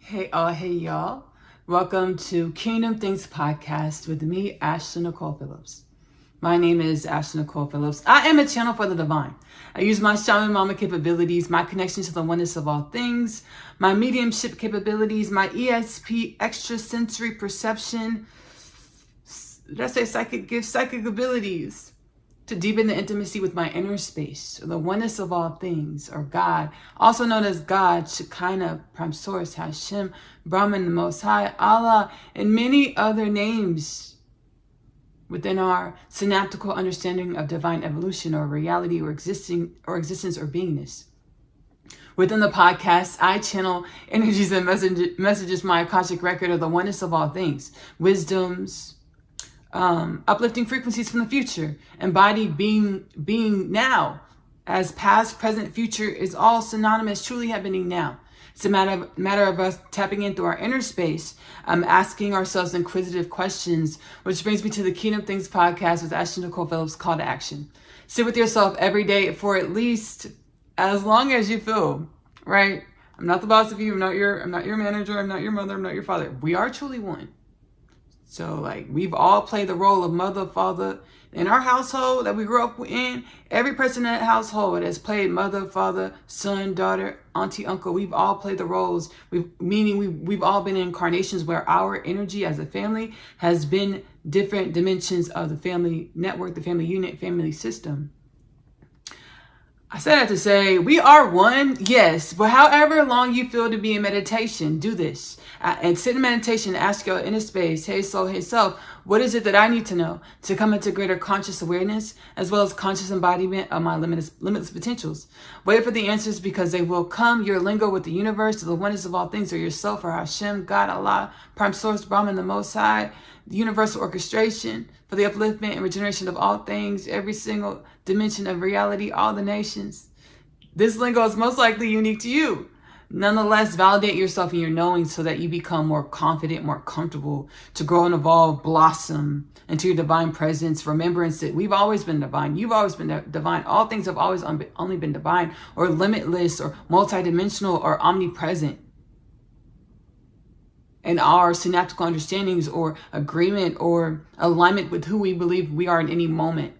Hey y'all. Welcome to Kingdom Things Podcast with me, Ashley Nicole Phillips. My name is Ashley Nicole Phillips. I am a channel for the divine. I use my shaman mama capabilities, my connection to the oneness of all things, my mediumship capabilities, my ESP, extrasensory perception, did I say psychic gifts, psychic abilities, to deepen the intimacy with my inner space, or the oneness of all things, or God, also known as God, Shekinah, Prime Source, Hashem, Brahman, the Most High, Allah, and many other names within our synaptical understanding of divine evolution, or reality, or existence, or beingness. Within the podcast, I channel energies and messages, my Akashic record of the oneness of all things, wisdoms, uplifting frequencies from the future, embodied being now, as past, present, future is all synonymous, truly happening now. It's a matter of us tapping into our inner space, asking ourselves inquisitive questions, which brings me to the Kingdom Things Podcast with Ashley Nicole Phillips, call to action. Sit with yourself every day for at least as long as you feel, right? I'm not the boss of you. I'm not your manager. I'm not your mother. I'm not your father. We are truly one. So we've all played the role of mother, father. In our household that we grew up in, every person in that household has played mother, father, son, daughter, auntie, uncle. We've all played the roles, we've all been in incarnations where our energy as a family has been different dimensions of the family network, the family unit, family system. I said that to say we are one, yes, but however long you feel to be in meditation, do this. And sit in meditation, ask your inner space, hey soul, hey self, what is it that I need to know to come into greater conscious awareness, as well as conscious embodiment of my limitless potentials? Wait for the answers, because they will come. Your lingo with the universe, the oneness of all things, or yourself, or Hashem, God, Allah, Prime Source, Brahman, the Most High, the universal orchestration for the upliftment and regeneration of all things, every single dimension of reality, all the nations. This lingo is most likely unique to you. Nonetheless, validate yourself in your knowing so that you become more confident, more comfortable to grow and evolve, blossom into your divine presence. Remembrance that we've always been divine. You've always been divine. All things have always only been divine, or limitless, or multidimensional, or omnipresent. And our synaptical understandings, or agreement, or alignment with who we believe we are in any moment,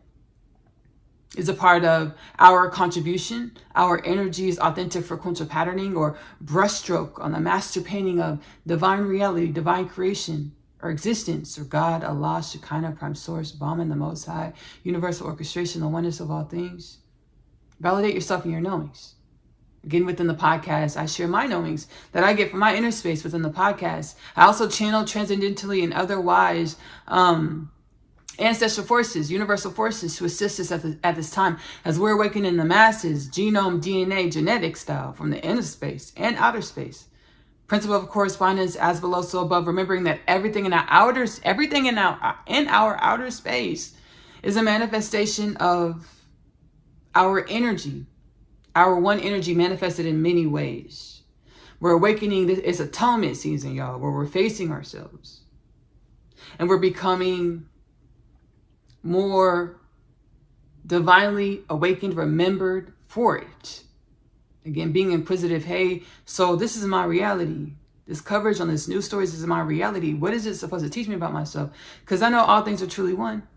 is a part of our contribution. Our energy is authentic frequential patterning, or brushstroke on the master painting of divine reality, divine creation, or existence, or God, Allah, Shekinah, Prime Source, Brahman, the Most High, universal orchestration, the oneness of all things. Validate yourself in your knowings. Again, within the podcast, I share my knowings that I get from my inner space within the podcast. I also channel transcendentally and otherwise ancestral forces, universal forces to assist us at this time as we're awakening the masses, genome, DNA, genetic style from the inner space and outer space. Principle of correspondence, as below, so above, remembering that everything in our outer space is a manifestation of our energy, our one energy manifested in many ways. We're awakening. It's atonement season, y'all, where we're facing ourselves and we're becoming more divinely awakened, remembered for it. Again, being inquisitive. Hey, so this is my reality. This coverage on this news stories is my reality. What is it supposed to teach me about myself? Because I know all things are truly one.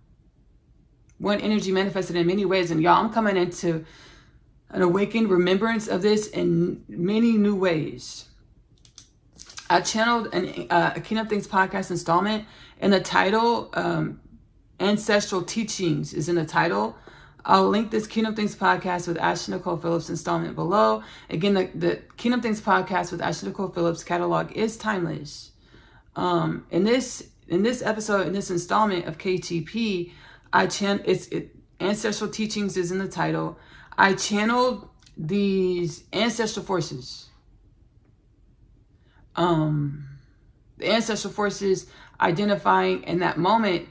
One energy manifested in many ways. And y'all, I'm coming into an awakened remembrance of this in many new ways. I channeled a Kingdom Things podcast installment, and the title, Ancestral Teachings, is in the title. I'll link this Kingdom Things podcast with Ashley Nicole Phillips installment below. Again, the Kingdom Things podcast with Ashley Nicole Phillips catalog is timeless. In this episode, in this installment of KTP, Ancestral Teachings is in the title. I channeled these ancestral forces. The ancestral forces identifying in that moment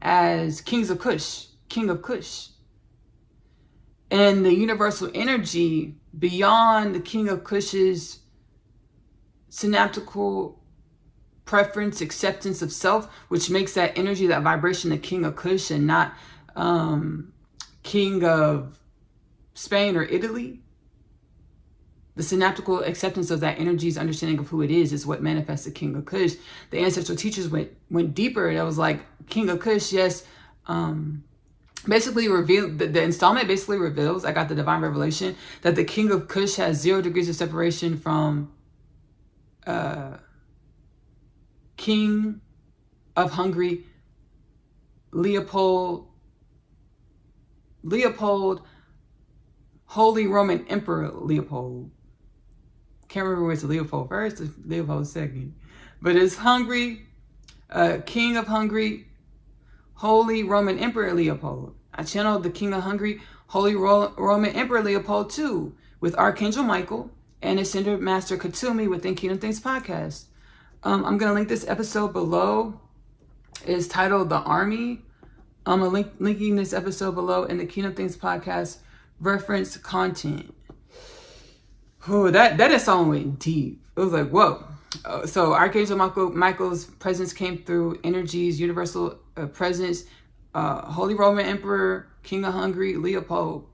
as kings of Kush, king of Kush. And the universal energy beyond the king of Kush's synaptical preference, acceptance of self, which makes that energy, that vibration, the king of Kush, and not king of Spain or Italy. The synaptical acceptance of that energy's understanding of who it is what manifests the King of Kush. The ancestral teachers went deeper. It was like, King of Kush, yes, basically revealed, the installment basically reveals, I got the divine revelation, that the King of Kush has 0 degrees of separation from King of Hungary, Leopold, Holy Roman Emperor Leopold. Can't remember whether it's Leopold first or Leopold second, but it's Hungary, King of Hungary, Holy Roman Emperor Leopold. I channeled the King of Hungary, Holy Roman Emperor Leopold too, with Archangel Michael and Ascended Master Hoomi within Kingdom Things podcast. I'm gonna link this episode below. It's titled The Army. I'm linking this episode below in the Kingdom Things podcast reference content. Oh, that song went deep. It was like, whoa. So Archangel Michael's presence came through energies, universal presence, Holy Roman Emperor, King of Hungary, Leopold,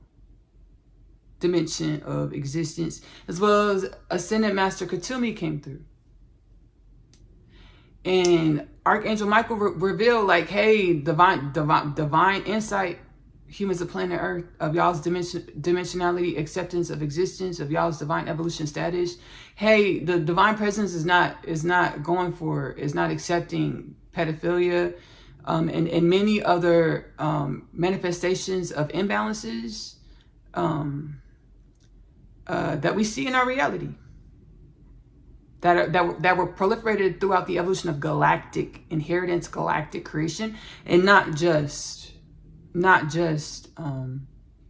dimension of existence, as well as Ascended Master Hoomi came through. And Archangel Michael revealed, like, hey, divine insight, humans of planet Earth, of y'all's dimensionality, acceptance of existence, of y'all's divine evolution status. Hey, the divine presence is not accepting pedophilia, and many other manifestations of imbalances that we see in our reality, that were proliferated throughout the evolution of galactic inheritance, galactic creation, and not just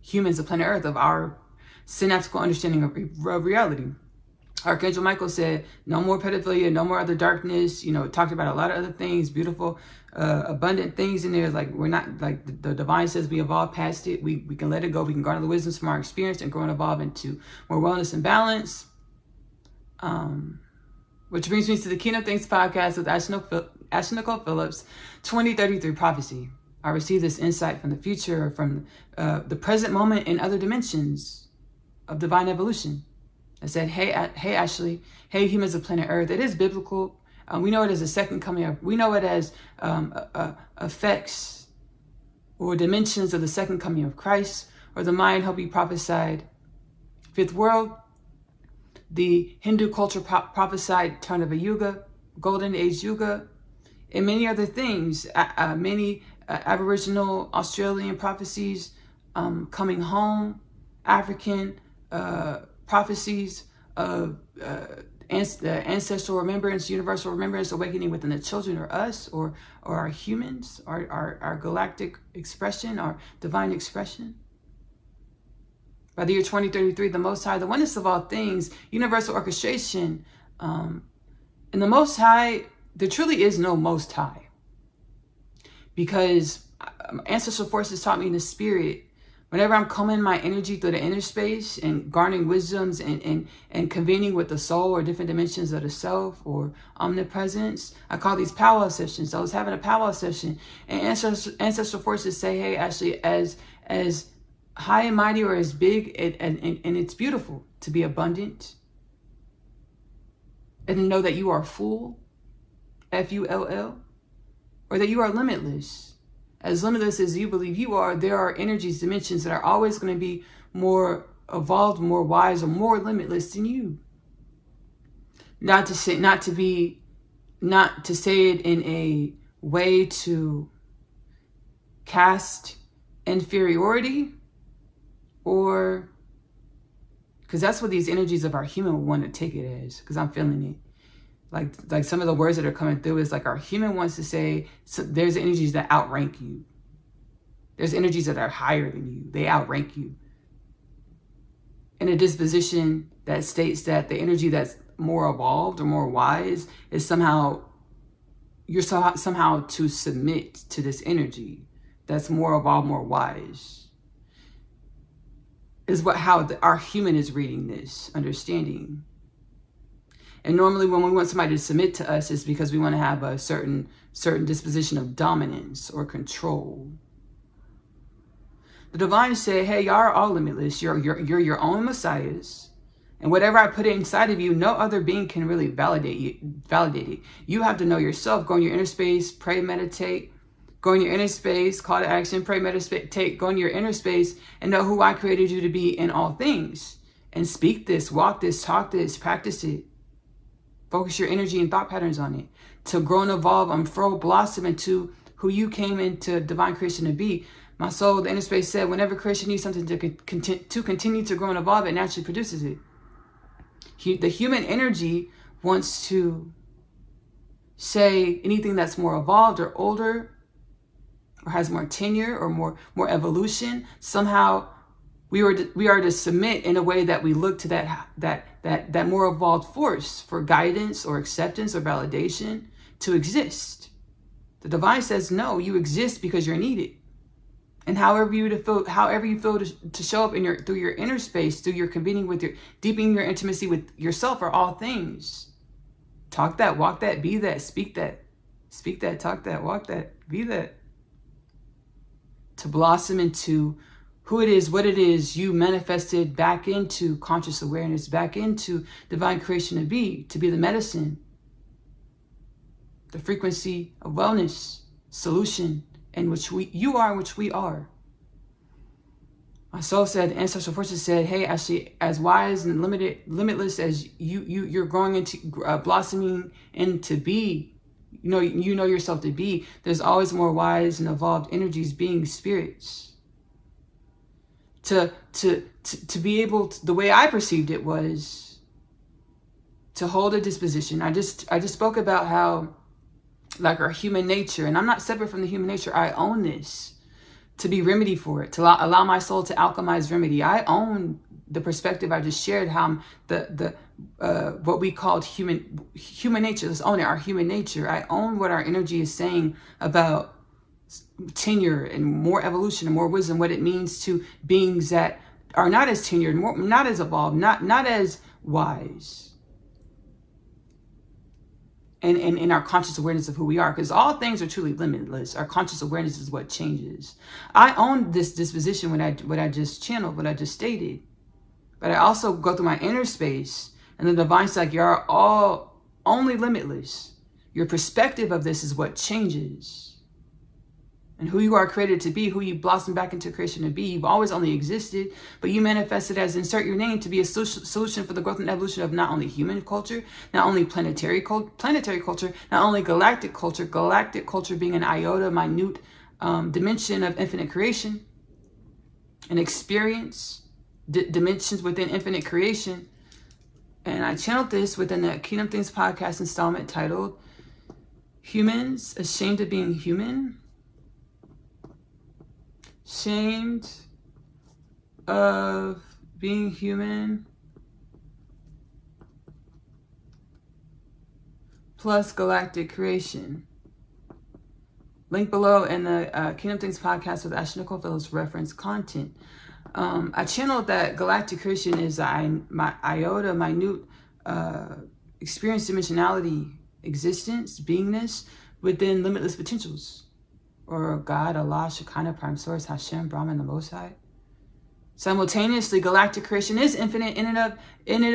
humans of planet Earth, of our synaptical understanding of reality. Archangel Michael said, no more pedophilia, no more other darkness. Talked about a lot of other things, beautiful, abundant things in there. Like, we're not, like the divine says, we evolve past it. We can let it go. We can garner the wisdoms from our experience and grow and evolve into more wellness and balance. Which brings me to the Kingdom Things podcast with Ashley Phillips, 2033 prophecy. I received this insight from the future, from the present moment and other dimensions of divine evolution. I said, hey Ashley, hey humans of planet Earth. It is biblical. We know it as a second coming. We know it as effects or dimensions of the second coming of Christ, or the Mayan Hopi prophesied fifth world. The Hindu culture prophesied turn of a yuga, golden age yuga, and many other things. Many Aboriginal Australian prophecies, coming home, African prophecies of ancestral remembrance, universal remembrance, awakening within the children, or us, or our humans, our galactic expression, our divine expression. By the year 2033, the Most High, the oneness of all things, universal orchestration, and the Most High, there truly is no Most High. Because ancestral forces taught me in the spirit, whenever I'm combing my energy through the inner space and garnering wisdoms and convening with the soul or different dimensions of the self or omnipresence, I call these powwow sessions. So I was having a powwow session, and ancestral forces say, hey, Ashley, as high and mighty or as big, and it's beautiful to be abundant and to know that you are full, Full, or that you are limitless. As limitless as you believe you are, there are energies, dimensions that are always going to be more evolved, more wise, or more limitless than you. Not to say it in a way to cast inferiority, or because that's what these energies of our human want to take it as, because I'm feeling it. Like some of the words that are coming through is like our human wants to say, so there's energies that outrank you. There's energies that are higher than you. They outrank you. And a disposition that states that the energy that's more evolved or more wise is somehow, you're somehow to submit to this energy that's more evolved, more wise. Is how our human is reading this, understanding. And normally when we want somebody to submit to us, it's because we want to have a certain disposition of dominance or control. The divine said, hey, y'all are all limitless. You're your own messiahs. And whatever I put inside of you, no other being can really validate it. You have to know yourself. Go in your inner space, pray, meditate. Go in your inner space, call to action, pray, meditate. Go in your inner space and know who I created you to be in all things. And speak this, walk this, talk this, practice it. Focus your energy and thought patterns on it. To grow and evolve, unfurl, blossom into who you came into divine creation to be. My soul, the inner space said, whenever creation needs something to continue to grow and evolve, it naturally produces it. The human energy wants to say anything that's more evolved or older or has more tenure or more evolution. Somehow we are to submit in a way that we look to that more evolved force for guidance or acceptance or validation to exist. The divine says, no, you exist because you're needed. And however you feel to show up through your inner space, through your convening with deepening your intimacy with yourself are all things. Talk that, walk that, be that, speak that, talk that, walk that, be that. To blossom into who it is, what it is you manifested back into conscious awareness, back into divine creation to be the medicine, the frequency of wellness, solution, in which you are, in which we are. My soul said, ancestral forces said, hey, actually, as wise and limitless as you're growing into, blossoming into be, you know yourself to be, there's always more wise and evolved energies, being spirits. To be able to, the way I perceived it was to hold a disposition. I just spoke about how, like, our human nature, and I'm not separate from the human nature. I own this, to be remedy for it, to allow my soul to alchemize remedy. I own the perspective I just shared, how I'm what we called human nature. Let's own it, our human nature. I own what our energy is saying about tenure and more evolution and more wisdom, what it means to beings that are not as tenured, not as evolved, not as wise. And in our conscious awareness of who we are, because all things are truly limitless. Our conscious awareness is what changes. I own this disposition, what I just channeled, what I just stated. But I also go through my inner space, and the divine's like, you're all only limitless. Your perspective of this is what changes. And who you are created to be, who you blossom back into creation to be. You've always only existed, but you manifested as insert your name to be a solution for the growth and evolution of not only human culture, not only planetary culture, not only galactic culture being an iota, minute dimension of infinite creation, an experience, dimensions within infinite creation. And I channeled this within the Kingdom Things podcast installment titled, Humans Ashamed of Being Human? Shamed of being human plus galactic creation. Link below in the Kingdom Things podcast with Ashley Nicole Phillips reference content. I channeled that galactic creation is my iota, minute experience, dimensionality, existence, beingness within limitless potentials. Or God, Allah, Shekinah, Prime Source, Hashem, Brahman, the Most High. Simultaneously, galactic creation is infinite in and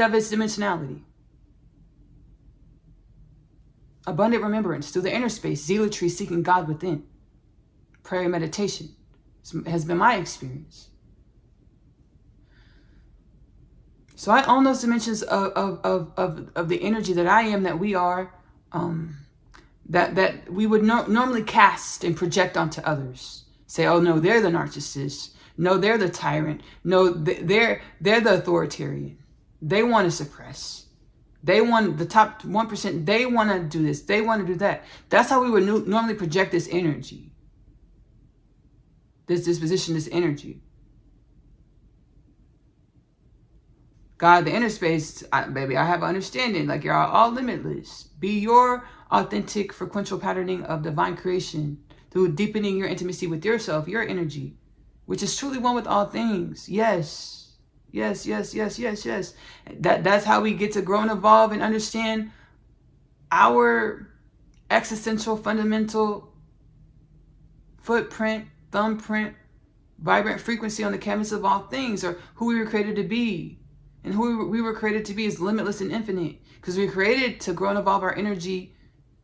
of its dimensionality. Abundant remembrance through the inner space, zealotry seeking God within. Prayer and meditation has been my experience. So I own those dimensions of the energy that I am, that we are, that we would normally cast and project onto others. Say, oh no, they're the narcissist. No, they're the tyrant. No, they're the authoritarian. They want to suppress. They want the top 1%. They want to do this. They want to do that. That's how we would normally project this energy. This disposition, this energy. God, the inner space, baby, I have understanding. Like, you're all limitless. Be your authentic frequential patterning of divine creation through deepening your intimacy with yourself, your energy, which is truly one with all things. Yes. Yes, yes, yes, yes, yes. That's how we get to grow and evolve and understand our existential, fundamental footprint, thumbprint, vibrant frequency on the canvas of all things, or who we were created to be. and who we were created to be is limitless and infinite, because we were created to grow and evolve our energy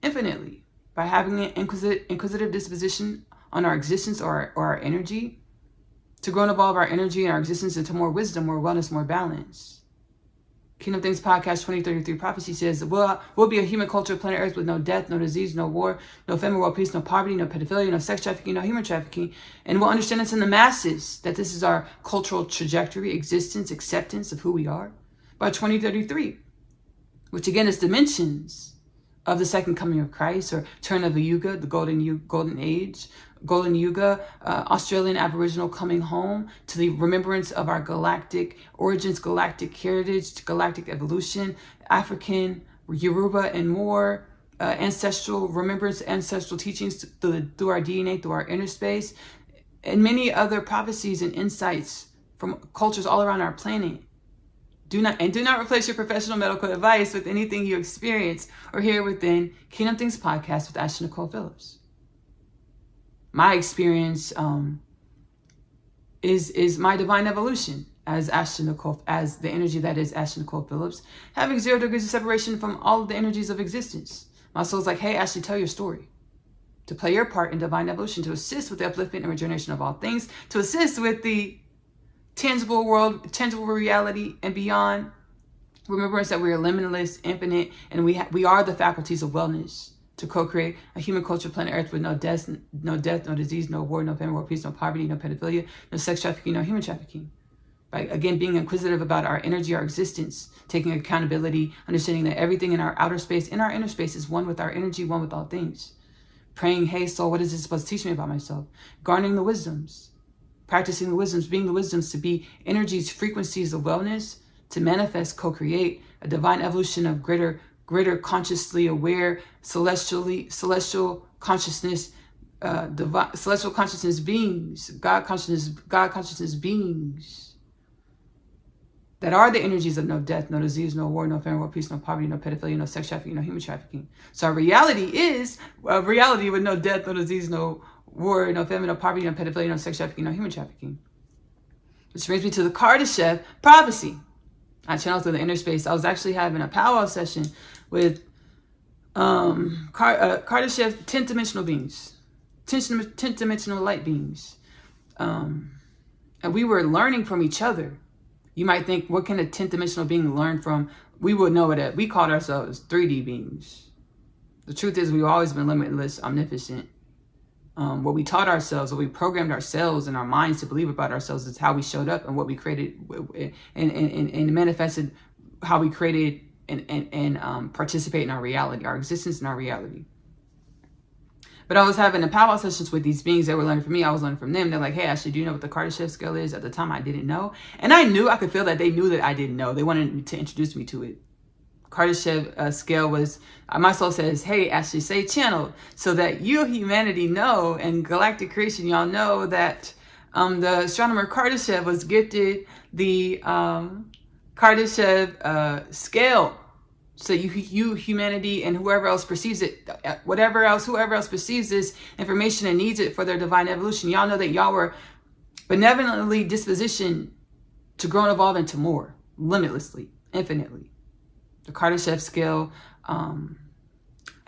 infinitely by having an inquisitive disposition on our existence or our energy, to grow and evolve our energy and our existence into more wisdom, more wellness, more balance. Kingdom Things Podcast 2033 Prophecy says, we'll be a human culture, planet Earth, with no death, no disease, no war, no famine, world peace, no poverty, no pedophilia, no sex trafficking, no human trafficking. And we'll understand this in the masses, that this is our cultural trajectory, existence, acceptance of who we are by 2033, which again is dimensions of the second coming of Christ, or turn of the Yuga, the golden age, golden Yuga, Australian Aboriginal coming home to the remembrance of our galactic origins, galactic heritage, galactic evolution, African, Yoruba, and more, ancestral remembrance, ancestral teachings through our DNA, through our inner space, and many other prophecies and insights from cultures all around our planet. Do not replace your professional medical advice with anything you experience or hear within Kingdom Things Podcast with Ashley Nicole Phillips. My experience is my divine evolution as Ashley Nicole, as the energy that is Ashley Nicole Phillips, having 0 degrees of separation from all of the energies of existence. My soul's like, hey, Ashley, tell your story. To play your part in divine evolution, to assist with the upliftment and regeneration of all things, to assist with the tangible world, tangible reality, and beyond. Remembrance that we are limitless, infinite, and we are the faculties of wellness to co-create a human culture, planet Earth, with no death, no disease, no war, no famine, world peace, no poverty, no pedophilia, no sex trafficking, no human trafficking. By again being inquisitive about our energy, our existence, taking accountability, understanding that everything in our outer space, in our inner space, is one with our energy, one with all things. Praying, hey soul, what is this supposed to teach me about myself? Garnering the wisdoms. Practicing the wisdoms, being the wisdoms to be energies, frequencies of wellness, to manifest, co-create a divine evolution of greater consciously aware, celestial consciousness, celestial consciousness beings, God consciousness beings that are the energies of no death, no disease, no war, no famine, world peace, no poverty, no pedophilia, no sex trafficking, no human trafficking. So our reality is a reality with no death, no disease, no war, no famine, no poverty, no pedophilia, no sex trafficking, no human trafficking. Which brings me to the Kardashev prophecy. I channeled through the inner space. I was actually having a powwow session with Kardashev 10th dimensional beings, 10th dimensional light beings. And we were learning from each other. You might think, what can a 10th dimensional being learn from? We would know that we called ourselves 3D beings. The truth is, we've always been limitless, omnipotent. What we taught ourselves, what we programmed ourselves and our minds to believe about ourselves is how we showed up and what we created and manifested how we created and participate in our reality, our existence in our reality. But I was having a powwow sessions with these beings that were learning from me. I was learning from them. They're like, hey, Ashley, do you know what the Kardashev scale is? At the time, I didn't know. And I could feel that they knew that I didn't know. They wanted to introduce me to it. Kardashev scale was, my soul says, hey, Ashley, say channel, so that you, humanity, know, and galactic creation, y'all know that the astronomer Kardashev was gifted the Kardashev scale. So you, humanity, and whoever else perceives it, whoever else perceives this information and needs it for their divine evolution, y'all know that y'all were benevolently dispositioned to grow and evolve into more, limitlessly, infinitely. The Kardashev scale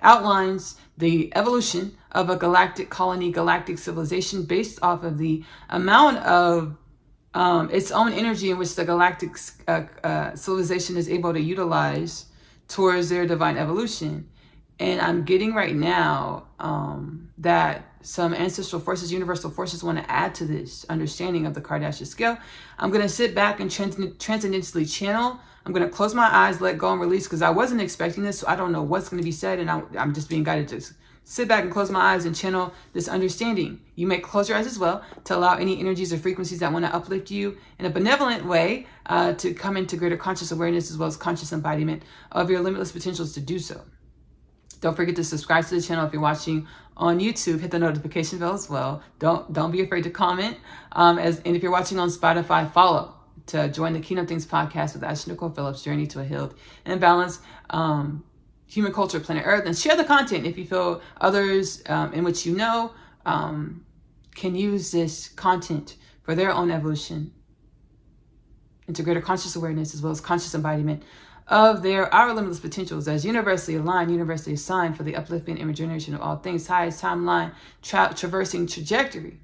outlines the evolution of a galactic colony, galactic civilization based off of the amount of its own energy in which the galactic civilization is able to utilize towards their divine evolution. And I'm getting right now that some ancestral forces, universal forces want to add to this understanding of the Kardashev scale. I'm going to sit back and transcendentally channel. I'm going to close my eyes, let go, and release, because I wasn't expecting this. So I don't know what's going to be said, and I'm just being guided to sit back and close my eyes and channel this understanding. You may close your eyes as well to allow any energies or frequencies that want to uplift you in a benevolent way to come into greater conscious awareness as well as conscious embodiment of your limitless potentials to do so. Don't forget to subscribe to the channel if you're watching on YouTube. Hit the notification bell as well. Don't be afraid to comment. And if you're watching on Spotify, follow to join the Kingdom Things Podcast with Ashley Nicole Phillips' journey to a healed and balanced human culture, planet Earth, and share the content if you feel others in which you know can use this content for their own evolution into greater conscious awareness, as well as conscious embodiment of our limitless potentials as universally aligned, universally assigned for the upliftment and regeneration of all things, highest timeline, traversing trajectory.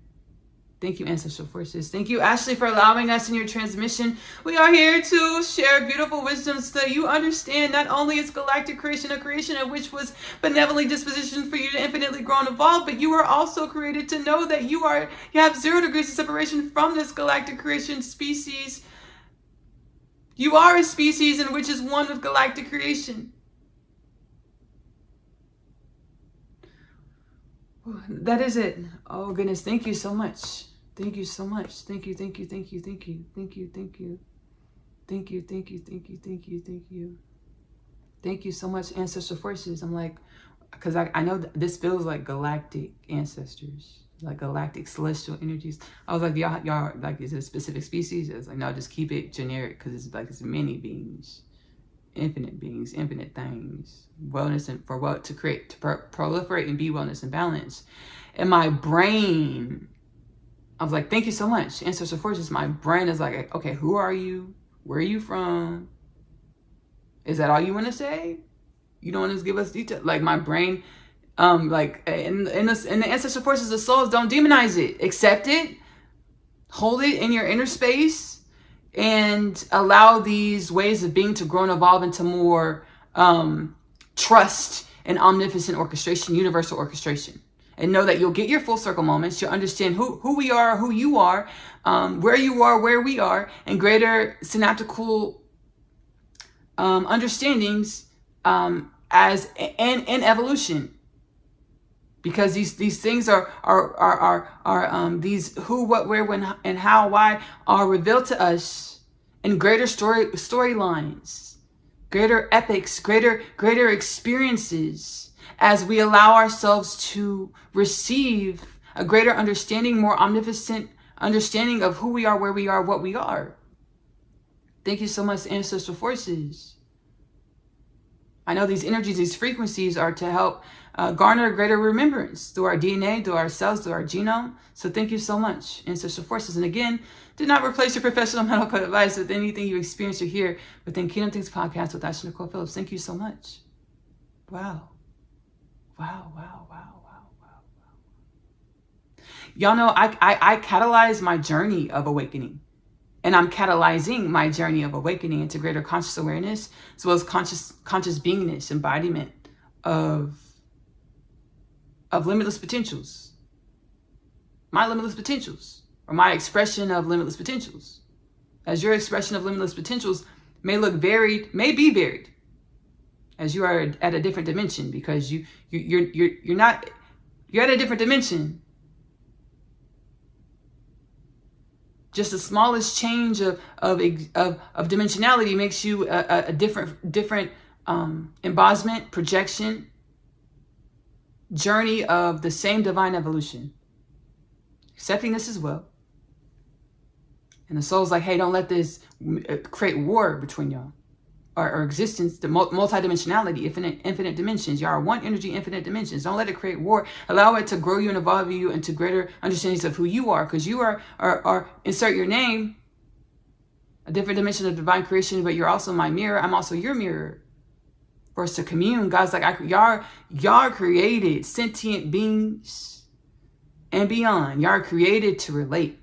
Thank you, Ancestral Forces. Thank you, Ashley, for allowing us in your transmission. We are here to share beautiful wisdom so that you understand not only is galactic creation a creation in which was benevolently dispositioned for you to infinitely grow and evolve, but you are also created to know that you have 0 degrees of separation from this galactic creation species. You are a species in which is one with galactic creation. That is it. Oh goodness, thank you so much. Thank you so much. Thank you, thank you, thank you, thank you, thank you, thank you. Thank you, thank you, thank you, thank you, thank you. Thank you so much, Ancestral Forces. I'm like, because I know this feels like galactic ancestors, like galactic celestial energies. I was like, y'all like, is it a specific species? It's like, no, just keep it generic, because it's like, it's many beings, infinite things, wellness and for what to create, to proliferate and be wellness and balance. And my brain, I was like, thank you so much, Ancestral Forces. My brain is like, okay, who are you? Where are you from? Is that all you want to say? You don't want to give us detail? Like my brain, like in the Ancestral Forces of souls, don't demonize it. Accept it. Hold it in your inner space and allow these ways of being to grow and evolve into more trust and omnipotent orchestration, universal orchestration. And know that you'll get your full circle moments. You'll understand who we are, who you are, where you are, where we are, and greater synaptical understandings as in evolution. Because these things are these who, what, where, when, and how, why are revealed to us in greater storylines, greater epics, greater experiences, as we allow ourselves to receive a greater understanding, more omnipotent understanding of who we are, where we are, what we are. Thank you so much, Ancestral Forces. I know these energies, these frequencies are to help garner greater remembrance through our DNA, through our cells, through our genome. So thank you so much, Ancestral Forces. And again, do not replace your professional medical advice with anything you experience or hear within Kingdom Things Podcast with Ashley Nicole Phillips. Thank you so much. Wow. Wow. Y'all know I catalyze my journey of awakening. And I'm catalyzing my journey of awakening into greater conscious awareness, as well as conscious beingness, embodiment of limitless potentials. My limitless potentials, or my expression of limitless potentials. As your expression of limitless potentials may look varied, may be varied, as you are at a different dimension, because you're at a different dimension. Just the smallest change of dimensionality makes you a different embodiment, projection, journey of the same divine evolution. Accepting this as well. And the soul's like, hey, don't let this create war between y'all. Or existence, the multidimensionality, infinite dimensions. Y'all are one energy, infinite dimensions. Don't let it create war. Allow it to grow you and evolve you into greater understandings of who you are. Because you are insert your name, a different dimension of divine creation, but you're also my mirror. I'm also your mirror. For us to commune. God's like, y'all are created sentient beings and beyond. Y'all are created to relate.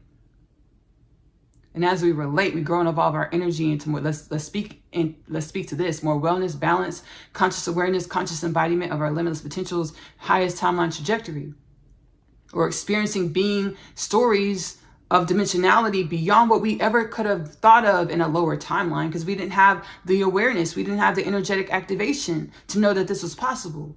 And as we relate, we grow and evolve our energy into more. Let's speak to this more wellness, balance, conscious awareness, conscious embodiment of our limitless potentials, highest timeline trajectory. We're experiencing being stories of dimensionality beyond what we ever could have thought of in a lower timeline, because we didn't have the awareness, we didn't have the energetic activation to know that this was possible.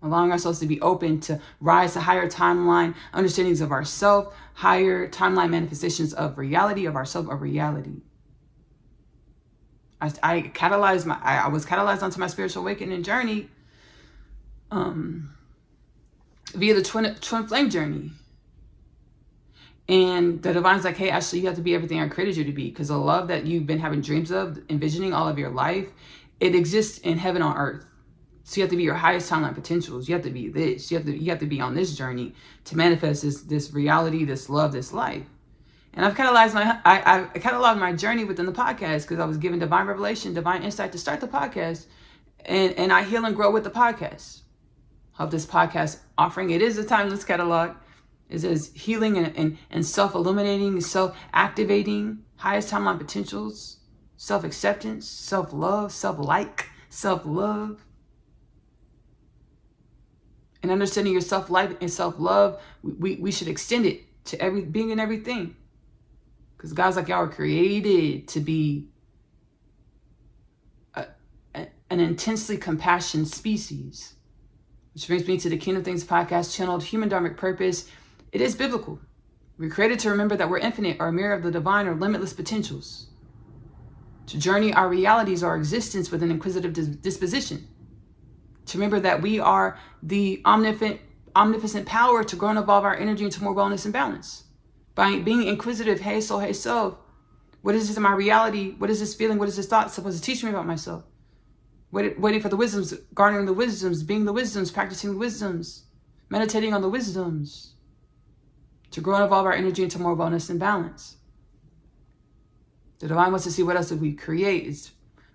Allowing ourselves to be open to rise to higher timeline understandings of ourself, higher timeline manifestations of reality, of ourself, of reality. I was catalyzed onto my spiritual awakening journey via the twin flame journey. And the divine's like, hey, Ashley, you have to be everything I created you to be, because the love that you've been having dreams of, envisioning all of your life, it exists in heaven on earth. So you have to be your highest timeline potentials. You have to be this. You have to be on this journey to manifest this reality, this love, this life. And I've cataloged I cataloged my journey within the podcast because I was given divine revelation, divine insight to start the podcast. And I heal and grow with the podcast. Hope this podcast offering, it is a timeless catalog. It says healing and self-illuminating, self-activating, highest timeline potentials, self-acceptance, self-love, self-love. And understanding your self-life and self-love, we should extend it to every being and everything. Because God's like, y'all are created to be an intensely compassionate species. Which brings me to the Kingdom Things podcast channeled Human Dharmic Purpose. It is biblical. We're created to remember that we're infinite, or a mirror of the divine, or limitless potentials. To journey our realities, our existence with an inquisitive disposition. To remember that we are the omnipotent power to grow and evolve our energy into more wellness and balance. By being inquisitive, hey soul, what is this in my reality? What is this feeling? What is this thought supposed to teach me about myself? Waiting for the wisdoms, garnering the wisdoms, being the wisdoms, practicing the wisdoms, meditating on the wisdoms, to grow and evolve our energy into more wellness and balance. The divine wants to see what else did we create. It's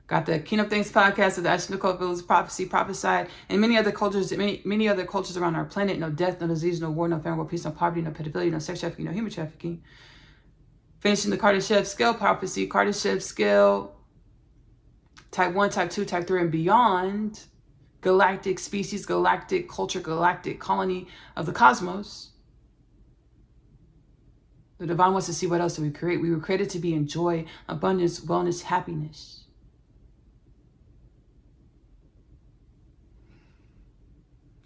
got the Kingdom Things podcast of the Ancestral Village prophecy, prophesied, and many other cultures around our planet. No death, no disease, no war, no famine, no peace, no poverty, no pedophilia, no sex trafficking, no human trafficking. Finishing the Kardashev scale prophecy, Kardashev scale, type 1, type 2, type 3, and beyond. Galactic species, galactic culture, galactic colony of the cosmos. The divine wants to see what else do we create. We were created to be in joy, abundance, wellness, happiness.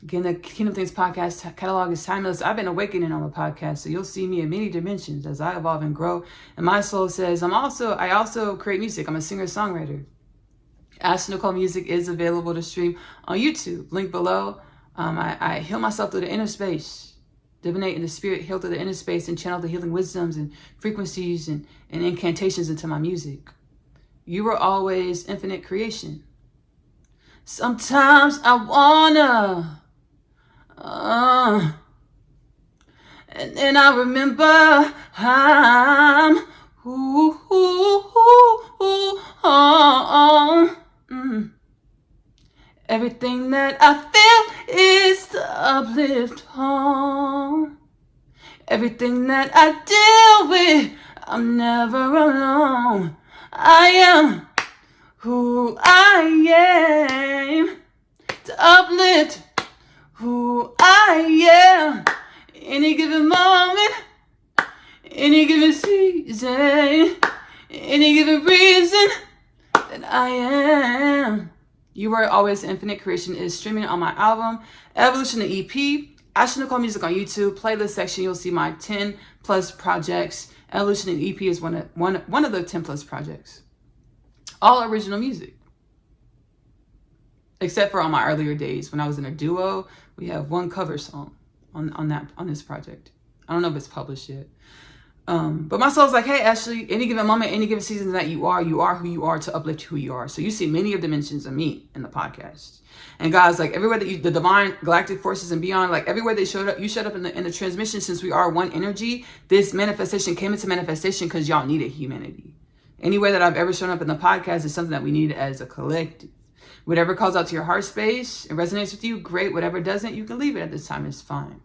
Again, the Kingdom Things podcast catalog is timeless. I've been awakening on the podcast, so you'll see me in many dimensions as I evolve and grow. And my soul says, I also create music. I'm a singer-songwriter. Ancestral music is available to stream on YouTube. Link below. I heal myself through the inner space, divinate in the spirit, heal through the inner space, and channel the healing wisdoms and frequencies and incantations into my music. You were always infinite creation. Sometimes I wanna, and then I remember everything that I feel is to uplift home. Everything that I deal with, I'm never alone. I am who I am, to uplift who I am. Any given moment, any given season, any given reason that I am. You Were Always Infinite Creation is streaming on my album, Evolution, the EP. Ancestral Music on YouTube, playlist section, you'll see my 10 plus projects. Evolution and EP is one of the 10 plus projects. All original music. Except for on my earlier days when I was in a duo, we have one cover song on this project. I don't know if it's published yet. But my soul's like, hey, Ashley, any given moment, any given season that you are who you are to uplift who you are. So you see many of the dimensions of me in the podcast. And guys, like everywhere that the divine galactic forces and beyond, like everywhere they showed up, you showed up in the transmission. Since we are one energy, this manifestation came into manifestation because y'all needed humanity. Any way that I've ever shown up in the podcast is something that we need as a collective. Whatever calls out to your heart space and resonates with you, great. Whatever doesn't, you can leave it at this time. It's fine.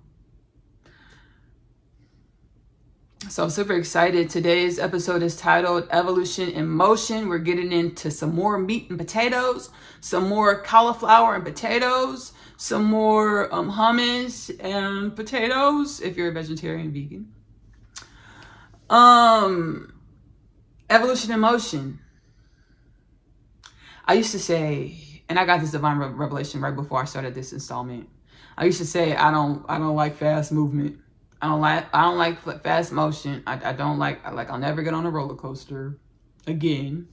So I'm super excited. Today's episode is titled Evolution in Motion. We're getting into some more meat and potatoes, some more cauliflower and potatoes, some more hummus and potatoes if you're a vegetarian, vegan. Evolution in motion. I used to say, and I got this divine revelation right before I started this installment. I used to say I don't like fast movement. I don't like fast motion. I don't like I'll never get on a roller coaster again.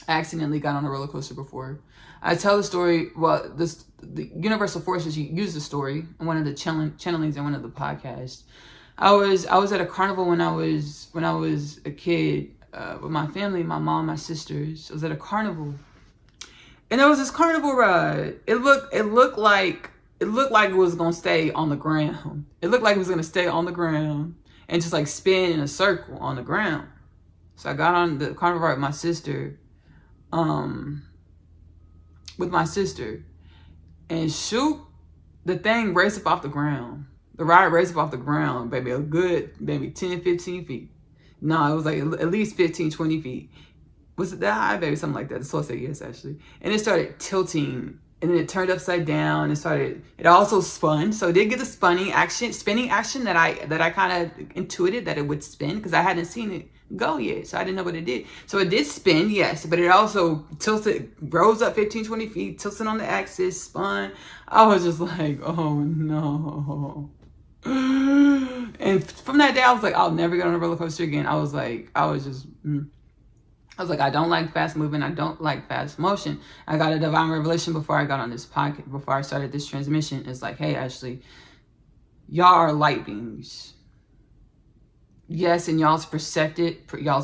I accidentally got on a roller coaster before. I tell the story. Well, the universal forces use the story in one of the channelings in one of the podcasts. I was at a carnival when I was a kid with my family, my mom, my sisters. I was at a carnival, and there was this carnival ride. It looked like it was gonna stay on the ground. It looked like it was gonna stay on the ground, and just like spin in a circle on the ground. So I got on the carnival ride with my sister, and shoot, the thing raced up off the ground. The ride raced up off the ground, baby, a good, maybe 10, 15 feet. No, it was like at least 15, 20 feet. Was it that high, baby? Something like that. The soul said yes, actually. And it started tilting, and then it turned upside down. It also spun. So it did get the spinning action that I kind of intuited that it would spin, because I hadn't seen it go yet. So I didn't know what it did. So it did spin, yes, but it also tilted, rose up 15, 20 feet, tilted on the axis, spun. I was just like, oh no. And from that day, I was like, I'll never get on a roller coaster again. I was like, I don't like fast movement. I don't like fast motion. I got a divine revelation before I got on this podcast, before I started this transmission. It's like, hey, Ashley, y'all are light beings. Yes, and y'all's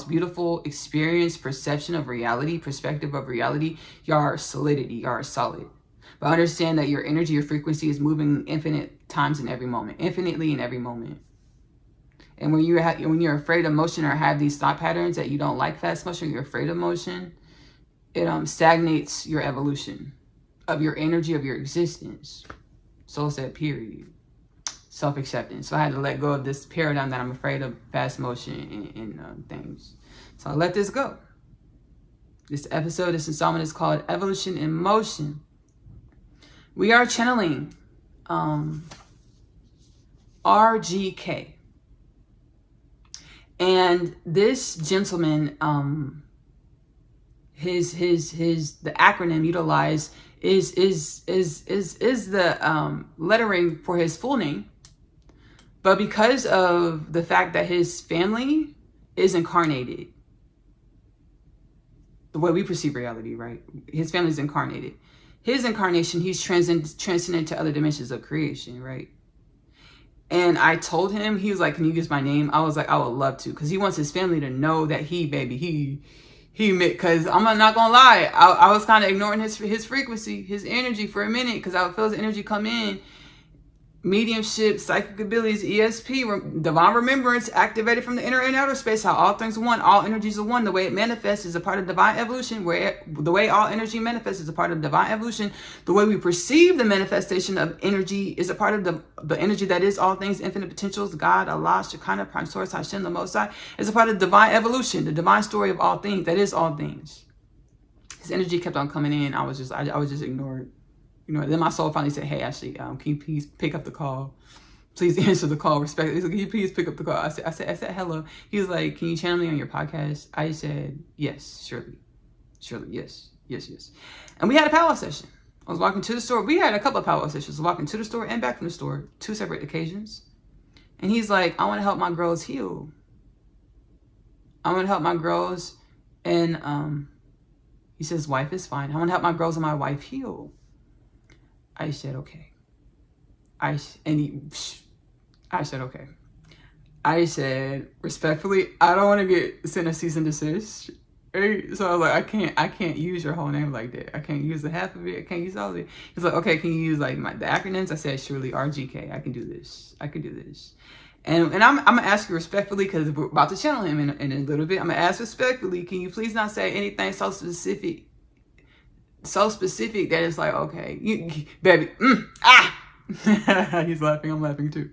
beautiful experience, perception of reality, perspective of reality, y'all are solidity, y'all are solid. But understand that your energy, your frequency is moving infinite times in every moment, infinitely in every moment. And when you're afraid of motion or have these thought patterns that you don't like fast motion, you're afraid of motion, it stagnates your evolution of your energy, of your existence. Soul said, period. Self-acceptance. So I had to let go of this paradigm that I'm afraid of fast motion and things. So I let this go. This episode, this installment is called Evolution in Motion. We are channeling RGK. And this gentleman, the acronym utilized is the lettering for his full name. But because of the fact that his family is incarnated, the way we perceive reality, right? His family is incarnated. His incarnation, he's transcended to other dimensions of creation, right? And I told him, he was like, can you use my name? I was like, I would love to, because he wants his family to know that he, because I'm not going to lie, I was kind of ignoring his frequency, his energy for a minute, because I would feel his energy come in. Mediumship, psychic abilities, ESP, divine remembrance, activated from the inner and outer space, how all things are one, all energies are one. The way it manifests is a part of divine evolution, the way all energy manifests is a part of divine evolution. The way we perceive the manifestation of energy is a part of the energy that is all things, infinite potentials, God, Allah, Shekinah, Prime Source, Hashem, the Most High, is a part of divine evolution, the divine story of all things, that is all things. His energy kept on coming in. I was just ignored. Then my soul finally said, hey, Ashley, can you please pick up the call? Please answer the call respectfully. He's like, can you please pick up the call? I said, hello. He was like, can you channel me on your podcast? I said, yes, surely, yes. And we had a powwow session. I was walking to the store. We had a couple of powwow sessions, walking to the store and back from the store, 2 separate occasions. And he's like, I want to help my girls heal. I want to help my girls. And he says, wife is fine. I want to help my girls and my wife heal. I said, okay. I said, okay. I said, respectfully, I don't want to get sent a cease and desist. Right? So I was like, I can't use your whole name like that. I can't use the half of it. I can't use all of it. He's like, okay, can you use like the acronyms? I said, surely, RGK. I can do this. And I'm going to ask you respectfully, because we're about to channel him in a little bit. I'm going to ask respectfully, can you please not say anything so specific that it's like, okay, baby, he's laughing, I'm laughing too.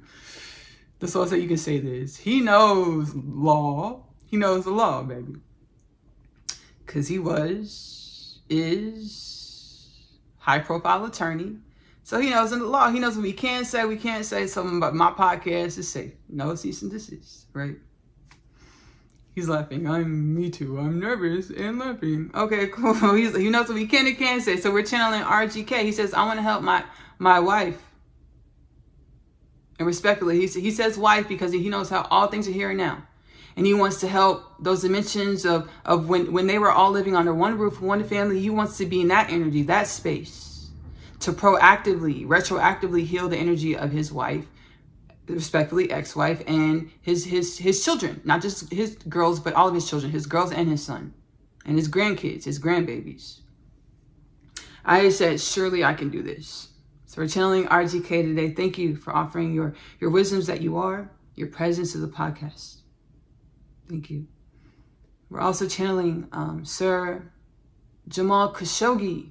The soul said you can say this. He knows law. He knows the law, baby. Because he is high profile attorney. So he knows in the law. He knows what we can say, we can't say. Something about my podcast is safe. No cease and desist, right? He's laughing. Me too. I'm nervous and laughing. Okay, cool. He knows what we can and can't say. So we're channeling RGK. He says, I want to help my wife. And respectfully, he says wife because he knows how all things are here and now. And he wants to help those dimensions of when they were all living under one roof, one family. He wants to be in that energy, that space, to retroactively heal the energy of his wife, respectfully ex-wife, and his children, not just his girls, but all of his children, his girls and his son, and his grandkids, his grandbabies. I said, surely I can do this. So we're channeling RGK today. Thank you for offering your wisdoms that you are. your presence to the podcast. Thank you. We're also channeling Sir Jamal Khashoggi,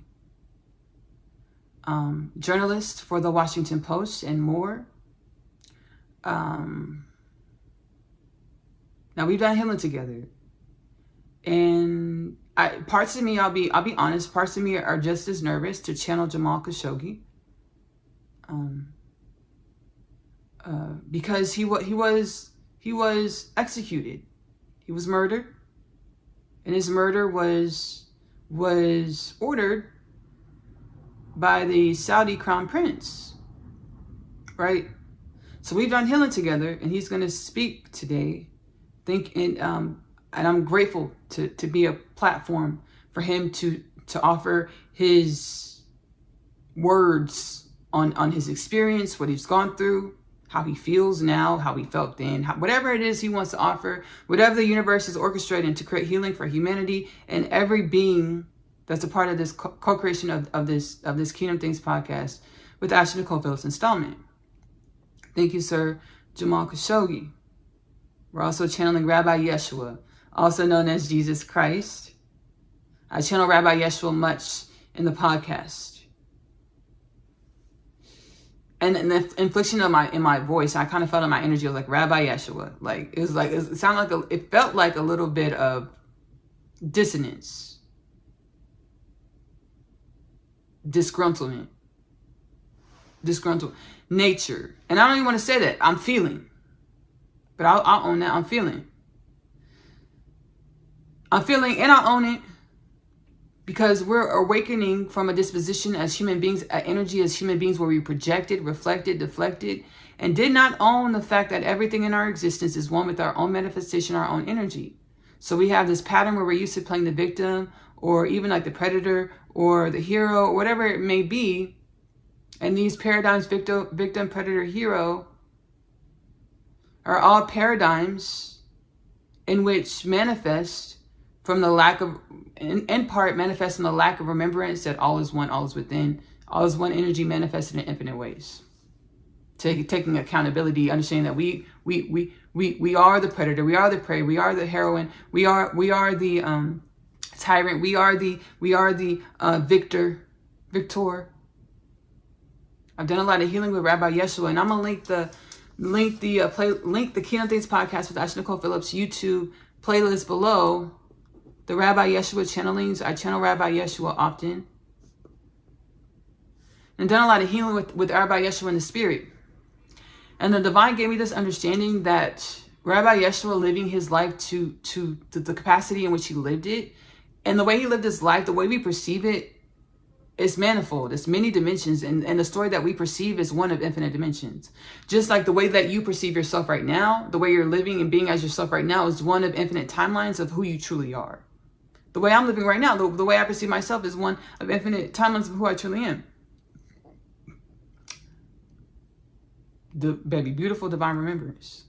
journalist for the Washington Post and more. Now we've done healing together, and parts of me, I'll be honest, parts of me are just as nervous to channel Jamal Khashoggi, because he was executed, he was murdered, and his murder was ordered by the Saudi crown prince, right? So we've done healing together, and he's going to speak today. And I'm grateful to be a platform for him to offer his words on his experience, what he's gone through, how he feels now, how he felt then, whatever it is he wants to offer, whatever the universe is orchestrating to create healing for humanity and every being that's a part of this co-creation of this Kingdom Things podcast with Ashley Nicole Phillips installment. Thank you, Sir Jamal Khashoggi. We're also channeling Rabbi Yeshua, also known as Jesus Christ. I channel Rabbi Yeshua much in the podcast. And the inflection of in my voice, I kind of felt in my energy, I was like, Rabbi Yeshua. It felt like a little bit of dissonance, disgruntlement, nature. And I don't even want to say that. I'm feeling. But I'll own that. I'm feeling and I'll own it, because we're awakening from a disposition as human beings, energy as human beings, where we projected, reflected, deflected, and did not own the fact that everything in our existence is one with our own manifestation, our own energy. So we have this pattern where we're used to playing the victim, or even like the predator or the hero, or whatever it may be. And these paradigms, victim, predator, hero, are all paradigms in which manifest from the lack of, in part, manifest from the lack of remembrance that all is one, all is within, all is one energy manifested in infinite ways. Taking accountability, understanding that we are the predator, we are the prey, we are the heroine, we are the tyrant, we are the victor. I've done a lot of healing with Rabbi Yeshua, and I'm gonna link the Kingdom Things podcast with Ashley Nicole Phillips YouTube playlist below. The Rabbi Yeshua channelings. I channel Rabbi Yeshua often, and done a lot of healing with Rabbi Yeshua in the spirit. And the divine gave me this understanding that Rabbi Yeshua living his life to the capacity in which he lived it, and the way he lived his life, the way we perceive it, is manifold. It's many dimensions, and the story that we perceive is one of infinite dimensions. Just like the way that you perceive yourself right now, the way you're living and being as yourself right now is one of infinite timelines of who you truly are. The way I'm living right now, the way I perceive myself is one of infinite timelines of who I truly am. The beautiful divine remembrance.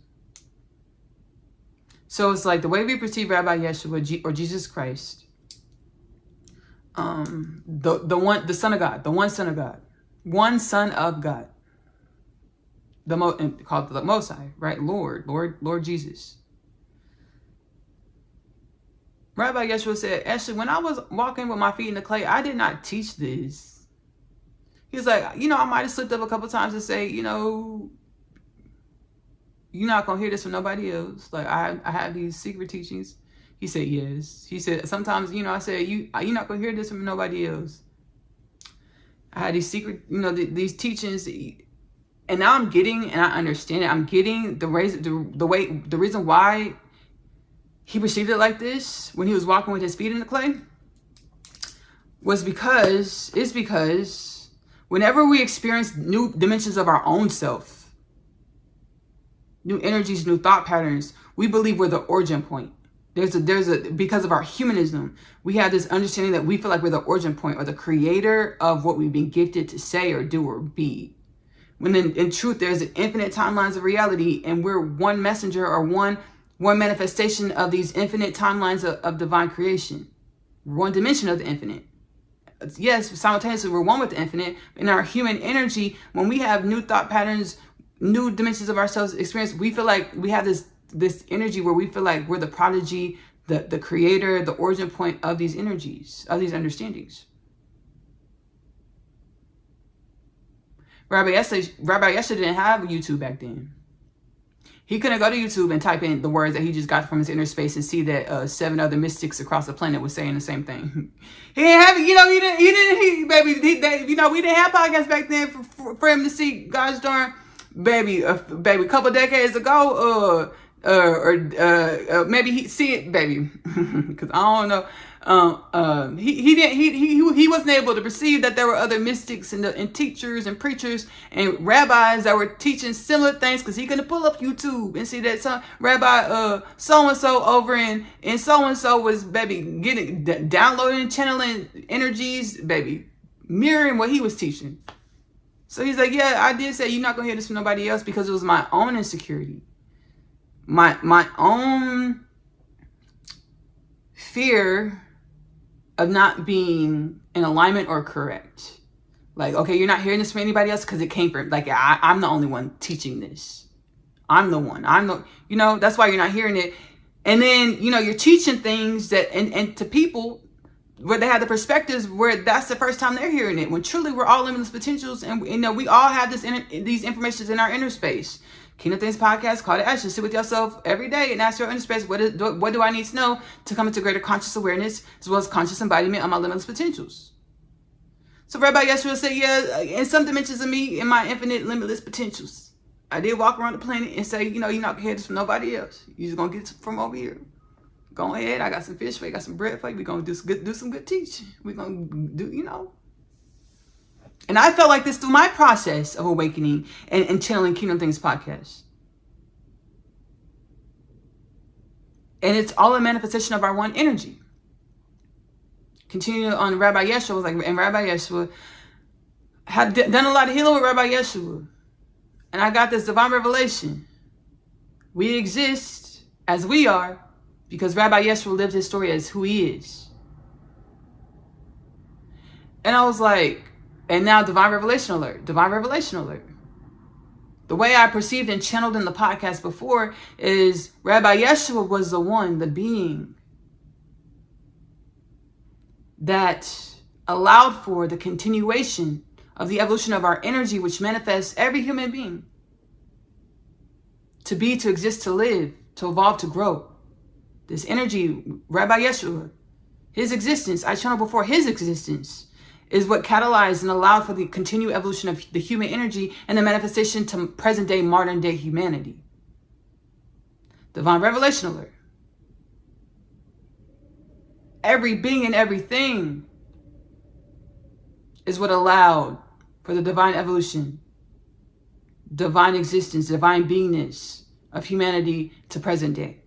So it's like the way we perceive Rabbi Yeshua or Jesus Christ, the Son of God, one Son of God, called the Most High, right? Lord Jesus. Rabbi Yeshua said, Ashley, when I was walking with my feet in the clay, I did not teach this. He was like, I might have slipped up a couple times and say, you're not going to hear this from nobody else. Like, I have these secret teachings. He said, yes. He said, sometimes, I said, you're not going to hear this from nobody else. I had these secret, these teachings. And now I'm getting, and I understand it. I'm getting the reason why he perceived it like this when he was walking with his feet in the clay is because whenever we experience new dimensions of our own self, new energies, new thought patterns, we believe we're the origin point. Because of our humanism, we have this understanding that we feel like we're the origin point or the creator of what we've been gifted to say or do or be. When in truth, there's infinite timelines of reality, and we're one messenger or one manifestation of these infinite timelines of divine creation. One dimension of the infinite. Yes, simultaneously we're one with the infinite. In our human energy, when we have new thought patterns, new dimensions of ourselves experience, we feel like we have this energy where we feel like we're the prodigy, the creator, the origin point of these energies, of these understandings. Rabbi Yeshua didn't have YouTube back then. He couldn't go to YouTube and type in the words that he just got from his inner space and see that 7 other mystics across the planet was saying the same thing. He didn't have, we didn't have podcasts back then for him to see. Gosh darn, baby, a couple decades ago, maybe he see it, baby, because I don't know. He wasn't able to perceive that there were other mystics and teachers and preachers and rabbis that were teaching similar things, because he couldn't pull up YouTube and see that some rabbi so-and-so over in so-and-so was, baby, downloading and channeling energies, baby, mirroring what he was teaching. So he's like, yeah, I did say you're not gonna hear this from nobody else, because it was my own insecurity, my own fear of not being in alignment or correct. Like, okay, you're not hearing this from anybody else because it came from, like, I'm the only one teaching this. I'm the one. That's why you're not hearing it. And then, you're teaching things that, and to people where they have the perspectives where that's the first time they're hearing it, when truly we're all limitless potentials, and we all have these informations in our inner space. Kingdom Things Podcast, call to action. Sit with yourself every day and ask your inner space, what do I need to know to come into greater conscious awareness, as well as conscious embodiment of my limitless potentials? So Rabbi Yeshua said, yeah, in some dimensions of me, in my infinite limitless potentials, I did walk around the planet and say, you're not going to hear this from nobody else. You're just going to get it from over here. Go ahead. I got some fish for you. I got some bread for you. We're going to do some good teaching. We're going to do, And I felt like this through my process of awakening and channeling Kingdom Things Podcast. And it's all a manifestation of our one energy. Continue on, Rabbi Yeshua was like, and Rabbi Yeshua had done a lot of healing with Rabbi Yeshua. And I got this divine revelation. We exist as we are because Rabbi Yeshua lived his story as who he is. And I was like, and now divine revelation alert. The way I perceived and channeled in the podcast before is Rabbi Yeshua was the one, the being that allowed for the continuation of the evolution of our energy, which manifests every human being to be, to exist, to live, to evolve, to grow. This energy, Rabbi Yeshua, his existence, I channeled before, his existence is what catalyzed and allowed for the continued evolution of the human energy and the manifestation to present day, modern day humanity. Divine revelation alert. Every being and everything is what allowed for the divine evolution, divine existence, divine beingness of humanity to present day.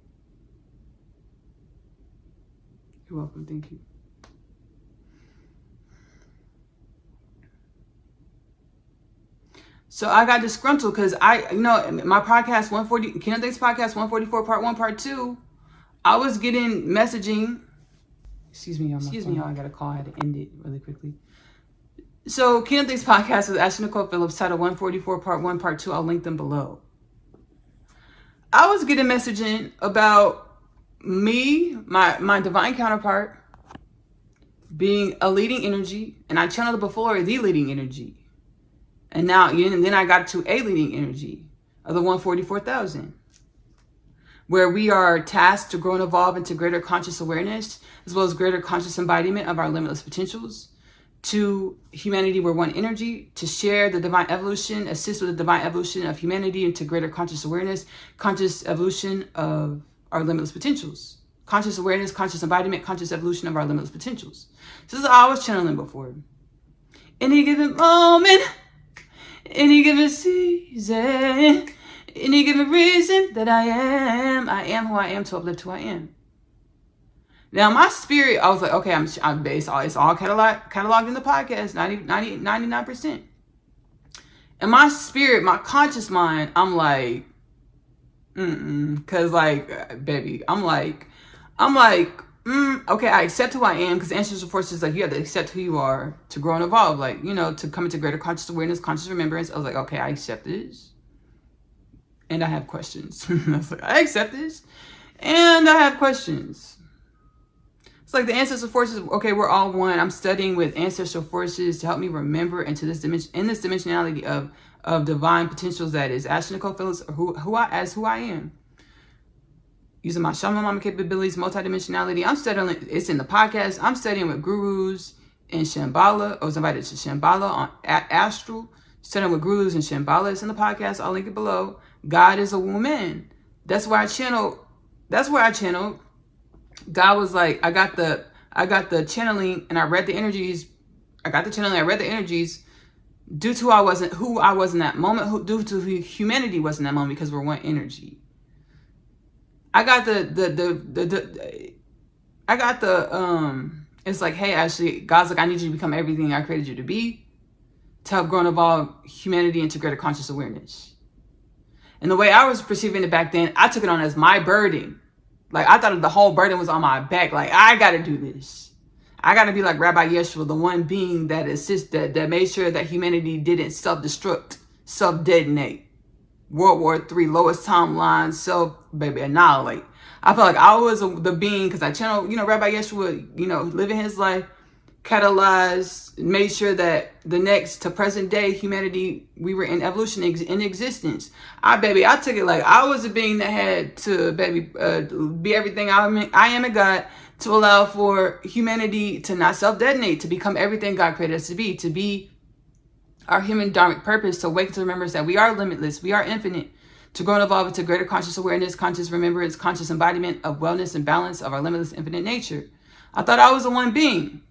You're welcome. Thank you. So I got disgruntled because my podcast 140, Kingdom Things Podcast 144, part 1, part 2, I was getting messaging. Excuse me, y'all. I got a call. I had to end it really quickly. So Kingdom Things Podcast with Ashley Nicole Phillips, title 144, part 1, part 2. I'll link them below. I was getting messaging about me, my divine counterpart, being a leading energy, and I channeled before the leading energy. And then I got to a leading energy of the 144,000, where we are tasked to grow and evolve into greater conscious awareness, as well as greater conscious embodiment of our limitless potentials. To humanity, we're one energy, to share the divine evolution, assist with the divine evolution of humanity into greater conscious awareness, conscious evolution of our limitless potentials. Conscious awareness, conscious embodiment, conscious evolution of our limitless potentials. So this is how I was channeling before. Any given moment, any given season, any given reason that I am who I am to uplift who I am. Now my spirit, I was like, okay, I'm based, it's all cataloged in the podcast, 99%. And my spirit, my conscious mind, I'm like, cause like, baby, I'm like, okay, I accept who I am, because ancestral force is like, you have to accept who you are to grow and evolve, like, to come into greater conscious awareness, conscious remembrance. I was like, okay, I accept this. and I have questions. I was like, I accept this, and I have questions. It's like the ancestral forces. Okay, we're all one. I'm studying with ancestral forces to help me remember into this dimension, in this dimensionality of divine potentials that is Ashley Nicole Phillips, who I am. Using my shaman mama capabilities, multidimensionality. I'm studying. It's in the podcast. I'm studying with gurus in Shambhala. I was invited to Shambhala on Astral. Studying with gurus in Shambhala. It's in the podcast. I'll link it below. God is a woman. That's where I channel. God was like, I got the channeling, and I read the energies. I got the channeling. I read the energies. Due to who I was in that moment. Due to who humanity was in that moment, because we're one energy. I got it's like, hey, Ashley, God's like, I need you to become everything I created you to be, to help grow and evolve humanity into greater conscious awareness. And the way I was perceiving it back then, I took it on as my burden. Like, I thought the whole burden was on my back. Like, I got to do this. I got to be like Rabbi Yeshua, the one being that that made sure that humanity didn't self-destruct, self-detonate. World War III, lowest timeline, annihilate. I felt like I was the being, because I channeled, Rabbi Yeshua, living his life, catalyzed, made sure that the next to present day humanity, we were in evolution, in existence. I took it like I was a being that had to, be everything I am in God, to allow for humanity to not self-detonate, to become everything God created us to be our human dharmic purpose, to awaken to remembrance that we are limitless, we are infinite, to grow and evolve into greater conscious awareness, conscious remembrance, conscious embodiment of wellness and balance of our limitless infinite nature. I thought I was the one being.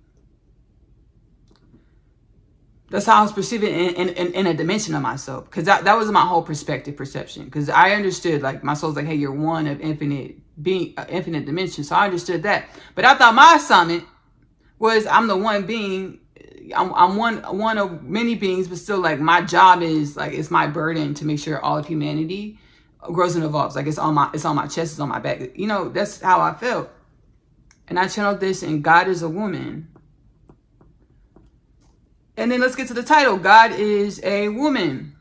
That's how I was perceiving in a dimension of myself. Because that was my whole perception. Because I understood, like, my soul's like, hey, you're one of infinite dimensions. So I understood that. But I thought my assignment was, I'm the one being. I'm one of many beings, but still, like, my job is, like, it's my burden to make sure all of humanity grows and evolves. Like, it's on my chest, it's on my back. That's how I felt. And I channeled this, and God is a woman. And then let's get to the title. God is a woman.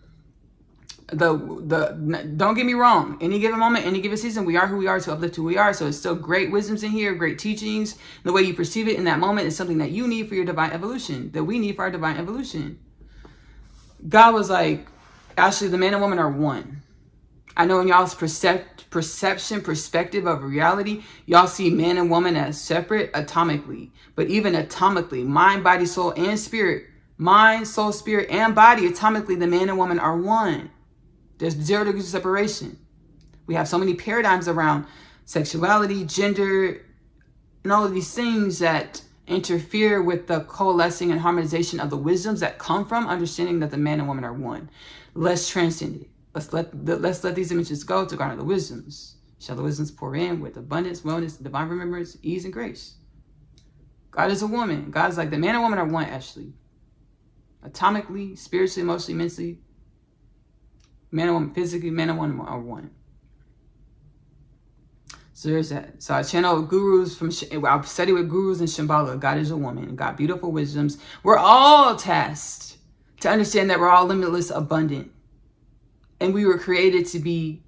Don't get me wrong. Any given moment, any given season, we are who we are to uplift who we are. So it's still great wisdoms in here, great teachings. The way you perceive it in that moment is something that you need for your divine evolution, that we need for our divine evolution. God was like, Ashley, the man and woman are one. I know in y'all's perspective of reality, y'all see man and woman as separate atomically. But even atomically, mind, body, soul, and spirit, mind, soul, spirit, and body, atomically, the man and woman are one. There's 0 degrees of separation. We have so many paradigms around sexuality, gender, and all of these things that interfere with the coalescing and harmonization of the wisdoms that come from understanding that the man and woman are one. Let's transcend it. Let's let these images go to garner the wisdoms. Shall the wisdoms pour in with abundance, wellness, divine remembrance, ease, and grace. God is a woman. God's like, the man and woman are one, Ashley. Atomically, spiritually, emotionally, mentally. Man and woman, physically, man and woman are one. So there's that. So I channel gurus I study with gurus in Shambhala. God is a woman. God, beautiful wisdoms. We're all tasked to understand that we're all limitless, abundant. And we were created to be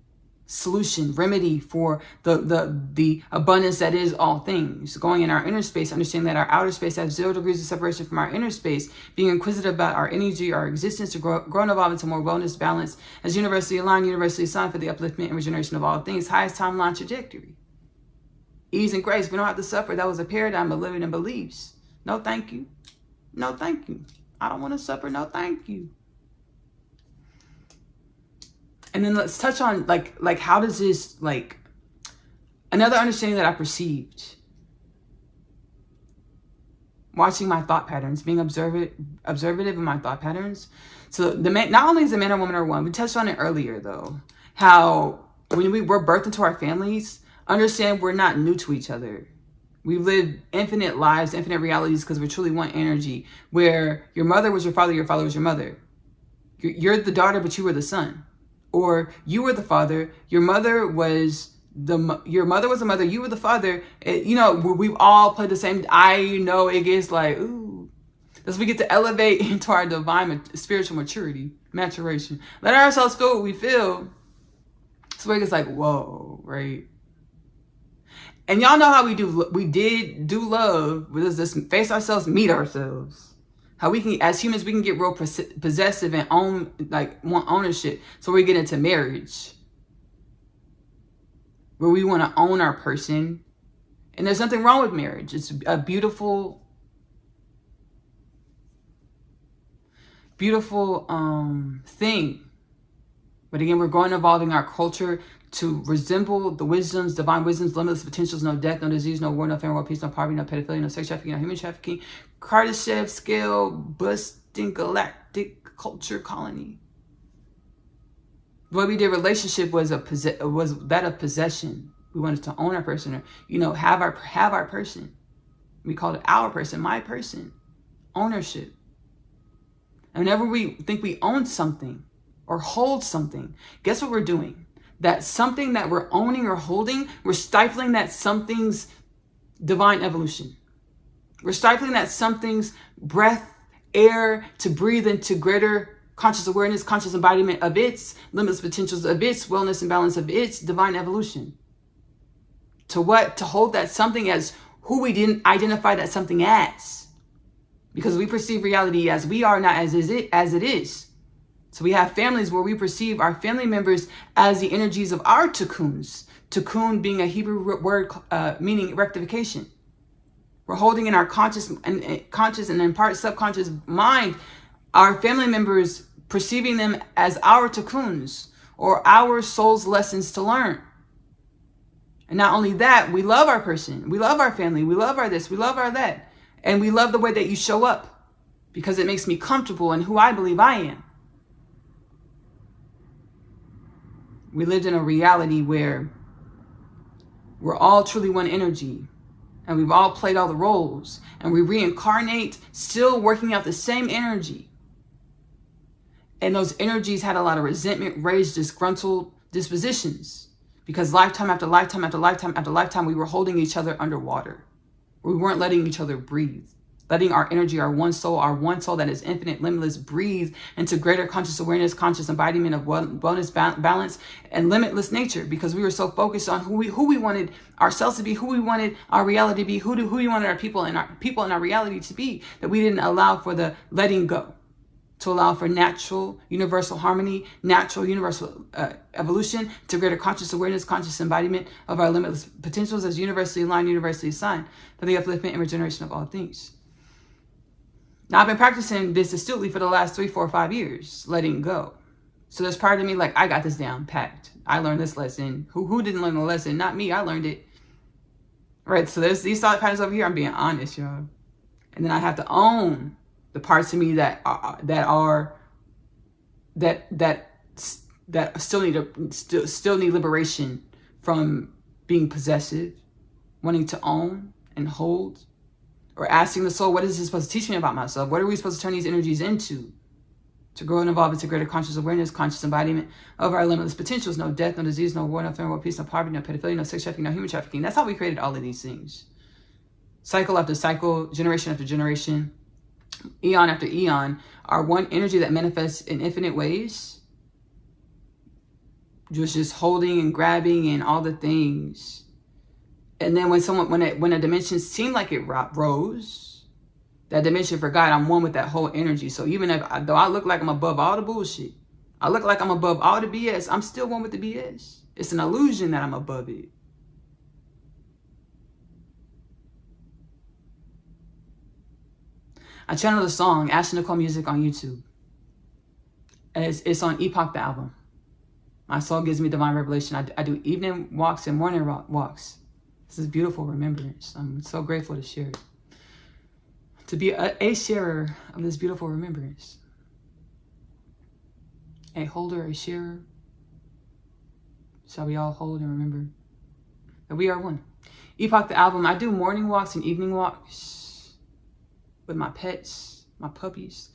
solution, remedy for the abundance that is all things. Going in our inner space, understanding that our outer space has 0 degrees of separation from our inner space, being inquisitive about our energy, our existence, to grow and evolve into more wellness, balance, as universally aligned, universally assigned for the upliftment and regeneration of all things, highest timeline trajectory. Ease and grace. We don't have to suffer. That was a paradigm of living in beliefs. No, thank you. No, thank you. I don't want to suffer. No, thank you. And then let's touch on like how does this, like, another understanding that I perceived watching my thought patterns, being observative in my thought patterns. So not only is the man and woman are one, we touched on it earlier though, how when we were birthed into our families, understand we're not new to each other. We've lived infinite lives, infinite realities, because we're truly one energy, where your mother was your father was your mother. You're the daughter, but you were the son. Or you were the father, your mother was the mother, you were the father. We've all played the same. I know it gets like, ooh. Thus we get to elevate into our divine spiritual maturity, maturation. Let ourselves feel what we feel. So it's like, whoa, right? And y'all know how we did do love. We just face ourselves, meet ourselves. How we can, as humans, we can get real possessive and want ownership. So we get into marriage, where we want to own our person. And there's nothing wrong with marriage. It's a beautiful, beautiful thing. But again, we're going evolving our culture to resemble the wisdoms, divine wisdoms, limitless potentials, no death, no disease, no war, no famine, no peace, no poverty, no pedophilia, no sex trafficking, no human trafficking, Kardashev scale, busting galactic culture colony. What we did relationship was that of possession. We wanted to own our person, or have our person. We called it our person, my person, ownership. And whenever we think we own something or hold something, guess what we're doing? That something that we're owning or holding, we're stifling that something's divine evolution. We're stifling that something's breath, air to breathe into greater conscious awareness, conscious embodiment of its limitless potentials, of its wellness and balance, of its divine evolution. To what? To hold that something as who we didn't identify that something as. Because we perceive reality as we are, not as it is. So we have families where we perceive our family members as the energies of our cocoons. Cocoon being a Hebrew word meaning rectification. We're holding in our conscious and in part subconscious mind our family members, perceiving them as our cocoons or our soul's lessons to learn. And not only that, we love our person, we love our family, we love our this, we love our that. And we love the way that you show up because it makes me comfortable in who I believe I am. We lived in a reality where we're all truly one energy and we've all played all the roles and we reincarnate still working out the same energy. And those energies had a lot of resentment, rage, disgruntled dispositions because lifetime after lifetime after lifetime after lifetime, we were holding each other underwater. We weren't letting each other breathe. Letting our energy, our one soul that is infinite, limitless, breathe into greater conscious awareness, conscious embodiment of wellness, balance, and limitless nature. Because we were so focused on who we wanted ourselves to be, who we wanted our reality to be, who we wanted our people and our reality to be, that we didn't allow for the letting go, to allow for natural, universal harmony, natural, universal evolution, to greater conscious awareness, conscious embodiment of our limitless potentials as universally aligned, universally assigned, for the upliftment and regeneration of all things. Now, I've been practicing this astutely for the last 3, 4, 5 years, letting go. So there's part of me like, I got this down packed. I learned this lesson. Who didn't learn the lesson? Not me. I learned it. Right. So there's these thought patterns over here. I'm being honest, y'all. And then I have to own the parts of me that still need liberation from being possessive, wanting to own and hold. Or asking the soul, what is this supposed to teach me about myself? What are we supposed to turn these energies into? To grow and evolve into greater conscious awareness, conscious embodiment of our limitless potentials. No death, no disease, no war, no famine, no peace, no poverty, no pedophilia, no sex trafficking, no human trafficking. That's how we created all of these things. Cycle after cycle, generation after generation, eon after eon, our one energy that manifests in infinite ways. Just holding and grabbing and all the things. And then when a dimension seemed like it rose, that dimension forgot I'm one with that whole energy. So even though I look like I'm above all the bullshit, I look like I'm above all the BS, I'm still one with the BS. It's an illusion that I'm above it. I channeled a song, Ancestral music on YouTube. It's on Epoch the album. My soul gives me divine revelation. I do evening walks and morning walks. This is beautiful remembrance. I'm so grateful to share it. To be a sharer of this beautiful remembrance. A holder, a sharer. Shall we all hold and remember that we are one. Epoch the album. I do morning walks and evening walks with my pets, my puppies.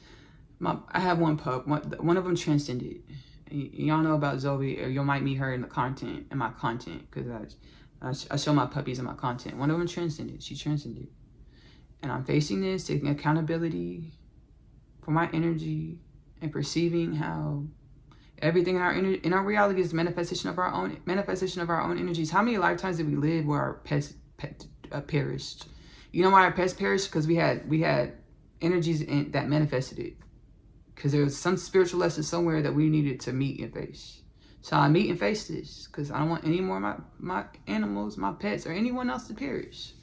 I have one pup. One of them transcended. Y'all know about Zoe, or you might meet her in my content, because I show my puppies in my content. One of them transcended. She transcended. And I'm facing this, taking accountability for my energy and perceiving how Everything in our reality is manifestation of our own energies. How many lifetimes did we live where our pets perished? You know why our pets perished? Because we had energies that manifested it. Because there was some spiritual lesson somewhere that we needed to meet and face. So I meet and face this, because I don't want any more of my animals, my pets, or anyone else to perish.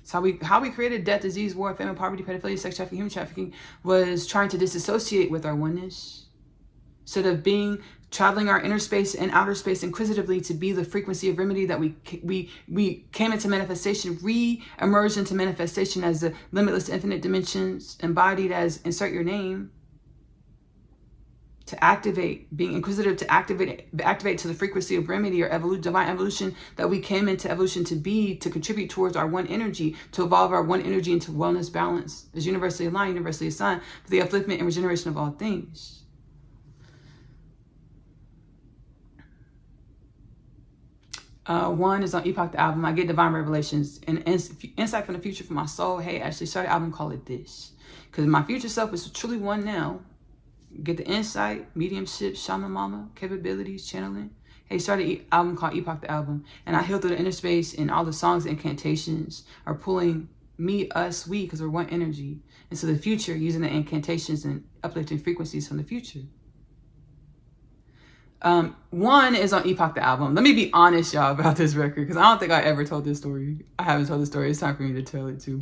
So how we created death, disease, war, famine, poverty, pedophilia, sex trafficking, human trafficking, was trying to disassociate with our oneness. Instead of traveling our inner space and outer space inquisitively to be the frequency of remedy that we came into manifestation, re-emerged into manifestation as the limitless infinite dimensions embodied as insert your name. To activate, being inquisitive, to activate to the frequency of remedy or divine evolution that we came into evolution to be, to contribute towards our one energy, to evolve our one energy into wellness, balance, is universally aligned, universally assigned, for the upliftment and regeneration of all things. One is on Epoch the album. I get divine revelations and insight from the future for my soul. Hey, Ashley, start the album, call it this, because my future self is truly one now. Get the insight, mediumship, shaman mama, capabilities, channeling. Hey, started an album called Epoch the album. And I heal through the inner space, and all the songs and incantations are pulling me, us, we, because we're one energy. And so the future, using the incantations and uplifting frequencies from the future. One is on Epoch the album. Let me be honest, y'all, about this record, because I don't think I ever told this story. I haven't told the story. It's time for me to tell it too.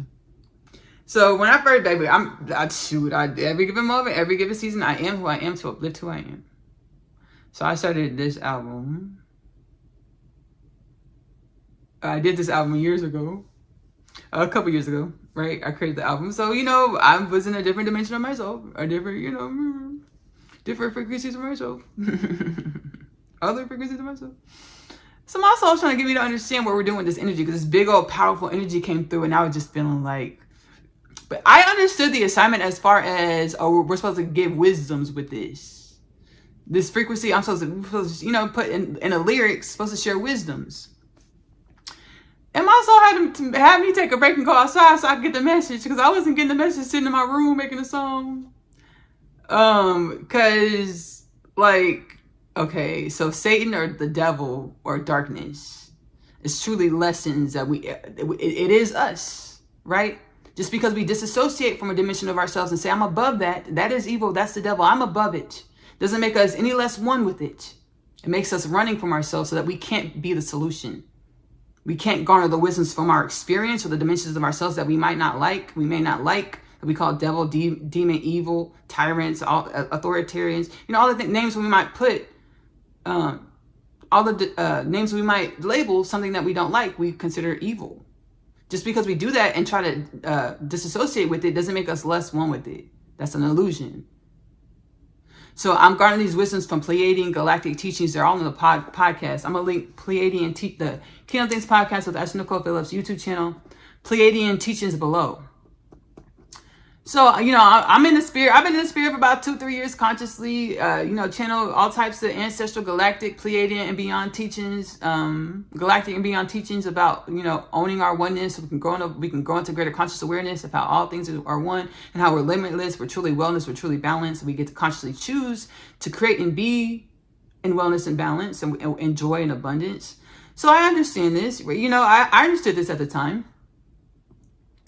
So when I first, baby, every given moment, every given season, I am who I am to uplift who I am. So I started this album. I did this album years ago, a couple years ago, right? I created the album. So, I was in a different dimension of myself, a different, different frequencies of myself, other frequencies of myself. So my soul's trying to get me to understand what we're doing with this energy, because this big old powerful energy came through, and I was just feeling like, but I understood the assignment as far as, we're supposed to give wisdoms with this frequency. I'm supposed to put in a lyrics, supposed to share wisdoms. And my soul had to have me take a break and go outside so I could get the message, because I wasn't getting the message sitting in my room making a song. Because okay, so Satan or the devil or darkness is truly lessons that it is us, right? Just because we disassociate from a dimension of ourselves and say, I'm above that, that is evil, that's the devil, I'm above it, doesn't make us any less one with it. It makes us running from ourselves so that we can't be the solution. We can't garner the wisdoms from our experience or the dimensions of ourselves that we may not like, that we call devil, demon, evil, tyrants, all authoritarians, all the names we might put, all the names we might label something that we don't like, we consider evil. Just because we do that and try to disassociate with it doesn't make us less one with it. That's an illusion. So I'm garnering these wisdoms from Pleiadian galactic teachings. They're all in the podcast. I'm going to link Pleiadian, the Kingdom Things podcast with Ashley Nicole Phillips YouTube channel. Pleiadian teachings below. So, I'm in the spirit. I've been in the spirit for about 2-3 years consciously, channel all types of ancestral, galactic, Pleiadian and beyond teachings, galactic and beyond teachings about, owning our oneness. So we can grow into greater conscious awareness of how all things are one and how we're limitless. We're truly wellness. We're truly balanced. We get to consciously choose to create and be in wellness and balance and enjoy and abundance. So I understand this. I understood this at the time.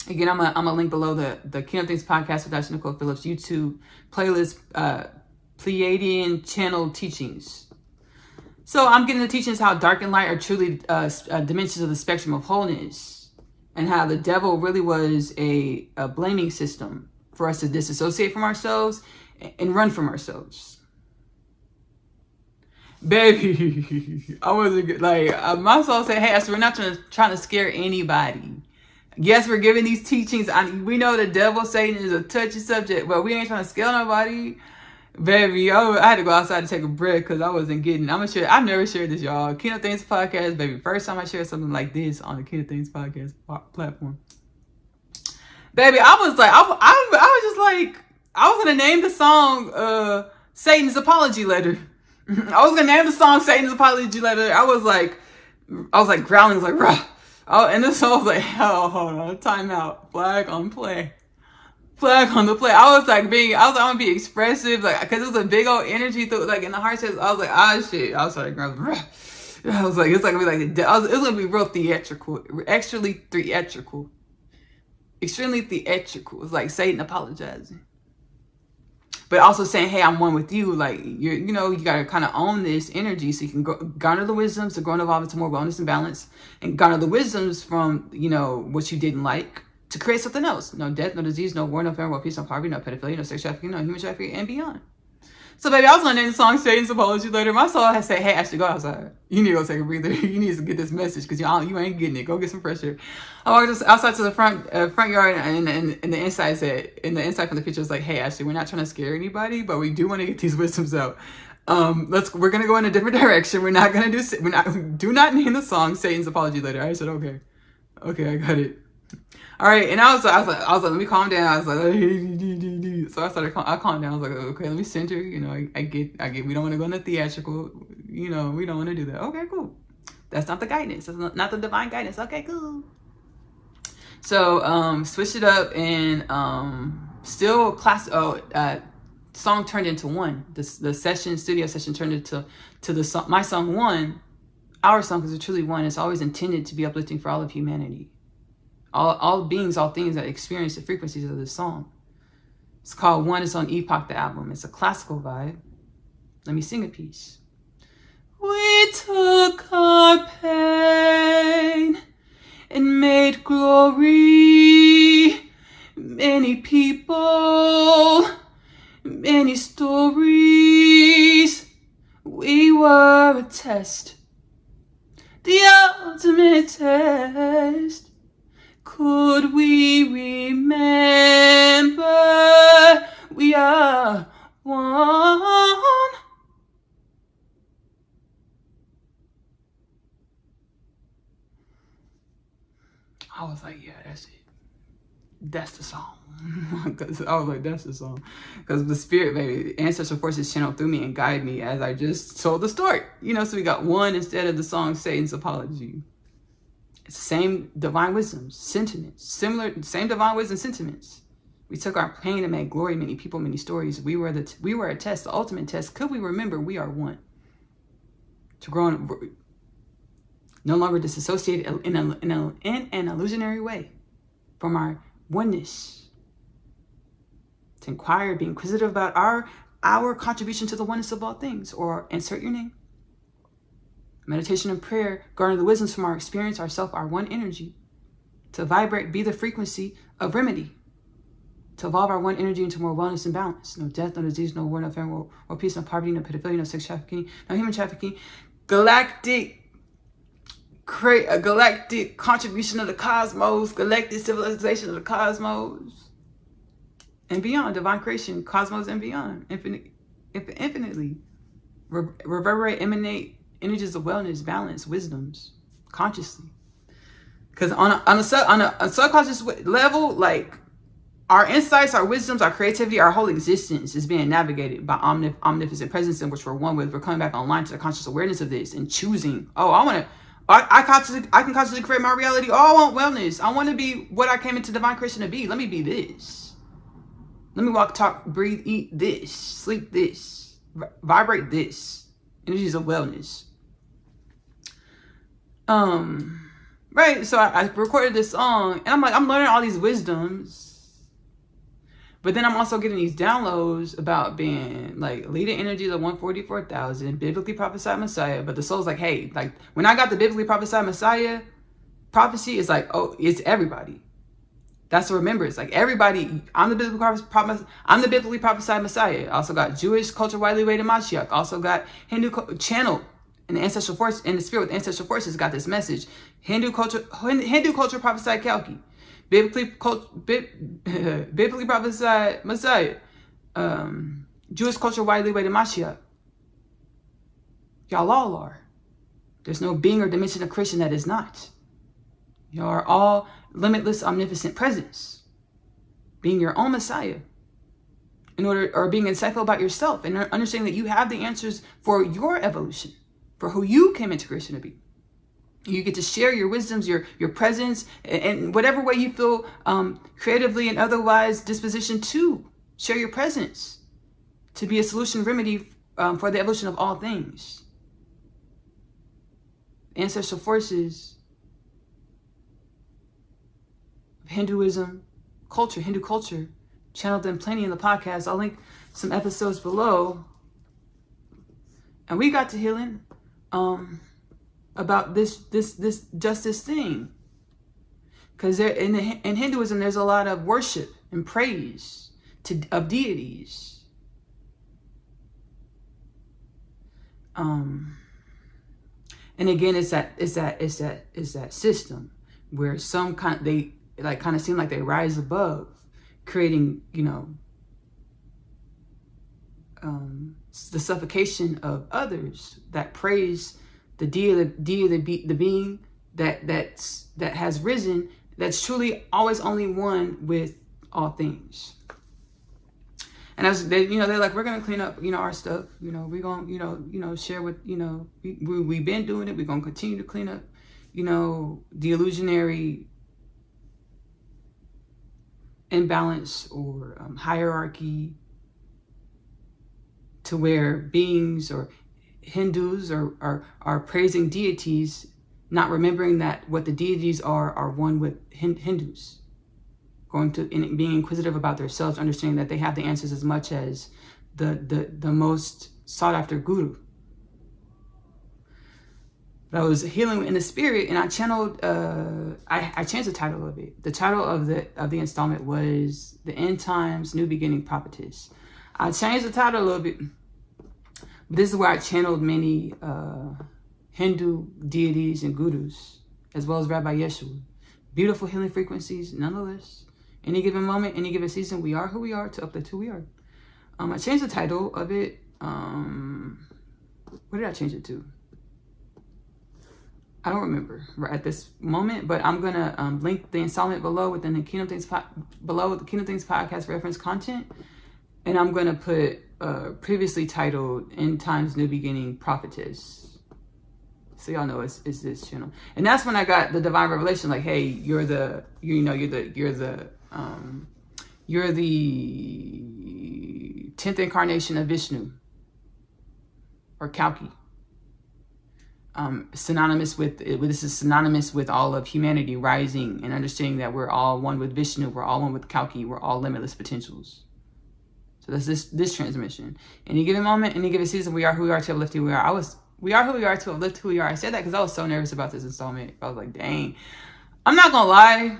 Again, I'm gonna link below the Kingdom Things podcast with Ashley Nicole Phillips YouTube playlist, Pleiadian channel teachings. So I'm getting the teachings how dark and light are truly dimensions of the spectrum of wholeness, and how the devil really was a blaming system for us to disassociate from ourselves and run from ourselves. Baby, I wasn't my soul said, "Hey, we're not trying to scare anybody. Yes, we're giving these teachings. We know the devil, Satan is a touchy subject, but we ain't trying to scare nobody." Baby, I had to go outside to take a breath because I wasn't getting. I've never shared this, y'all. Kingdom Things podcast, baby. First time I shared something like this on the Kingdom Things podcast platform. Baby, I was gonna name the song Satan's Apology Letter. I was gonna name the song Satan's Apology Letter. I was like growling, rah. Oh, and this song was like, oh, hold on, time out, flag on play. flag on the play. I was like, I want to be expressive, like, because it was a big old energy through, like, in the heart chest. I was like, ah, shit. I was like, I was like, it's like, it was going to be real theatrical, extremely theatrical. Extremely theatrical. It's like Satan apologizing. But also saying, hey, I'm one with you. Like, you got to kind of own this energy so you can garner the wisdoms to grow and evolve into more wellness and balance. And garner the wisdoms from, what you didn't like to create something else. No death, no disease, no war, no famine, no peace, no poverty, no pedophilia, no sex trafficking, no human trafficking, and beyond. So, baby, I was going to name the song Satan's Apology later. My soul had said, hey, Ashley, go outside. You need to go take a breather. You need to get this message because you ain't getting it. Go get some fresh air. I walked outside to the front yard, and the inside said, and the inside from the picture was like, hey, Ashley, we're not trying to scare anybody, but we do want to get these wisdoms out. We're going to go in a different direction. We're not going to do not name the song Satan's Apology later. I said, okay, I got it. All right, and I was like, let me calm down. I was like, so I calmed down. I was like, okay, let me center. I get. We don't want to go into theatrical. We don't want to do that. Okay, cool. That's not the guidance. That's not the divine guidance. Okay, cool. So, switched it up and still class. Song turned into one. The studio session turned into the song. My song one, our song, because it's truly one. It's always intended to be uplifting for all of humanity. All beings, all things that experience the frequencies of this song. It's called One. It's on Epoch, the album. It's a classical vibe. Let me sing a piece. We took our pain and made glory. Many people, many stories. We were a test, the ultimate test. Could we remember we are one? I was like, yeah, that's it. That's the song. Because I was like, that's the song. Because the spirit, baby, ancestral forces channel through me and guide me as I just told the story. So we got one instead of the song Satan's Apology. It's the same divine wisdoms, sentiments, same divine wisdom sentiments. We took our pain and made glory, many people, many stories. We were a test, the ultimate test. Could we remember we are one? To grow no longer disassociated in an illusionary way from our oneness. To inquire, be inquisitive about our contribution to the oneness of all things, or insert your name. Meditation and prayer garner the wisdoms from our experience, ourself, our one energy. To vibrate, be the frequency of remedy. To evolve our one energy into more wellness and balance. No death, no disease, no war, no famine, no peace, no poverty, no pedophilia, no sex trafficking, no human trafficking. Galactic contribution of the cosmos, galactic civilization of the cosmos. And beyond, divine creation, cosmos and beyond. Infinitely. Reverberate, emanate energies of wellness, balance, wisdoms, consciously. Because on a subconscious level, like, our insights, our wisdoms, our creativity, our whole existence is being navigated by omnipotent presence in which we're one with. We're coming back online to the conscious awareness of this and choosing, I can consciously create my reality. I want wellness. I want to be what I came into divine creation to be. Let me be this. Let me walk, talk, breathe, eat this, sleep this, vibrate this. Energies of wellness. Right, so I recorded this song, and I'm learning all these wisdoms, but then I'm also getting these downloads about being like leading energies of 144,000, biblically prophesied Messiah. But the soul's like, hey, like when I got the biblically prophesied Messiah prophecy, it's like, oh, it's everybody. That's the remembrance. Like everybody, I'm the biblically prophesied Messiah. Also got Jewish culture widely weighted Mashiach. Also got Hindu channel. And the ancestral force, in the spirit with ancestral forces, got this message. Hindu culture prophesied Kalki, biblically prophesied Messiah, Jewish culture widely weighted Mashiach. Y'all all are. There's no being or dimension of creation that is not. Y'all are all limitless, omnipotent presence, being your own Messiah. Or being insightful about yourself and understanding that you have the answers for your evolution. For who you came into creation to be. You get to share your wisdoms, your presence, and whatever way you feel creatively and otherwise disposition to share your presence, to be a solution remedy for the evolution of all things. Ancestral forces of Hinduism, culture, Hindu culture, channeled them plenty in the podcast. I'll link some episodes below. And we got to healing about this thing. Because in Hinduism, there's a lot of worship and praise of deities. And again, it's that system where some they kind of seem like they rise above, creating, the suffocation of others that praise the the being that has risen, that's truly always only one with all things. And as they're like, we're gonna clean up, our stuff. We're gonna, share what, we've been doing it. We're gonna continue to clean up, the illusionary imbalance or hierarchy, to where beings or Hindus are praising deities, not remembering that what the deities are one with Hindus. Going to and being inquisitive about themselves, understanding that they have the answers as much as the most sought after guru. But I was healing in the spirit, and I channeled. I changed the title of it. The title of the installment was "The End Times New Beginning Prophetess." I changed the title a little bit. This is where I channeled many Hindu deities and gurus, as well as Rabbi Yeshua. Beautiful healing frequencies, nonetheless. Any given moment, any given season, we are who we are to uplift who we are. I changed the title of it. What did I change it to? I don't remember right at this moment, but I'm gonna link the installment below within the Kingdom Things below the Kingdom Things podcast reference content, and I'm gonna put previously titled "End Times New Beginning Prophetess." So y'all know it's this channel, and that's when I got the divine revelation. Like, hey, you're the 10th incarnation of Vishnu or Kalki. Synonymous with this is synonymous with all of humanity rising and understanding that we're all one with Vishnu, we're all one with Kalki, we're all limitless potentials. So that's this transmission. Any given moment, any given season, we are who we are to uplift who we are. We are who we are to uplift who we are. I said that because I was so nervous about this installment. I was like, dang. I'm not gonna lie.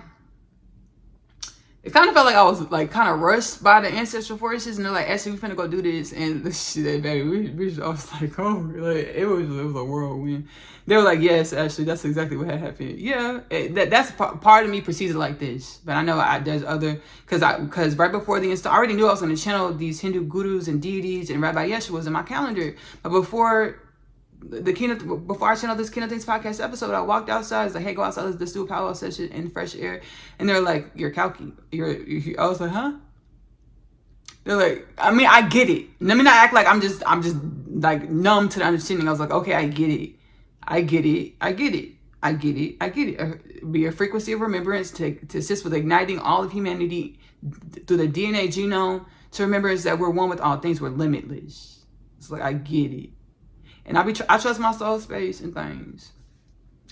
It kind of felt like I was like kind of rushed by the ancestral forces, and they're like, "Ashley, we finna go do this." And this shit, baby, I was like, "Oh, like it was a whirlwind." They were like, "Yes, Ashley, that's exactly what had happened." Yeah, that's part of me proceeded like this, but I know there's other because right before the I already knew I was going to channel these Hindu gurus and deities, and Rabbi Yeshua was in my calendar, but before I channeled this Kingdom Things podcast episode, I walked outside. I was like, hey, go outside, let's do a powwow session in fresh air. And they're like, you're Kalki. I was like, huh? They're like, I mean, I get it. Let me not act like I'm just like numb to the understanding. I was like, okay, I get it. Be a frequency of remembrance to assist with igniting all of humanity through the DNA genome to remembrance that we're one with all things. We're limitless. It's like, I get it. And I trust my soul space and things.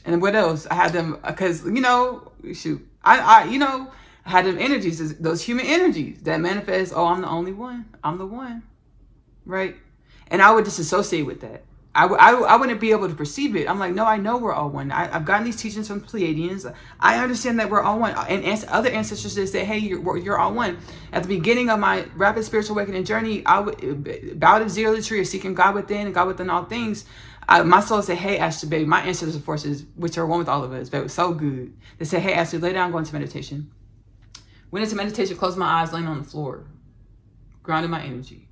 And what else? I had them, because, I had them energies, those human energies that manifest, oh, I'm the only one. I'm the one. Right? And I would disassociate with that. I wouldn't be able to perceive it. I'm like, no, I know we're all one. I've gotten these teachings from Pleiadians. I understand that we're all one. And other ancestors that say, hey, you're all one. At the beginning of my rapid spiritual awakening journey, I would bow to zealotry or seeking God within and God within all things. My soul said, hey, Ashley, baby, my ancestral forces, which are one with all of us, but it was so good. They said, hey, Ashley, lay down, go into meditation. Went into meditation, closed my eyes, laying on the floor, grounded my energy.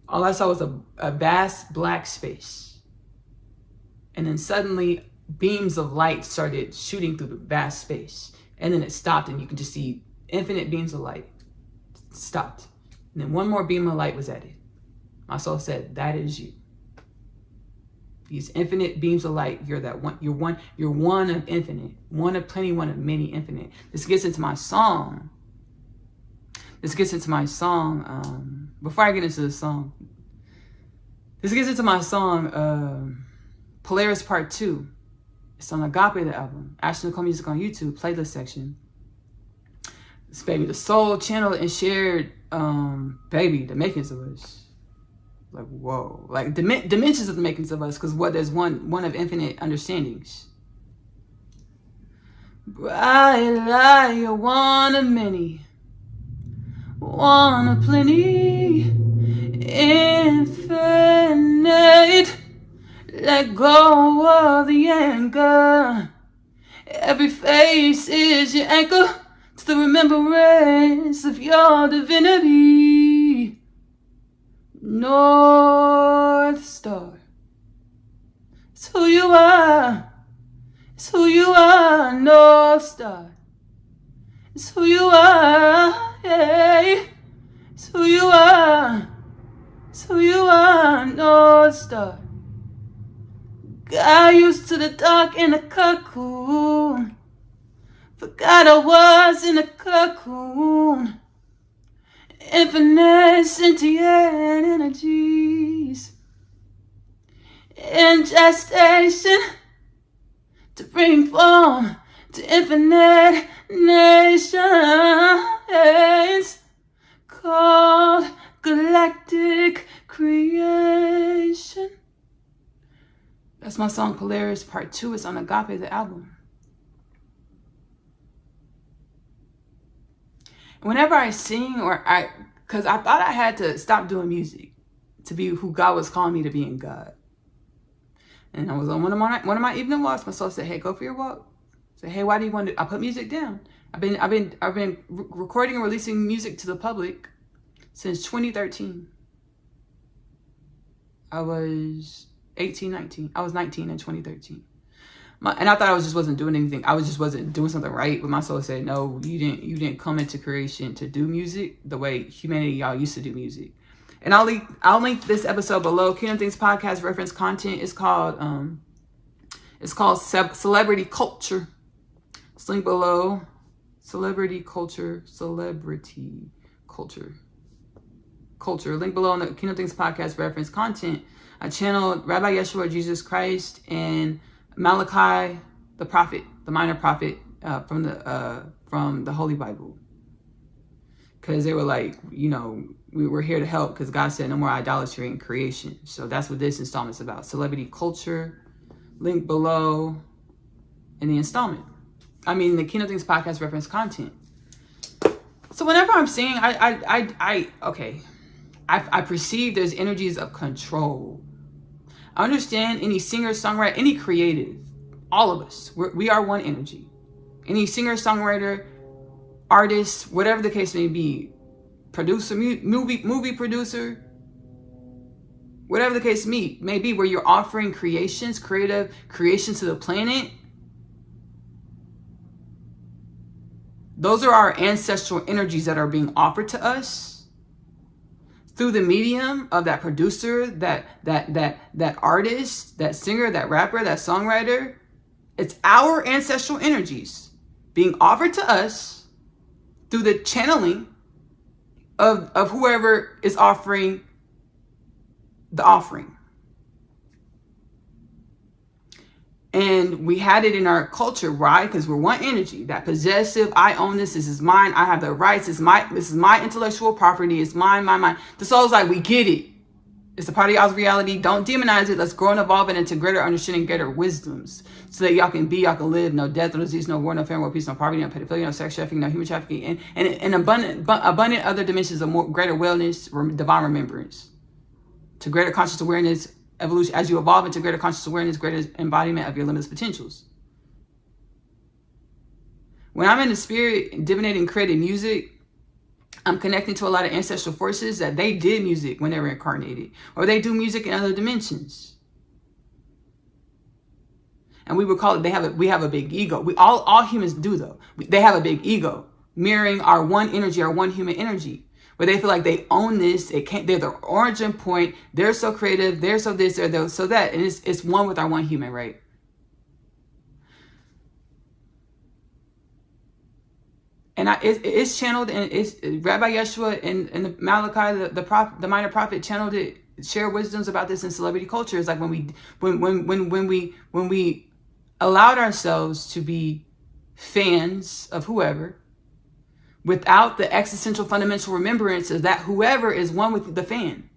All I saw was a vast black space. And then suddenly beams of light started shooting through the vast space. And then it stopped, and you could just see infinite beams of light. Stopped. And then one more beam of light was added. My soul said, that is you. These infinite beams of light. You're that one. You're one. You're one of infinite. One of plenty. One of many. Infinite. This gets into my song. Before I get into the song, this gets into my song. Polaris Part 2. It's on Agape, the album. Ashton Nicole Music on YouTube playlist section. It's baby, the soul channeled and shared. Baby, the makings of us. Like, whoa, like dimensions of the makings of us, because there's one of infinite understandings. Bright light, you're one of many, one of plenty, infinite. Let go of the anger. Every face is your anchor to the remembrance of your divinity. North Star. It's who you are. It's who you are, North Star. It's who you are, hey. It's who you are. It's who you are, North Star. Got used to the dark in a cocoon. Forgot I was in a cocoon. Infinite sentient energies in gestation to bring form to infinite nations called galactic creation. That's my song Polaris Part 2. It's on Agape, the album. Whenever I sing because I thought I had to stop doing music to be who God was calling me to be in God. And I was on one of my evening walks. My soul said, "Hey, go for your walk." I said, "Hey, why do you want to?" I put music down. I've been recording and releasing music to the public since 2013. I was 18, 19. I was 19 in 2013. And I thought I wasn't doing anything. I wasn't doing something right. But my soul said, "No, you didn't come into creation to do music the way humanity y'all used to do music." And I'll link this episode below. Kingdom Things Podcast reference content is called Celebrity Culture. It's linked below. Celebrity Culture. Link below in the Kingdom Things Podcast reference content. I channeled Rabbi Yeshua, Jesus Christ, and Malachi, the prophet, the minor prophet, from the Holy Bible. Because they were like, we were here to help because God said no more idolatry in creation. So that's what this installment's about. Celebrity culture, link below in the installment. The Kingdom Things Podcast reference content. So whenever I'm singing, I perceive there's energies of control. I understand any singer, songwriter, any creative, all of us, we are one energy. Any singer, songwriter, artist, whatever the case may be, producer, movie producer, whatever the case may be, where you're offering creative creations to the planet. Those are our ancestral energies that are being offered to us through the medium of that producer, that artist, that singer, that rapper, that songwriter. It's our ancestral energies being offered to us through the channeling of whoever is offering the offering. And we had it in our culture, right? Because we're one energy, that possessive, I own this is mine, I have the rights, this is my intellectual property, it's mine. The soul's like, we get it. It's a part of y'all's reality. Don't demonize it. Let's grow and evolve it into greater understanding, greater wisdoms, so that y'all can live, no death, no disease, no war, no famine, no peace, no poverty, no pedophilia, no sex trafficking, no human trafficking, and abundant other dimensions of more greater wellness, divine remembrance, to greater conscious awareness, evolution, as you evolve into greater conscious awareness, greater embodiment of your limitless potentials. When I'm in the spirit, divinating, creating music, I'm connecting to a lot of ancestral forces that they did music when they were incarnated, or they do music in other dimensions. And we would call it, we have a big ego. All humans do though. They have a big ego, mirroring our one energy, our one human energy. where they feel like they own this. It can't. They're the origin point. They're so creative. They're so this. They're so that. And it's one with our one human, right? And it's channeled, and it's Rabbi Yeshua and the Malachi, the prophet, the minor prophet, channeled it, share wisdoms about this in celebrity culture. It's like when we allowed ourselves to be fans of whoever, without the existential fundamental remembrance of that whoever is one with the fan,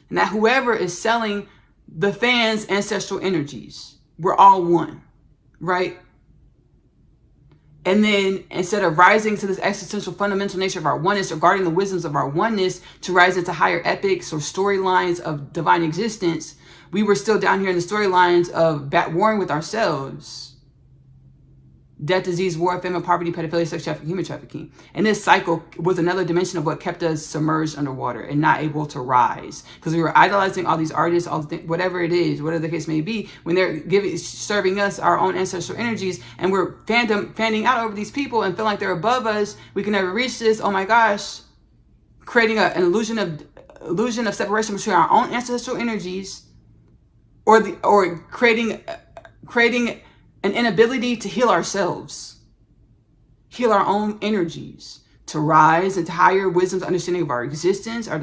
and that whoever is selling the fan's ancestral energies. We're all one, right? And then instead of rising to this existential fundamental nature of our oneness, or guarding the wisdoms of our oneness to rise into higher epics or storylines of divine existence, we were still down here in the storylines of warring with ourselves. Death, disease, war, famine, poverty, pedophilia, sex trafficking, human trafficking. And this cycle was another dimension of what kept us submerged underwater and not able to rise. Because we were idolizing all these artists, whatever it is, whatever the case may be, when they're serving us our own ancestral energies, and we're fanning out over these people and feel like they're above us. We can never reach this. Oh my gosh. Creating an illusion of separation between our own ancestral energies, or creating an inability to heal ourselves, heal our own energies, to rise into higher wisdom's understanding of our existence, our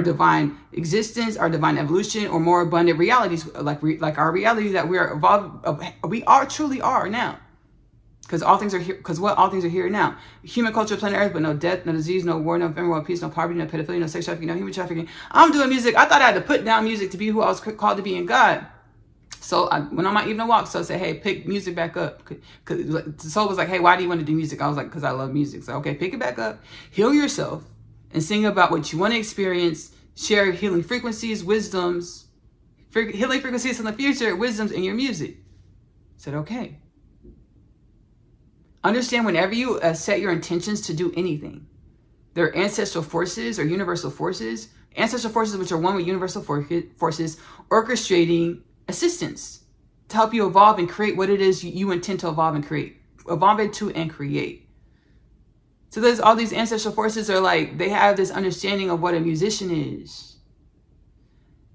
divine existence, our divine evolution, or more abundant realities, like our reality that we are evolved. We truly are now, because all things are here. Because all things are here now. Human culture, planet Earth, but no death, no disease, no war, no famine, no peace, no poverty, no pedophilia, no sex trafficking, no human trafficking. I'm doing music. I thought I had to put down music to be who I was called to be in God. So I went on my evening walk. So I said, hey, pick music back up. Because the soul was like, hey, why do you want to do music? I was like, because I love music. So, okay, pick it back up. Heal yourself and sing about what you want to experience. Share healing frequencies, wisdoms, healing frequencies from the future, wisdoms in your music. I said, okay. Understand, whenever you set your intentions to do anything, there are ancestral forces or universal forces. Ancestral forces, which are one with universal forces, orchestrating assistance to help you evolve and create what it is you intend to evolve into and create. So there's all these ancestral forces are like, they have this understanding of what a musician is.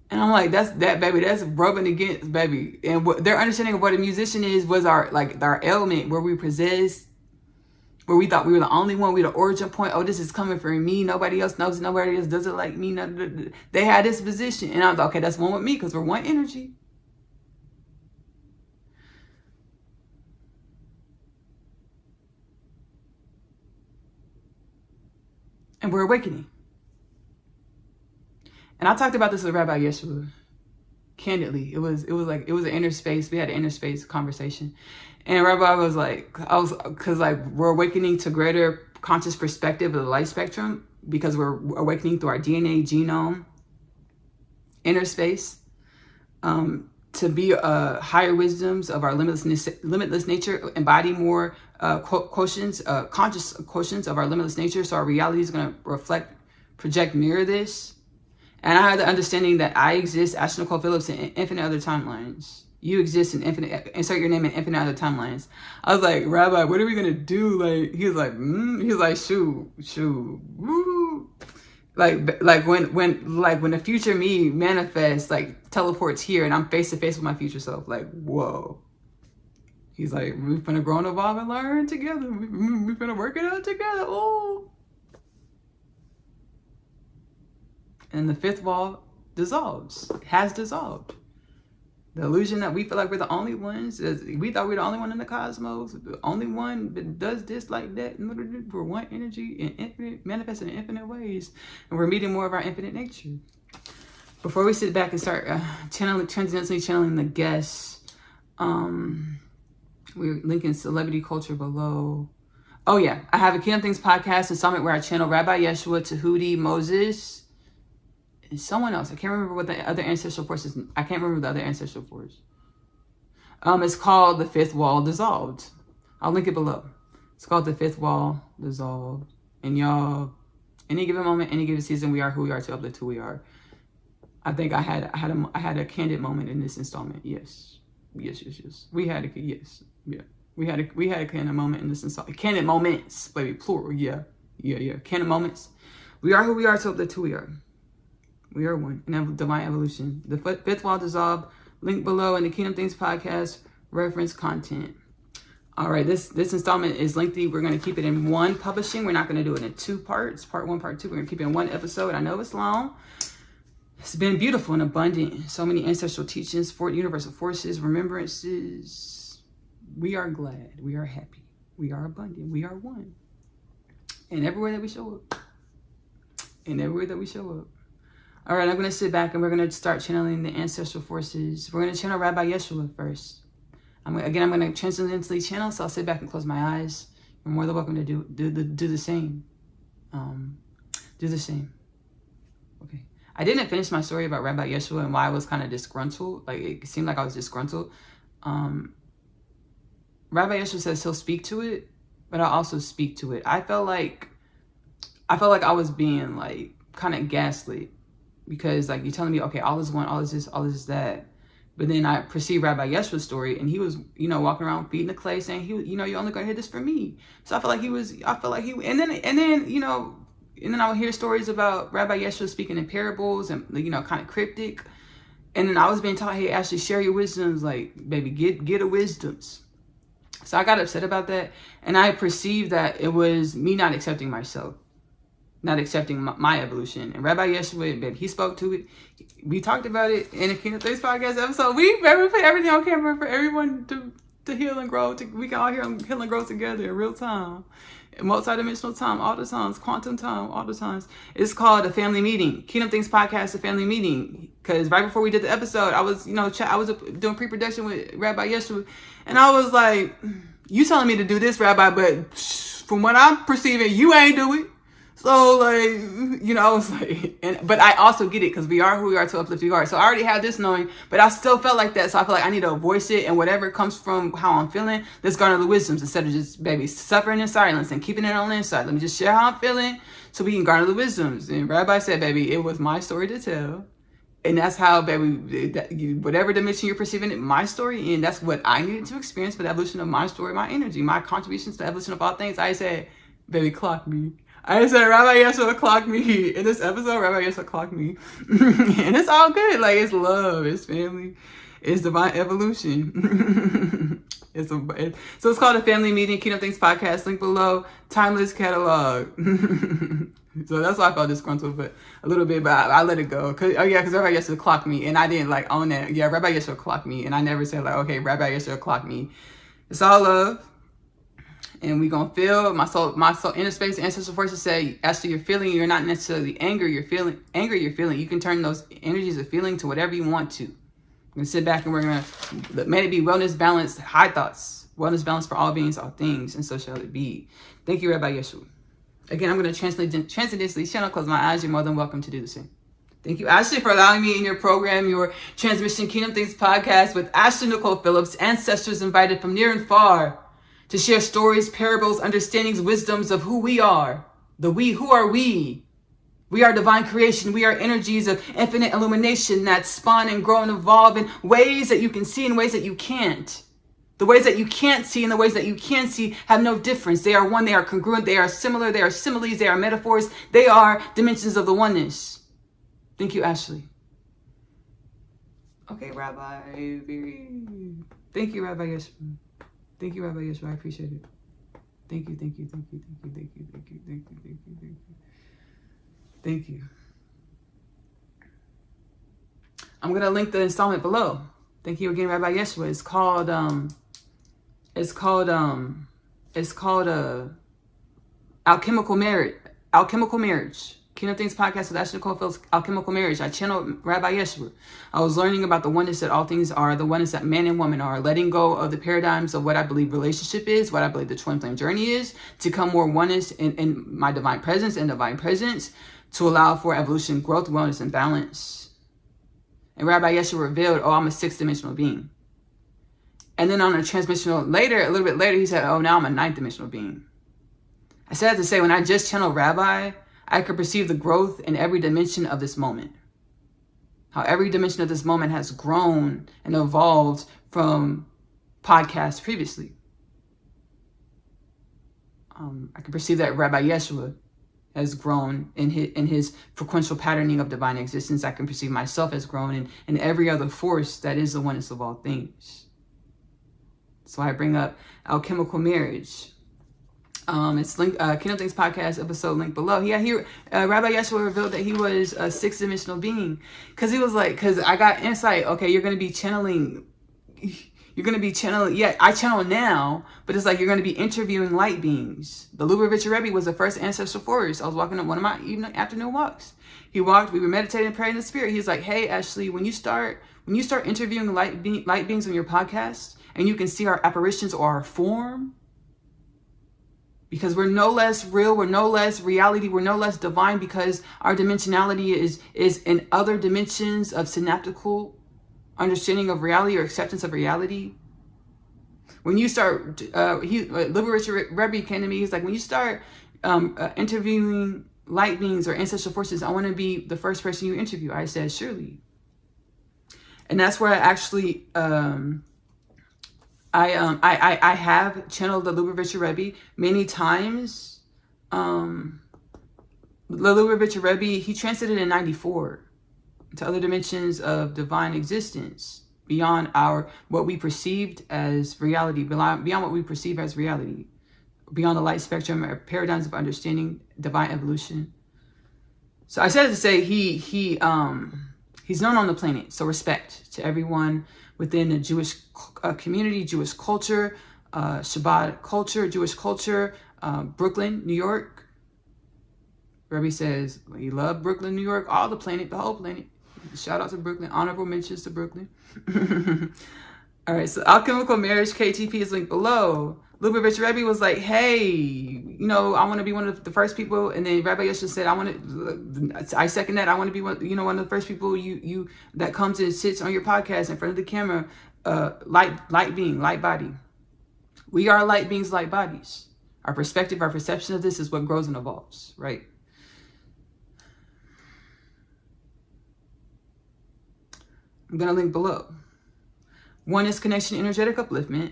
And I'm like, that's rubbing against, baby. And what their understanding of what a musician is was our ailment, where we possessed, where we thought we were the only one, we the origin point. Oh, this is coming from me. Nobody else knows. Nobody else does it like me. They had this position. And I was like, okay, that's one with me, because we're one energy. And we're awakening. And I talked about this with Rabbi Yeshua. Candidly, it was an inner space. We had an inner space conversation. And Rabbi was like, because we're awakening to greater conscious perspective of the light spectrum, because we're awakening through our DNA, genome, inner space, to be higher wisdoms of our limitless nature, embody more conscious quotients of our limitless nature. So our reality is going to reflect, project, mirror this. And I had the understanding that I exist, Ashton Nicole Phillips, in infinite other timelines. You exist in infinite, insert your name in infinite other timelines. I was like, Rabbi, what are we going to do? Like, he was like, shoot, woo. Like when the future me manifests, like teleports here, and I'm face to face with my future self, like, whoa. He's like, we're finna grow and evolve and learn together. We're finna work it out together. Oh. And the fifth wall has dissolved. The illusion that we feel like we're the only ones, we thought we were the only one in the cosmos, the only one that does this like that. We're one energy in infinite, manifesting in infinite ways, and we're meeting more of our infinite nature. Before we sit back and start transcendentally channeling the guests, we're linking celebrity culture below. Oh yeah, I have a Kingdom Things podcast installment where I channel Rabbi Yeshua, Tahuti, Moses, and someone else. I can't remember what the other ancestral force is. I can't remember the other ancestral force. It's called The Fifth Wall Dissolved. I'll link it below. It's called The Fifth Wall Dissolved. And y'all, any given moment, any given season, we are who we are to uplift who we are. I think I had a candid moment in this installment. Yes. We had a candid moment in this installment. Candid moments, baby, plural. Yeah. Candid moments. We are who we are, so that's who we are. We are one in divine evolution. The fifth wall dissolved. Link below in the Kingdom Things podcast. Reference content. All right, this installment is lengthy. We're going to keep it in one publishing. We're not going to do it in 2 parts. Part 1, part 2. We're going to keep it in 1 episode. I know it's long. It's been beautiful and abundant. So many ancestral teachings, universal forces, remembrances. We are glad. We are happy. We are abundant. We are one. And everywhere that we show up. All right, I'm going to sit back and we're going to start channeling the ancestral forces. We're going to channel Rabbi Yeshua first. I'm going to transcendentally channel, so I'll sit back and close my eyes. You're more than welcome to do the same. Do the same. Okay. I didn't finish my story about Rabbi Yeshua and why I was kind of disgruntled. Like, it seemed like I was disgruntled. Rabbi Yeshua says he'll speak to it, but I'll also speak to it. I felt like I was being, like, kind of gaslit. Because, like, you're telling me, okay, all is one, all is this, all is that. But then I perceived Rabbi Yeshua's story, and he was, walking around feeding the clay, saying, you're only going to hear this for me. So I felt like and then I would hear stories about Rabbi Yeshua speaking in parables and, kind of cryptic. And then I was being taught, hey, Ashley, share your wisdoms, like, baby, get a wisdoms. So I got upset about that, and I perceived that it was me not accepting myself. Not accepting my evolution. And Rabbi Yeshua, baby, he spoke to it. We talked about it in the Kingdom Things podcast episode. We put everything on camera for everyone to heal and grow. We can all heal and grow together in real time. In multidimensional time, all the times. Quantum time, all the times. It's called a family meeting. Kingdom Things podcast, a family meeting. Because right before we did the episode, I was, I was doing pre-production with Rabbi Yeshua. And I was like, you telling me to do this, Rabbi, but from what I'm perceiving, you ain't do it. So, like, I was like, but I also get it because we are who we are to uplift we are. So I already had this knowing, but I still felt like that. So I feel like I need to voice it, and whatever comes from how I'm feeling, let's garner the wisdoms instead of just, baby, suffering in silence and keeping it on the inside. Let me just share how I'm feeling so we can garner the wisdoms. And Rabbi said, baby, it was my story to tell. And that's how, baby, whatever dimension you're perceiving it, my story, and that's what I needed to experience for the evolution of my story, my energy, my contributions to the evolution of all things. I said, baby, clock me. I said, Rabbi Yeshua clocked me. In this episode, Rabbi Yeshua clocked me. And it's all good. Like, it's love. It's family. It's divine evolution. So it's called a family meeting. Kingdom Things podcast. Link below. Timeless catalog. So that's why I felt disgruntled, but a little bit. But I let it go. Because Rabbi Yeshua clocked me. And I didn't, like, own that. Yeah, Rabbi Yeshua clocked me. And I never said, like, okay, Rabbi Yeshua clocked me. It's all love. And we gonna feel my soul, inner space, ancestral forces say, Ashley, you're not necessarily anger, you're feeling. You can turn those energies of feeling to whatever you want to. We're gonna sit back and we're gonna, may it be wellness, balance, high thoughts, wellness, balance for all beings, all things, and so shall it be. Thank you, Rabbi Yeshua. Again, I'm gonna transcendently channel, close my eyes. You're more than welcome to do the same. Thank you, Ashley, for allowing me in your program, your Transmission Kingdom Things podcast with Ashley Nicole Phillips, ancestors invited from near and far, to share stories, parables, understandings, wisdoms of who we are. Who are we? We are divine creation. We are energies of infinite illumination that spawn and grow and evolve in ways that you can see and ways that you can't. The ways that you can't see and the ways that you can see have no difference. They are one, they are congruent, they are similar, they are similes, they are metaphors, they are dimensions of the oneness. Thank you, Ashley. Okay, Rabbi. Thank you, Rabbi Yeshua. Thank you, Rabbi Yeshua. I appreciate it. Thank you. I'm going to link the installment below. Thank you again, Rabbi Yeshua. It's called Alchemical Marriage. Kingdom Things podcast with Ashley Nicole Phillips, Alchemical Marriage. I channeled Rabbi Yeshua. I was learning about the oneness that all things are, the oneness that man and woman are, letting go of the paradigms of what I believe relationship is, what I believe the twin flame journey is, to come more oneness in my divine presence and divine presence, to allow for evolution, growth, wellness, and balance. And Rabbi Yeshua revealed, I'm a 6th dimensional being. And then on a transmissional a little bit later, he said, now I'm a 9th dimensional being. I said that to say, when I just channeled Rabbi, I could perceive the growth in every dimension of this moment. How every dimension of this moment has grown and evolved from podcasts previously. I could perceive that Rabbi Yeshua has grown in his frequential patterning of divine existence. I can perceive myself as grown and every other force that is the oneness of all things. So I bring up alchemical marriage. It's linked, Kingdom Things podcast episode linked below. Rabbi Yeshua revealed that he was a 6th-dimensional being, because I got insight. Okay, you're going to be channeling. Yeah, I channel now, but it's like you're going to be interviewing light beings. The Lubavitcher Rebbe was the first ancestral force. I was walking on one of my afternoon walks. We were meditating and praying in the spirit. He's like, hey, Ashley, when you start interviewing light beings on your podcast, and you can see our apparitions or our form, because we're no less real, we're no less reality, we're no less divine, because our dimensionality is in other dimensions of synaptical understanding of reality or acceptance of reality. When you start, Lubavitcher Rebbe came to me, he's like, when you start interviewing light beings or ancestral forces, I want to be the first person you interview. I said, surely. And that's where I actually, I have channeled the Lubavitcher Rebbe many times. The Lubavitcher Rebbe, he transited in 94 to other dimensions of divine existence beyond what we perceived as reality, beyond what we perceive as reality, beyond the light spectrum or paradigms of understanding divine evolution. So I said to say he's known on the planet. So respect to everyone within the Jewish community, Jewish culture, Shabbat culture, Jewish culture, Brooklyn, New York. Rebbe says he loved Brooklyn, New York, all the planet, the whole planet. Shout out to Brooklyn, honorable mentions to Brooklyn. All right, so alchemical marriage KTP is linked below. Lubavitcher Rebbe was like, hey, I want to be one of the first people. And then Rabbi Yeshua said, I second that. I want to be one of the first people you that comes and sits on your podcast in front of the camera, light being, light body. We are light beings, light bodies. Our perspective, our perception of this is what grows and evolves, right? I'm going to link below. Oneness Connection Energetic Upliftment.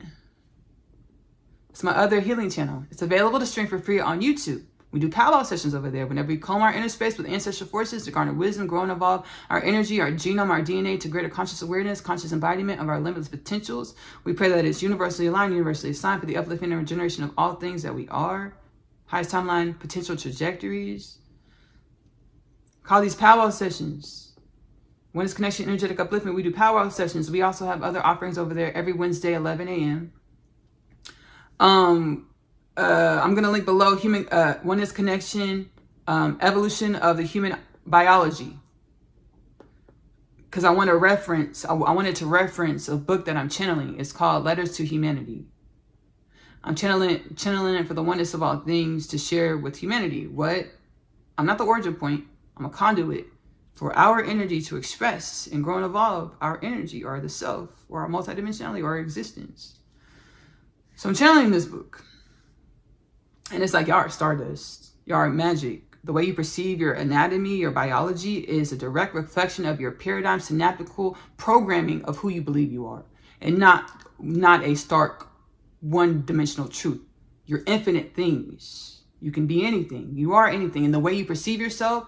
It's my other healing channel. It's available to stream for free on YouTube. We do powwow sessions over there. Whenever we calm our inner space with ancestral forces to garner wisdom, grow and evolve our energy, our genome, our DNA to greater conscious awareness, conscious embodiment of our limitless potentials. We pray that it's universally aligned, universally assigned for the uplifting and regeneration of all things that we are. Highest timeline, potential trajectories. Call these powwow sessions. Oneness Connection Energetic Upliftment. We do powwow sessions. We also have other offerings over there every Wednesday, 11 a.m. I'm going to link below Oneness Connection, evolution of the human biology. Because I wanted to reference a book that I'm channeling. It's called Letters to Humanity. I'm channeling it for the oneness of all things to share with humanity. I'm not the origin point. I'm a conduit for our energy to express and grow and evolve our energy or the self or our multidimensionality or our existence. So I'm channeling this book. And it's like, y'all are stardust. Y'all are magic. The way you perceive your anatomy, your biology is a direct reflection of your paradigm synaptical programming of who you believe you are. And not a stark one-dimensional truth. You're infinite things. You can be anything. You are anything. And the way you perceive yourself,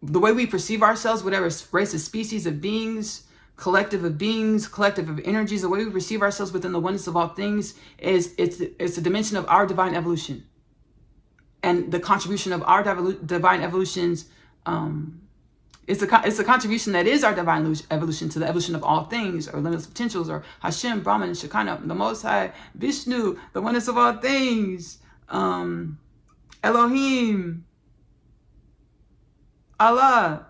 the way we perceive ourselves, whatever race of species of beings, collective of beings, collective of energies, the way we perceive ourselves within the oneness of all things it's a dimension of our divine evolution. And the contribution of our divine evolutions, it's a contribution that is our divine evolution to the evolution of all things, or limitless potentials, or Hashem, Brahman, Shekinah, the Most High, Vishnu, the oneness of all things, Elohim, Allah,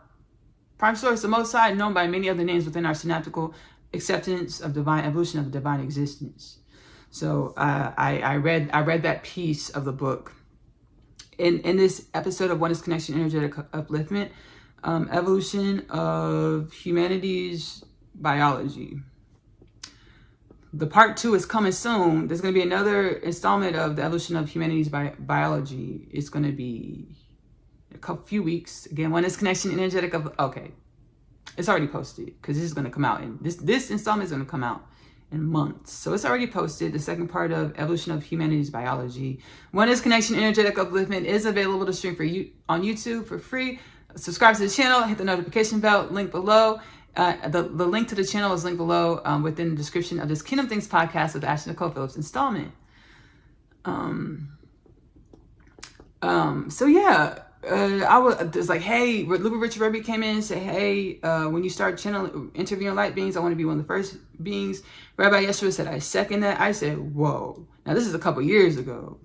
Prime Source, the Most High, known by many other names within our synaptical acceptance of divine evolution of divine existence. So I read that piece of the book in this episode of Oneness Connection Energetic Upliftment, evolution of humanity's biology. The part 2 is coming soon. There's going to be another installment of the evolution of humanity's biology. It's going to be few weeks. Again, Oneness Connection Energetic of, okay, it's already posted because this is going to come out, and this installment is going to come out in months. So it's already posted. The second part of Evolution of Humanity's Biology. Oneness Connection Energetic Upliftment is available to stream for you on YouTube for free. Subscribe to the channel, hit the notification bell, link below. The link to the channel is linked below within the description of this Kingdom Things podcast with Ashley Nicole Phillips installment. So yeah, I was like, hey, Leopold Richard Rebbe came in and said, hey, when you start interviewing light beings, I want to be one of the first beings. Rabbi Yeshua said, I second that. I said, whoa. Now this is a couple years ago.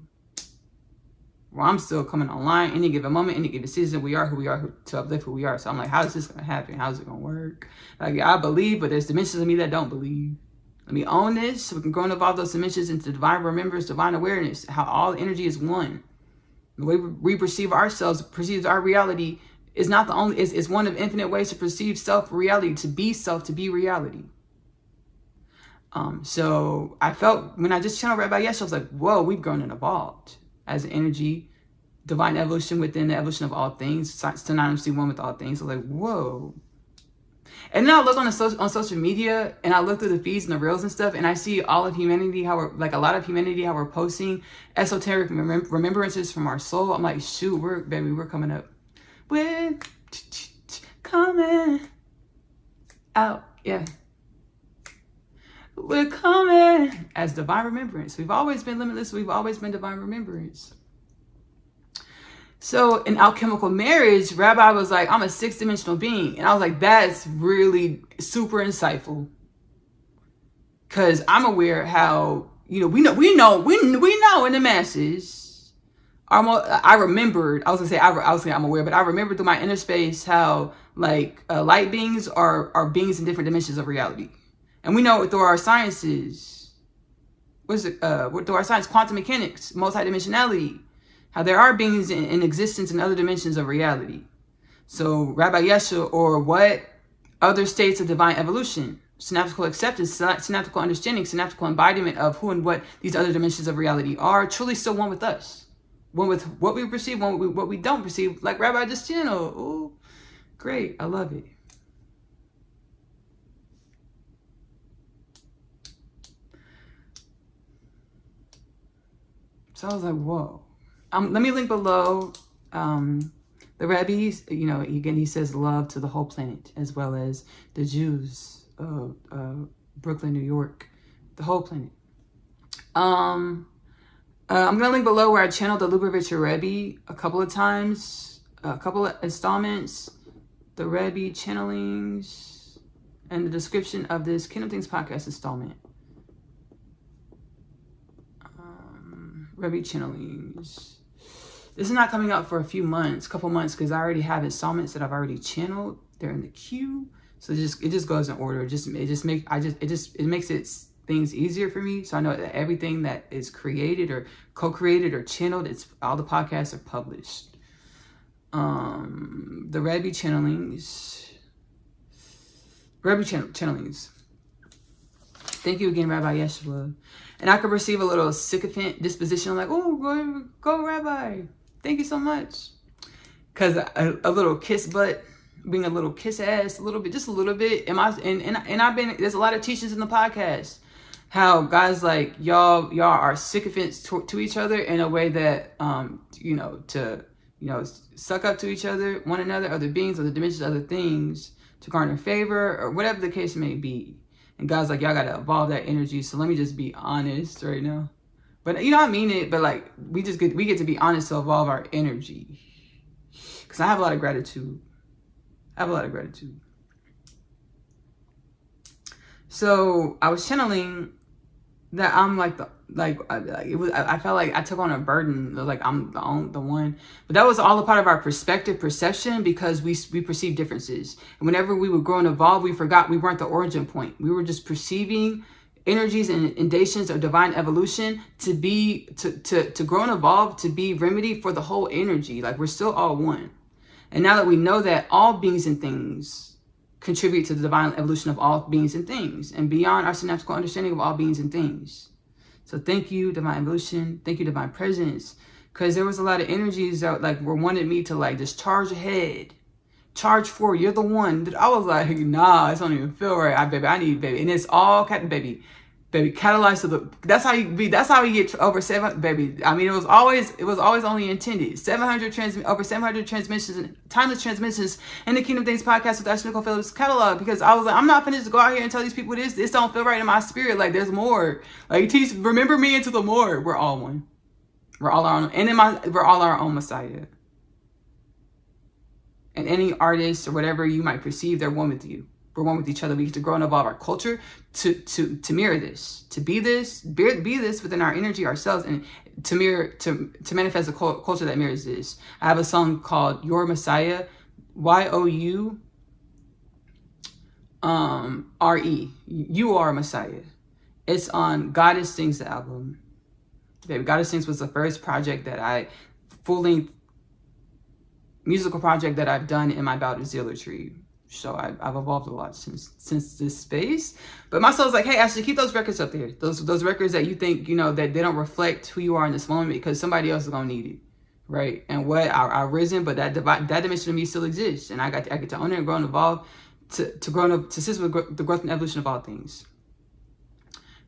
Well, I'm still coming online any given moment, any given season. We are who we are to uplift who we are. So I'm like, how is this going to happen? How is it going to work? Like, I believe, but there's dimensions of me that don't believe. Let me own this so we can grow and evolve those dimensions into divine remembrance, divine awareness, how all energy is one. The way we perceive ourselves, perceives our reality, is not the only, is one of infinite ways to perceive self-reality, to be reality. So I felt, when I just channeled Rabbi Yeshua, I was like, whoa, we've grown and evolved as an energy, divine evolution within the evolution of all things, synonymously one with all things. So like, whoa. And then I look on social media, and I look through the feeds and the reels and stuff, and I see all of humanity, how we're, like a lot of humanity, how we're posting esoteric remembrances from our soul. I'm like, shoot, we're coming up. We're coming out, yeah. We're coming as divine remembrance. We've always been limitless. We've always been divine remembrance. So in alchemical marriage, Rabbi was like, I'm a 6-dimensional being. And I was like, that's really super insightful. Because I'm aware how, we know in the masses. I'm aware, but I remembered through my inner space how like light beings are beings in different dimensions of reality. And we know through our sciences, through our science, quantum mechanics, multidimensionality, how there are beings in existence in other dimensions of reality. So Rabbi Yeshua, or what other states of divine evolution, synaptical acceptance, synaptical understanding, synaptical embodiment of who and what these other dimensions of reality are, truly still one with us. One with what we perceive, one with what we don't perceive, like Rabbi just channeled. Ooh, great, I love it. So I was like, whoa. Let me link below the Rebbe's, again, he says love to the whole planet, as well as the Jews of Brooklyn, New York, the whole planet. I'm going to link below where I channeled the Leopold Richard Rebbe a couple of times, a couple of installments, the Rebbe channelings, and the description of this Kingdom Things podcast installment. Rebbe channelings. This is not coming out for a couple months, because I already have installments that I've already channeled. They're in the queue, so it just goes in order. It makes things easier for me, so I know that everything that is created or co-created or channeled, all the podcasts are published. The Rebbe channelings. Thank you again, Rabbi Yeshua. And I could perceive a little sycophant disposition. I'm like, oh, go, Rabbi. Thank you so much. Because a little kiss butt, being a little kiss ass, just a little bit. And I've been, there's a lot of teachings in the podcast. How guys like, y'all are sycophants to each other in a way that, to suck up to each other, one another, other beings, other dimensions, other things, to garner favor, or whatever the case may be. And God's like, y'all got to evolve that energy. So let me just be honest right now. But I mean it, but like, we get to be honest to evolve our energy. Because I have a lot of gratitude. So I was channeling that I'm like I felt like I took on a burden, like I'm the one, but that was all a part of our perception, because we perceive differences, and whenever we would grow and evolve, we forgot we weren't the origin point. We were just perceiving energies and inundations of divine evolution to grow and evolve, to be remedy for the whole energy. Like, we're still all one. And now that we know that all beings and things contribute to the divine evolution of all beings and things, and beyond our synaptical understanding of all beings and things. So thank you, divine evolution. Thank you, divine presence. Because there was a lot of energies that wanted me to just charge ahead, charge forward. You're the one. I was like, nah, it don't even feel right. I need baby. And it's all Captain Baby. baby, catalyzed to the, that's how you get over 7, baby. I mean, it was always only intended. Over 700 transmissions and timeless transmissions in the Kingdom Things podcast with Ashley Nicole Phillips catalog, because I was like, I'm not finished to go out here and tell these people this don't feel right in my spirit. Like, there's more. Like, remember me into the more. We're all one. We're all our own, we're all our own Messiah. And any artist or whatever you might perceive, they're one with you. We're one with each other. We get to grow and evolve our culture to mirror this, to be this within our energy ourselves, and to manifest a culture that mirrors this. I have a song called Your Messiah, YOURE. You Are Messiah. It's on Goddess Sings, the album. Baby, Goddess Sings was the first project that full-length musical project that I've done in my bout of zealotry. So I've evolved a lot since this space. But my soul's like, hey, Ashley, keep those records up there. Those records that you think, that they don't reflect who you are in this moment, because somebody else is gonna need it, right? And what I've risen, but that dimension of me still exists, and I get to own it and grow and evolve to assist with the growth and evolution of all things.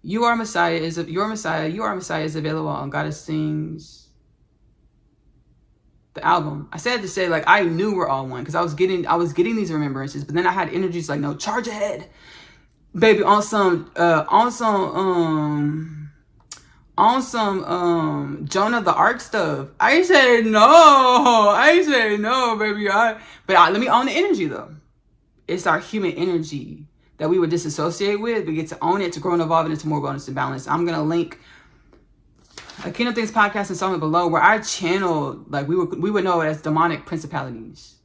Your Messiah is available on Goddess Sings, the album. I said to say, like, I knew we're all one, because I was getting these remembrances, but then I had energies like, no, charge ahead, baby, on some Jonah the Ark stuff. I said no, baby. Let me own the energy though. It's our human energy that we would disassociate with. We get to own it, to grow and evolve it into more wellness and balance. I'm gonna link a Kingdom Things podcast installment below, where I channeled, like, we would know it as demonic principalities.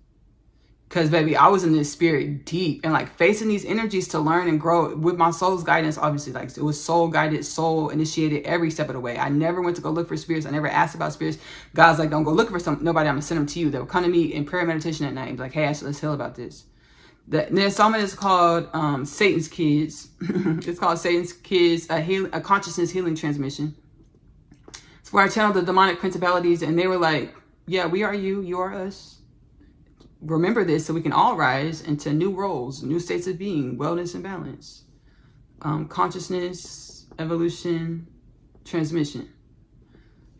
Because, baby, I was in this spirit deep, and, like, facing these energies to learn and grow with my soul's guidance. Obviously, like, it was soul guided, soul initiated every step of the way. I never went to go look for spirits. I never asked about spirits. God's like, don't go looking for nobody. I'm gonna send them to you. They would come to me in prayer and meditation at night and be like, hey, Ashley, let's heal about this. The installment is called Satan's Kids. It's called Satan's Kids, a consciousness healing transmission. It's where I channeled the demonic principalities, and they were like, yeah, we are you, you are us. Remember this so we can all rise into new roles, new states of being, wellness and balance. Consciousness, evolution, transmission.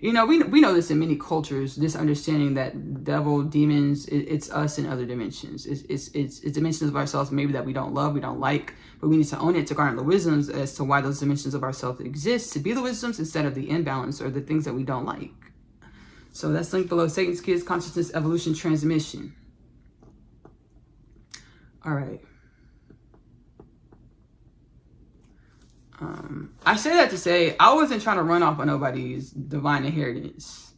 We know this in many cultures, this understanding that devil, demons, it's us in other dimensions. It's dimensions of ourselves maybe that we don't love, we don't like, but we need to own it to garner the wisdoms as to why those dimensions of ourselves exist, to be the wisdoms instead of the imbalance or the things that we don't like. So that's linked below, Satan's Kids, Consciousness, Evolution, Transmission. All right. I say that to say I wasn't trying to run off on nobody's divine inheritance,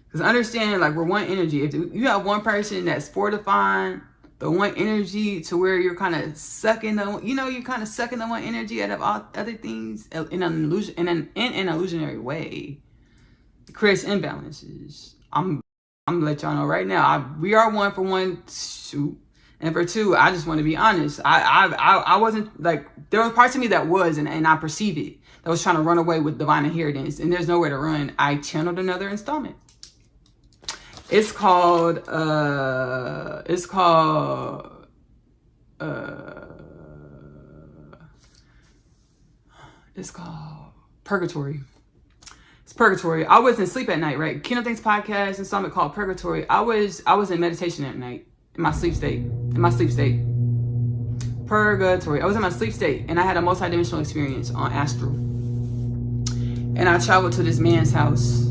because understand, like, we're one energy. If you have one person that's fortifying the one energy to where you're kind of sucking the, you're kind of sucking the one energy out of all other things in an illusion, in an illusionary way, it creates imbalances. I'm gonna let y'all know right now, we are one for one. Shoot. And for two, I just want to be honest. I wasn't, like, there was parts of me that was, and I perceive it, that was trying to run away with divine inheritance, and there's nowhere to run. I channeled another installment. It's called Purgatory. It's Purgatory. I was in sleep at night, right? Kingdom Things podcast installment called Purgatory. I was in meditation at night. In my sleep state. Purgatory. I was in my sleep state, and I had a multi-dimensional experience on Astral. And I traveled to this man's house.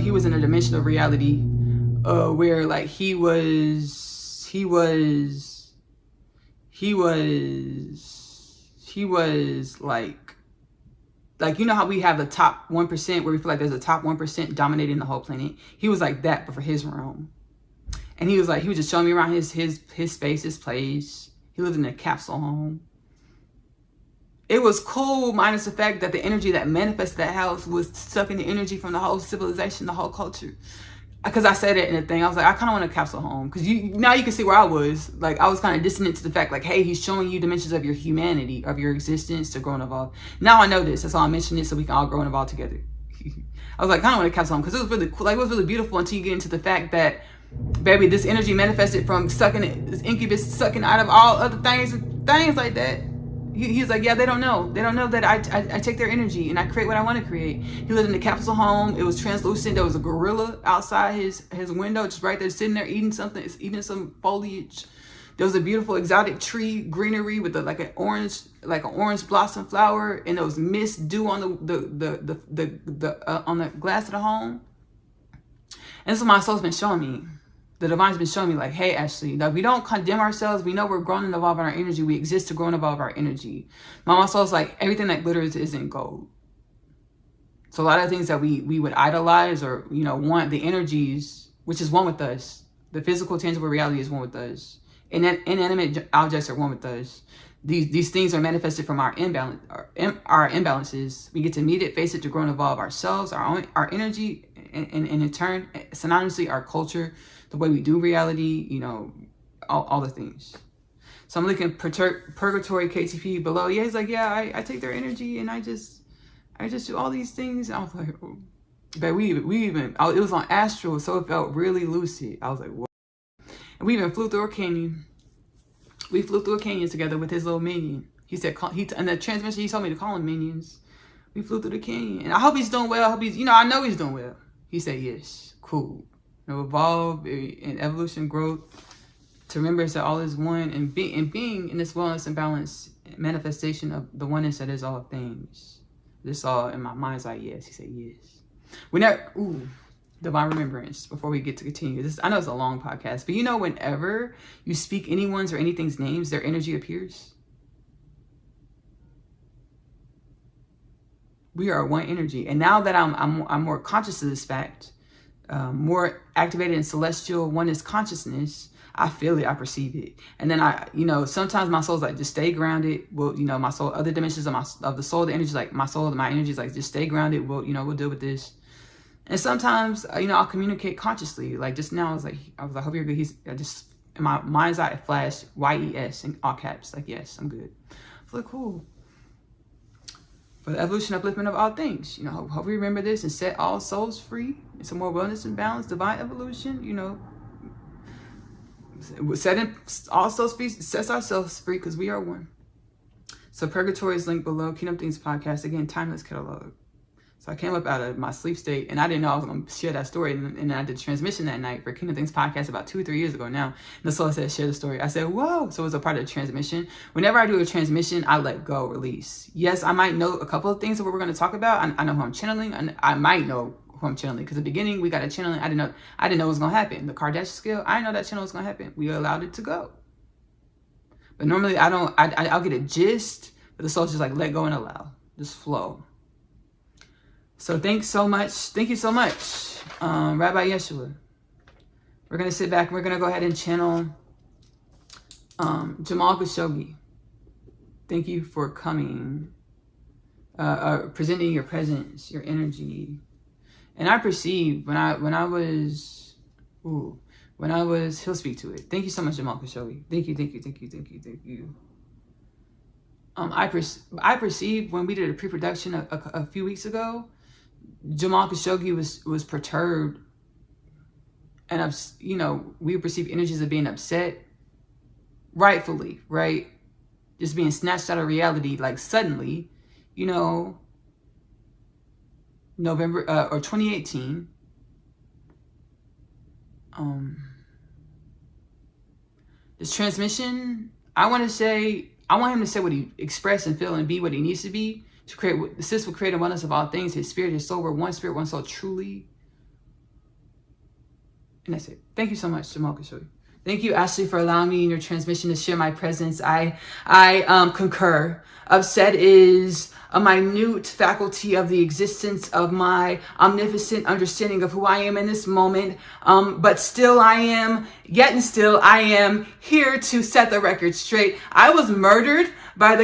He was in a dimension of reality where, like, he was like, you know how we have the top 1% where we feel like there's a top 1% dominating the whole planet? He was like that, but for his realm. And he was just showing me around his space, his place. He lived in a capsule home. It was cool, minus the fact that the energy that manifested that house was sucking the energy from the whole civilization, the whole culture. Because I said it in the thing. I was like, I kind of want a capsule home. Because now you can see where I was. Like, I was kind of dissonant to the fact, like, hey, he's showing you dimensions of your humanity, of your existence to grow and evolve. Now I know this. That's why I mentioned it, so we can all grow and evolve together. I was like, I kind of want a capsule home. Because it was really cool. Like, it was really beautiful until you get into the fact that, baby, this energy manifested from this incubus sucking out of all other things like that. He's like, yeah, they don't know. They don't know that I take their energy and I create what I want to create. He lived in a capsule home. It was translucent. There was a gorilla outside his window, just right there, sitting there eating something, eating some foliage. There was a beautiful exotic tree, greenery with like an orange blossom flower, and there was mist, dew on on the glass of the home. And so my soul's been showing me. The divine's been showing me, like, hey, Ashley, that we don't condemn ourselves. We know we're growing and evolving our energy. We exist to grow and evolve our energy. My soul's like, everything that glitters isn't gold. So a lot of things that we would idolize or, want, the energies, which is one with us. The physical, tangible reality is one with us. Inanimate objects are one with us. These things are manifested from our imbalances. We get to meet it, face it, to grow and evolve ourselves, our energy, and in turn, synonymously, our culture, the way we do reality, all the things. So I'm looking purgatory KTP below. Yeah, he's like, yeah, I take their energy and I just do all these things. And I was like, oh. But it was on Astral, so it felt really lucid. I was like, whoa. And we even flew through a canyon. We flew through a canyon together with his little minion. He said, and the transmission, he told me to call him minions. We flew through the canyon. And I hope he's doing well. I hope he's, I know he's doing well. He said, yes, cool. Evolve in evolution, growth, to remember that all is one, and being in this wellness and balance manifestation of the oneness that is all things. This all in my mind's eye, yes. He said, yes. Divine remembrance, before we get to continue. I know it's a long podcast, but whenever you speak anyone's or anything's names, their energy appears. We are one energy. And now that I'm more conscious of this fact, more activated in celestial oneness consciousness, I feel it, I perceive it. And then sometimes my soul's like, just stay grounded. Well, my soul, other dimensions of the soul, the energy, like my soul, my energy is like, just stay grounded. We'll deal with this. And sometimes, I'll communicate consciously. Like just now, I was like, I hope you're good. I just, in my mind's eye, it flashed YES in all caps. Like, yes, I'm good. I was like, cool. For the evolution, upliftment of all things. Hope we remember this and set all souls free. And some more wellness and balance, divine evolution, setting all souls free, sets ourselves free because we are one. So Purgatory is linked below. Kingdom Things Podcast. Again, timeless catalog. So I came up out of my sleep state, and I didn't know I was going to share that story. And I did transmission that night for Kingdom Things Podcast about 2 or 3 years ago now. And the soul said, share the story. I said, whoa. So it was a part of the transmission. Whenever I do a transmission, I let go, release. Yes, I might know a couple of things of what we're going to talk about. I know who I'm channeling, and I might know who I'm channeling. Because at the beginning, we got a channeling. I didn't know what was going to happen. The Kardashian scale, I didn't know that channel was going to happen. We allowed it to go. But normally, I'll get a gist, but the soul's just like, let go and allow. Just flow. So thanks so much. Thank you so much, Rabbi Yeshua. We're going to sit back and we're going to go ahead and channel Jamal Khashoggi. Thank you for coming, presenting your presence, your energy. And I perceived when I was, he'll speak to it. Thank you so much, Jamal Khashoggi. Thank you. I perceived when we did a pre-production a few weeks ago, Jamal Khashoggi was perturbed, and we perceive energies of being upset, rightfully, right? Just being snatched out of reality, like suddenly, November or 2018. This transmission, I want him to say what he express and feel and be what he needs to be. To assist with creating oneness of all things, his spirit, his soul, we're one spirit, one soul, truly. And that's it. Thank you so much, Jamal Khashoggi. Thank you, Ashley, for allowing me in your transmission to share my presence. I concur. Upset is a minute faculty of the existence of my omnipotent understanding of who I am in this moment. But still I am here to set the record straight. I was murdered by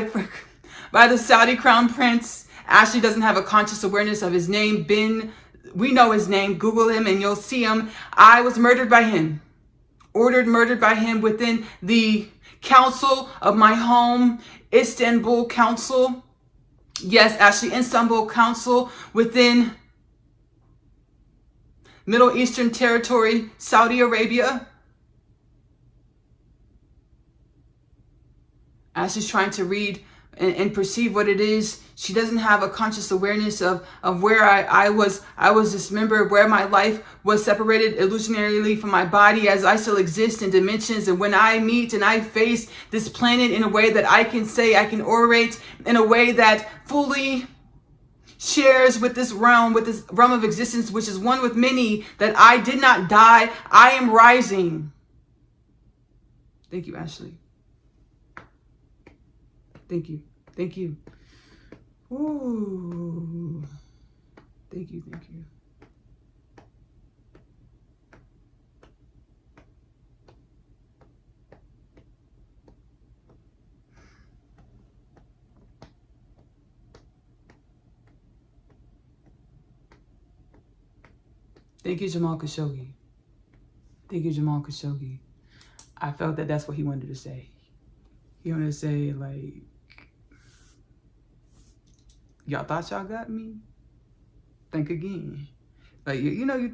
the Saudi crown prince. Ashley doesn't have a conscious awareness of his name. We know his name. Google him and you'll see him. I was murdered by him. Murdered by him within the council of my home, Istanbul Council. Yes, Ashley, Istanbul Council within Middle Eastern territory, Saudi Arabia. Ashley's trying to read and perceive what it is. She doesn't have a conscious awareness of where I was this member, where my life was separated illusionarily from my body, as I still exist in dimensions. And when I meet and I face this planet in a way that I can say, I can orate in a way that fully shares with this realm of existence, which is one with many, that I did not die, I am rising. Thank you, Ashley. Thank you. Thank you. Ooh. Thank you. Thank you. Thank you, Jamal Khashoggi. Thank you, Jamal Khashoggi. I felt that that's what he wanted to say. He wanted to say, like, y'all thought y'all got me? Think again. Like, you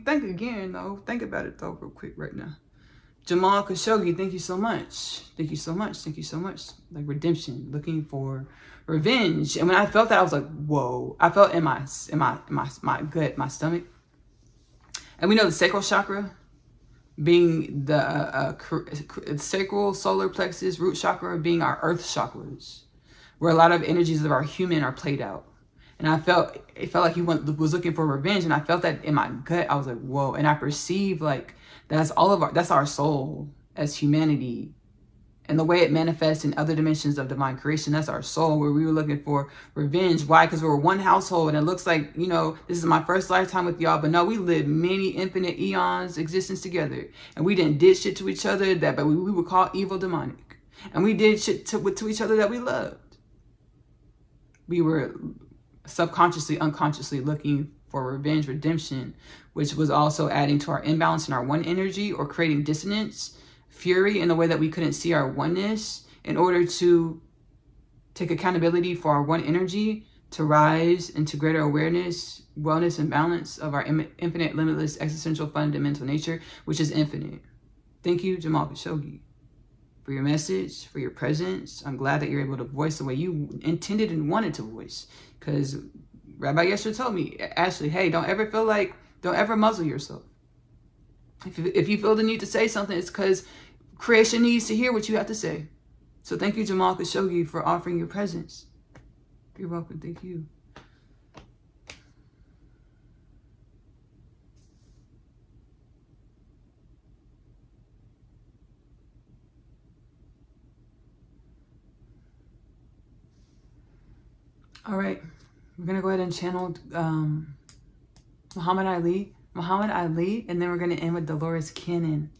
think again, though. Think about it, though, real quick right now. Jamal Khashoggi, thank you so much. Thank you so much. Thank you so much. Like, redemption, looking for revenge. And when I felt that, I was like, whoa. I felt in my gut, my stomach. And we know the sacral chakra being the sacral, solar plexus, root chakra being our earth chakras, where a lot of energies of our human are played out. And it felt like he was looking for revenge. And I felt that in my gut. I was like, whoa. And I perceived like that's our soul as humanity. And the way it manifests in other dimensions of divine creation, that's our soul, where we were looking for revenge. Why? Because we were one household, and it looks like, this is my first lifetime with y'all, but no, we lived many infinite eons existence together, and we didn't did shit to each other but we would call evil demonic, and we did shit to each other that we loved. We were subconsciously, unconsciously looking for revenge, redemption, which was also adding to our imbalance in our one energy, or creating dissonance, fury in the way that we couldn't see our oneness, in order to take accountability for our one energy, to rise into greater awareness, wellness, and balance of our infinite, limitless, existential, fundamental nature, which is infinite. Thank you, Jamal Khashoggi, for your message, for your presence. I'm glad that you're able to voice the way you intended and wanted to voice. Because Rabbi Yeshua told me, Ashley, hey, don't ever muzzle yourself. If you feel the need to say something, it's because creation needs to hear what you have to say. So thank you, Jamal Khashoggi, for offering your presence. You're welcome. Thank you. All right. We're going to go ahead and channel Muhammad Ali, and then we're going to end with Dolores Cannon.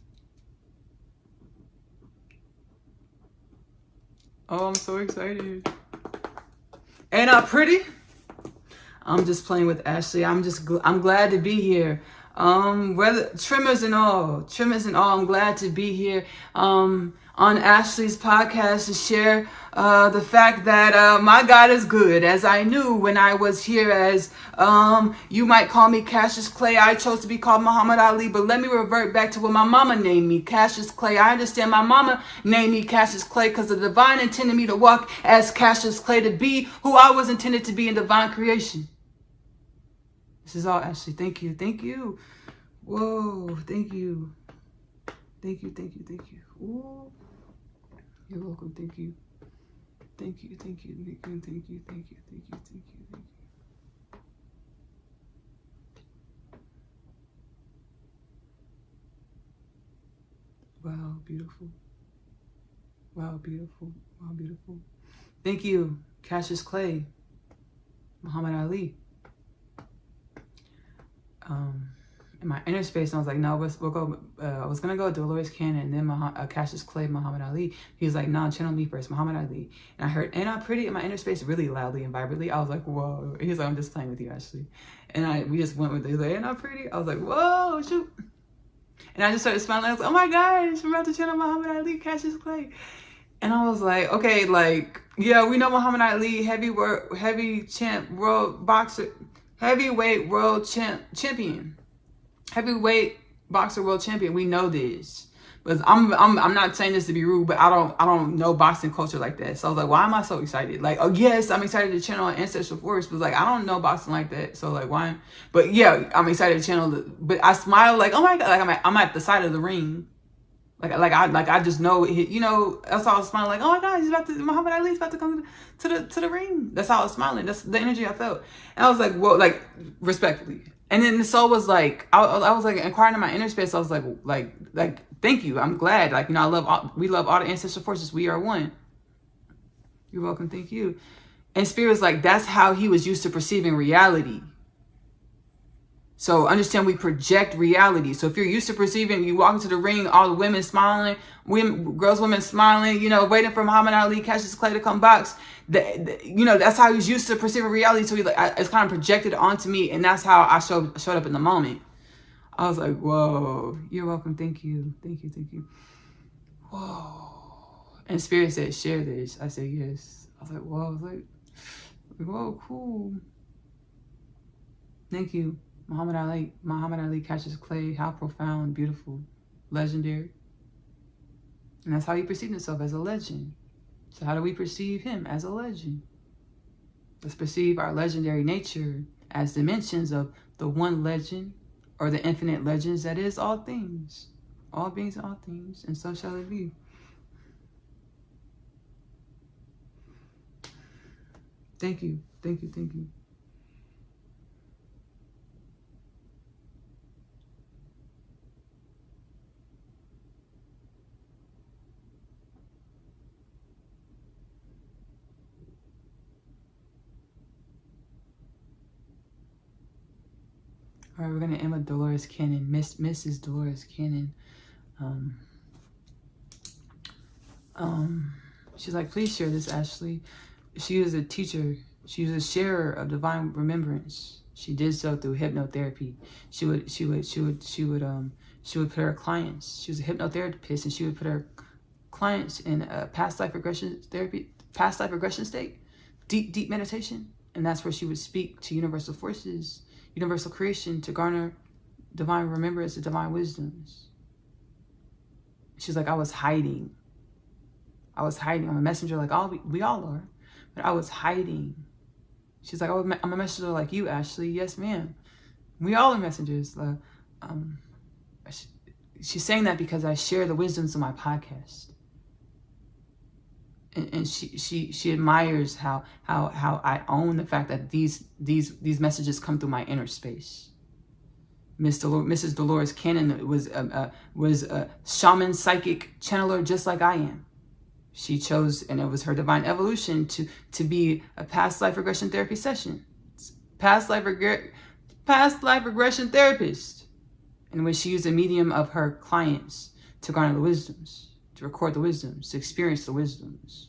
Oh, I'm so excited. Ain't I pretty? I'm just playing with Ashley. I'm glad to be here. Whether trimmers and all, I'm glad to be here on Ashley's podcast to share the fact that my God is good, as I knew when I was here as, you might call me Cassius Clay. I chose to be called Muhammad Ali, but let me revert back to what my mama named me, Cassius Clay. I understand my mama named me Cassius Clay because the divine intended me to walk as Cassius Clay, to be who I was intended to be in divine creation. This is all, Ashley. Thank you. Thank you. Whoa. Thank you. Thank you. Thank you. Thank you. Ooh. You're welcome. Thank you. Thank you. Thank you. Thank you. Thank you. Thank you. Thank you. Thank you. Thank you. Wow. Beautiful. Wow. Beautiful. Wow. Beautiful. Thank you, Cassius Clay, Muhammad Ali. In my inner space, and I was like, no, we'll go. I was gonna go with Dolores Cannon and then Cassius Clay, Muhammad Ali. He was like, no, channel me first, Muhammad Ali. And I heard "Ain't I Pretty" in my inner space really loudly and vibrantly. I was like, whoa. He was like, I'm just playing with you, Ashley. And we just went with it. He was like, "Ain't I pretty?" I was like, whoa, shoot. And I just started smiling. I was like, oh my gosh, we're about to channel Muhammad Ali, Cassius Clay. And I was like, okay, like, yeah, we know Muhammad Ali, heavyweight world champion. Heavyweight boxer world champion. We know this. But I'm not saying this to be rude, but I don't know boxing culture like that. So I was like, why am I so excited? Like, oh yes, I'm excited to channel Ancestral Force, but like I don't know boxing like that. So like why? But yeah, I'm excited to channel. But I smile like, oh my god, like I'm at the side of the ring. I just know, you know, that's how I was smiling. Like, oh my God, Muhammad Ali's about to come to the ring. That's how I was smiling. That's the energy I felt. And I was like, well, like respectfully. And then the soul was like, I was like inquiring in my inner space. I was like, thank you. I'm glad. Like, you know, we love all the ancestral forces. We are one. You're welcome. Thank you. And Spirit was like, that's how he was used to perceiving reality. So understand, we project reality. So if you're used to perceiving, you walk into the ring, all the women smiling, women smiling, you know, waiting for Muhammad Ali, Cassius Clay to come box. You know, that's how he's used to perceiving reality. So it's kind of projected onto me, and that's how I showed up in the moment. I was like, whoa, you're welcome. Thank you. Thank you. Thank you. Whoa. And Spirit said, share this. I said, yes. I was like, whoa. I was like, whoa, cool. Thank you. Muhammad Ali, Cassius Clay, how profound, beautiful, legendary. And that's how he perceived himself, as a legend. So how do we perceive him? As a legend. Let's perceive our legendary nature as dimensions of the one legend, or the infinite legends that is all things. All beings and all things, and so shall it be. Thank you, thank you, thank you. All right, we're gonna end with Dolores Cannon, Mrs. Dolores Cannon. She's like, please share this, Ashley. She was a teacher. She was a sharer of divine remembrance. She did so through hypnotherapy. She would put her clients. She was a hypnotherapist, and she would put her clients in a past life regression state, deep meditation, and that's where she would speak to universal forces, universal creation, to garner divine remembrance, the divine wisdoms. She's like, I was hiding. I'm a messenger like we all are, but I was hiding. She's like, I'm a messenger like you, Ashley. Yes, ma'am. We all are messengers. She's saying that because I share the wisdoms of my podcast. And she admires how I own the fact that these messages come through my inner space. Mrs. Dolores Cannon was a shaman, psychic channeler, just like I am. She chose, and it was her divine evolution to be a past life regression therapy session, past life regression therapist, in which she used a medium of her clients to garner the wisdoms, to record the wisdoms, to experience the wisdoms.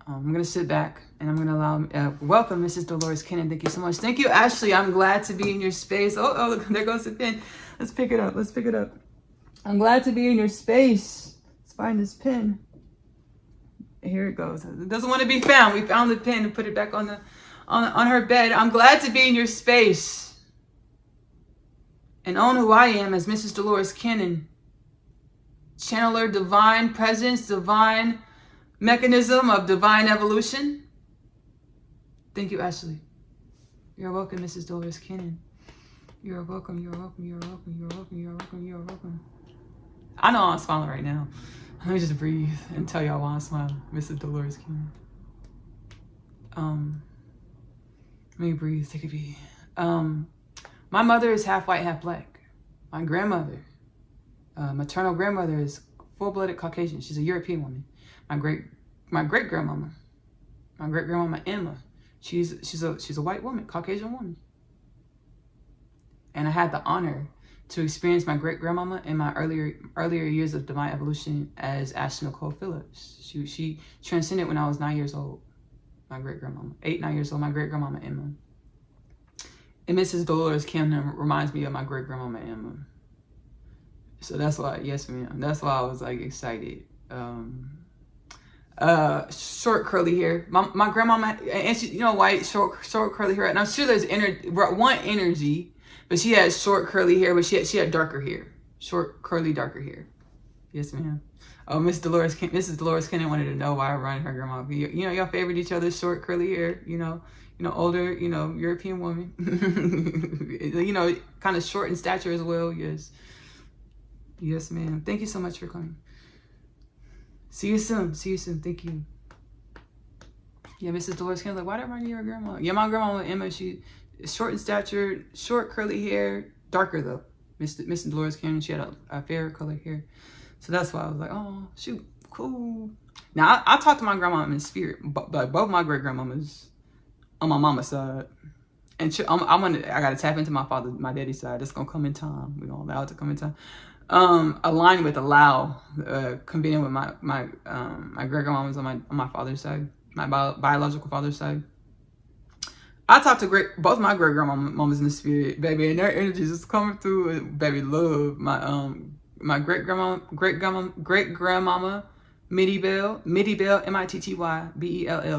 I'm going to sit back, and I'm going to allow, welcome Mrs. Dolores Cannon. Thank you so much. Thank you, Ashley. I'm glad to be in your space. Oh, there goes the pen. Let's pick it up. I'm glad to be in your space. Let's find this pen. Here it goes. It doesn't want to be found. We found the pen and put it back on her bed. I'm glad to be in your space and own who I am as Mrs. Dolores Cannon. Channeler, divine presence, divine mechanism of divine evolution. Thank you, Ashley. You're welcome, Mrs. Dolores Cannon. You're welcome. I know I'm smiling right now. Let me just breathe and tell y'all why I'm smiling, Mrs. Dolores Cannon. Let me breathe, take a beat. My mother is half white, half black. My grandmother, maternal grandmother, is full-blooded Caucasian. She's a European woman. My great grandmama Emma, she's a white woman, Caucasian woman. And I had the honor to experience my great grandmama in my earlier years of divine evolution as Ashley Nicole Phillips. She transcended when I was 9 years old. My great grandmama, 9 years old. My great grandmama Emma. And Mrs. Dolores Cannon reminds me of my great grandmama Emma. So that's why, yes, ma'am. That's why I was like excited. Short curly hair. My grandmama, and she, white, short curly hair. And I'm sure there's one energy, But she had short curly hair, but she had darker hair. Short, curly, darker hair. Yes, ma'am. Oh, Mrs. Dolores Kennan wanted to know why I run her grandma. You know, y'all favored each other, short, curly hair, you know, older, you know, European woman. You know, kind of short in stature as well. Yes. Yes, ma'am. Thank you so much for coming. See you soon. See you soon. Thank you. Yeah, Mrs. Dolores Kennan, like, why did I run your grandma? Yeah, my grandma Emma, she short in stature, short curly hair, darker though. Miss Dolores Kennan, she had a fair color hair. So that's why I was like, oh, shoot, cool. Now, I talked to my grandma in spirit, but like both my great-grandmamas on my mama's side. And I got to tap into my daddy's side. That's going to come in time. We're going to allow it to come in time. Aligned with convening with my great-grandmamas on my father's side, my biological father's side. I talked to both my great-grandmamas in the spirit, baby, and their energies is coming through. Baby, love my great-grandmama, Mitty Bell, Mittybell,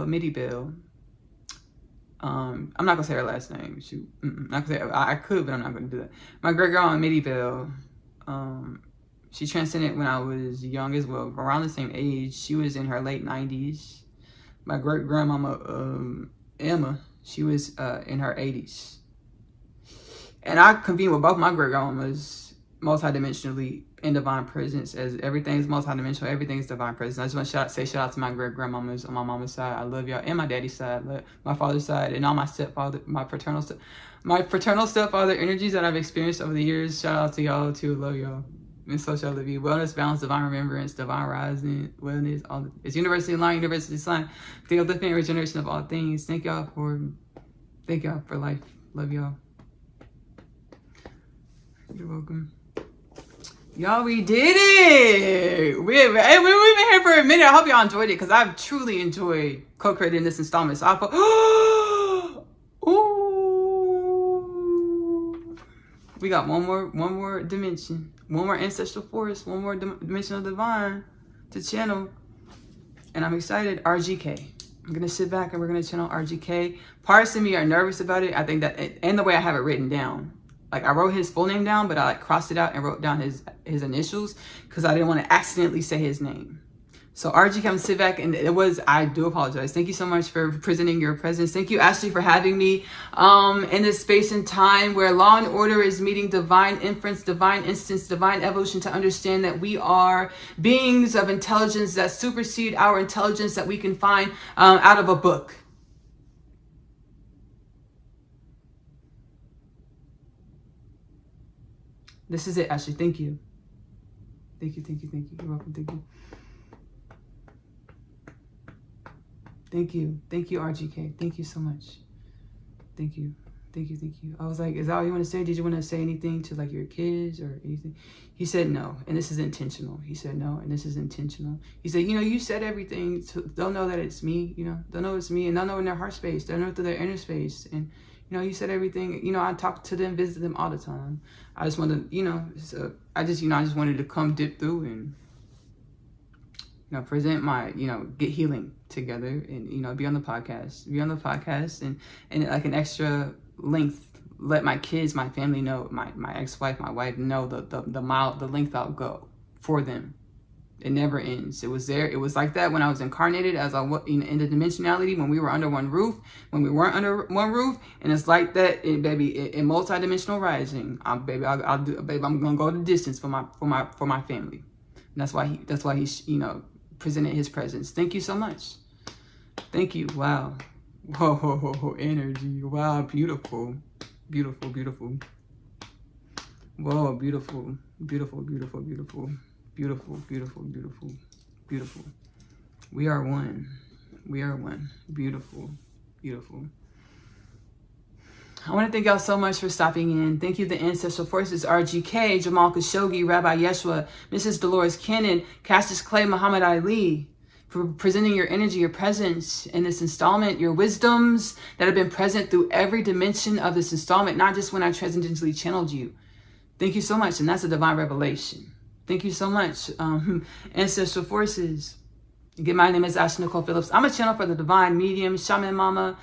Mitty Bell. I'm not gonna say her last name. Shoot, not gonna say I could, but I'm not gonna do that. My great-grandma, Mitty Bell. She transcended when I was young as well, around the same age. She was in her late 90s. My great-grandmama, Emma, she was in her 80s. And I convened with both my great-grandmamas multidimensionally in divine presence, as everything's multidimensional, everything's divine presence. I just want to say shout out to my great-grandmamas on my mama's side. I love y'all. And my daddy's side, my father's side, and all my paternal stepfather energies that I've experienced over the years. Shout out to y'all too. Love y'all. And so shall it be. Wellness, balance, divine remembrance, divine rising, wellness, all it's universally aligned, universally assigned. The uplifting regeneration of all things. Thank y'all for life. Love y'all. You're welcome. Y'all, we did it. We've been here for a minute. I hope y'all enjoyed it, because I've truly enjoyed co-creating this installment. So I thought, ooh, we got one more dimension, one more ancestral force, one more dimension of divine to channel, and I'm excited. RGK. I'm gonna sit back and we're gonna channel RGK. Parts of me are nervous about it. I think that, and the way I have it written down. Like, I wrote his full name down, but I like crossed it out and wrote down his initials, because I didn't want to accidentally say his name. So RG, come sit back, and I do apologize. Thank you so much for presenting your presence. Thank you, Ashley, for having me in this space and time where law and order is meeting divine inference, divine instance, divine evolution, to understand that we are beings of intelligence that supersede our intelligence that we can find out of a book. This is it, Ashley. Thank you. Thank you. You're welcome. Thank you. Thank you, RGK. Thank you so much. Thank you. I was like, is that all you want to say? Did you want to say anything to like your kids or anything? He said no, and this is intentional. He said no, and this is intentional. He said, you said everything. They'll know that it's me, They'll know it's me, and they'll know in their heart space. They'll know through their inner space. And you said everything. I talk to them, visit them all the time. I just wanted, so I just wanted to come dip through and, present my, get healing together and, be on the podcast and like an extra length, let my kids, my family know, my ex-wife, my wife know the length I'll go for them. It never ends. It was there. It was like that when I was incarnated, as I was in the dimensionality, when we were under one roof, when we weren't under one roof, and it's like that, in multidimensional rising. I'm gonna go the distance for my family. And that's why he presented his presence. Thank you so much. Thank you. Wow. Whoa, energy. Wow, beautiful. Whoa, beautiful. We are one. Beautiful. I want to thank y'all so much for stopping in. Thank you, the Ancestral Forces, RGK, Jamal Khashoggi, Rabbi Yeshua, Mrs. Dolores Cannon, Cassius Clay, Muhammad Ali, for presenting your energy, your presence in this installment, your wisdoms that have been present through every dimension of this installment, not just when I transcendentally channeled you. Thank you so much, and that's a divine revelation. Thank you so much, Ancestral Forces. Again, my name is Ashley Nicole Phillips. I'm a channel for the divine medium, shaman mama,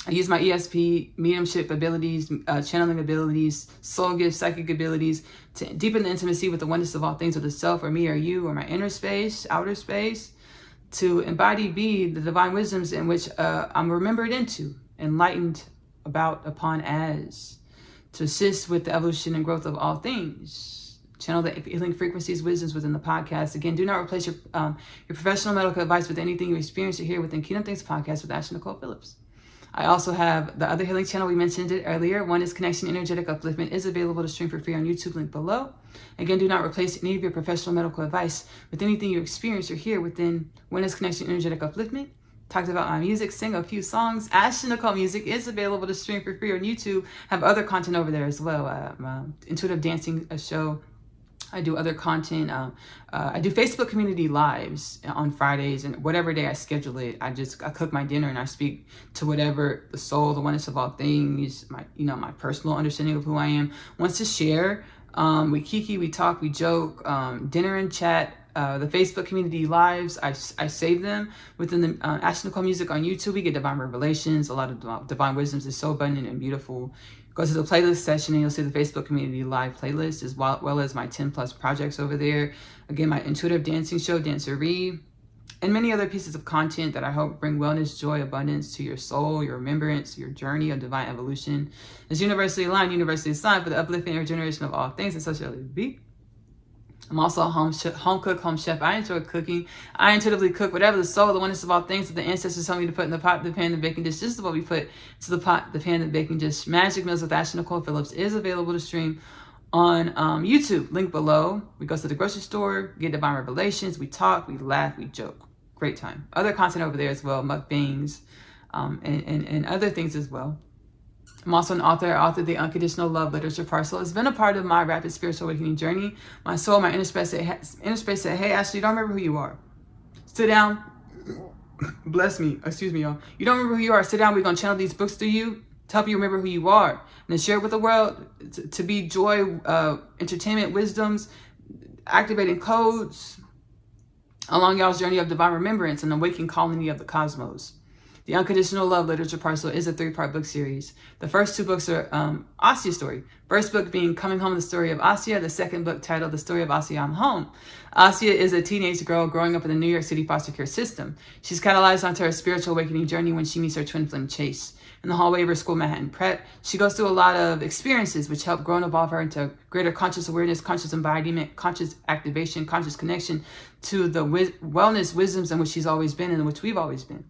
I use my ESP, mediumship abilities, channeling abilities, soul gifts, psychic abilities to deepen the intimacy with the oneness of all things, of the self or me or you or my inner space, outer space, to be the divine wisdoms in which I'm remembered into, enlightened upon as, to assist with the evolution and growth of all things. Channel the healing frequencies, wisdoms within the podcast. Again, do not replace your professional medical advice with anything you experience or hear within Kingdom Things podcast with Ashley Nicole Phillips. I also have the other healing channel. We mentioned it earlier. One is Connection Energetic Upliftment, is available to stream for free on YouTube, link below. Again, do not replace any of your professional medical advice with anything you experience or hear within One is Connection Energetic Upliftment. Talked about my music, sing a few songs. Ashley Nicole Music is available to stream for free on YouTube. Have other content over there as well. Intuitive dancing, a show. I do other content. I do Facebook community lives on Fridays, and whatever day I schedule it, I cook my dinner and I speak to whatever the soul, the oneness of all things, my personal understanding of who I am wants to share. We kiki, we talk, we joke, dinner and chat. The Facebook community lives, I save them within the Ashley Nicole Music on YouTube. We get divine revelations, a lot of divine wisdoms is so abundant and beautiful. Go to the playlist section and you'll see the Facebook community live playlist, as well as my 10 plus projects over there. Again, my intuitive dancing show, Dancery, and many other pieces of content that I hope bring wellness, joy, abundance to your soul, your remembrance, your journey of divine evolution. It's universally aligned, universally assigned for the uplifting and regeneration of all things, and so shall it be. I'm also a home cook, home chef. I enjoy cooking. I intuitively cook whatever the soul, the oneness of all things that the ancestors tell me to put in the pot, the pan, the baking dish. This is what we put to the pot, the pan, the baking dish. Magic Meals with Ashley Nicole Phillips is available to stream on YouTube. Link below. We go to the grocery store, get divine revelations. We talk, we laugh, we joke. Great time. Other content over there as well, mukbangs, and other things as well. I'm also an author of the Unconditional Love Literature Parcel. It's been a part of my rapid spiritual awakening journey. My soul, my inner space said, hey, Ashley, you don't remember who you are. Sit down. Bless me. Excuse me, y'all. You don't remember who you are. Sit down. We're going to channel these books through you to help you remember who you are. And then share it with the world to be joy, entertainment, wisdoms, activating codes along y'all's journey of divine remembrance and awakening colony of the cosmos. The Unconditional Love Literature Parcel is a 3-part book series. The first 2 books are Asia's story. First book being Coming Home, the story of Asia. The second book titled The Story of Asia, I'm Home. Asia is a teenage girl growing up in the New York City foster care system. She's catalyzed onto her spiritual awakening journey when she meets her twin flame Chase. In the hallway of her school, Manhattan Prep, she goes through a lot of experiences which help grow and evolve her into greater conscious awareness, conscious embodiment, conscious activation, conscious connection to the wellness, wisdoms in which she's always been and in which we've always been.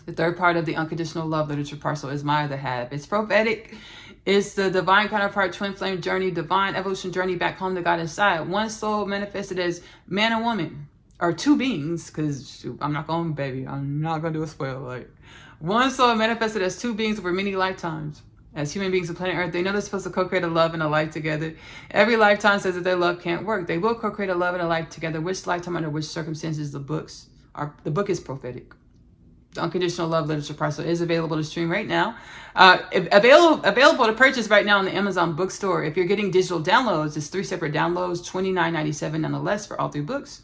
The third part of the Unconditional Love Literature Parcel is my other half. It's prophetic. It's the divine counterpart, twin flame journey, divine evolution journey back home to God inside. One soul manifested as man and woman, or 2 beings, because I'm not going to do a spoiler. Like, one soul manifested as 2 beings over many lifetimes. As human beings on planet Earth, they know they're supposed to co-create a love and a life together. Every lifetime says that their love can't work. They will co-create a love and a life together. Which lifetime, under which circumstances, the book is prophetic. The Unconditional Love Literature Parcel is available to stream right now. Available to purchase right now on the Amazon bookstore. If you're getting digital downloads, it's 3 separate downloads, $29.97 nonetheless for all 3 books.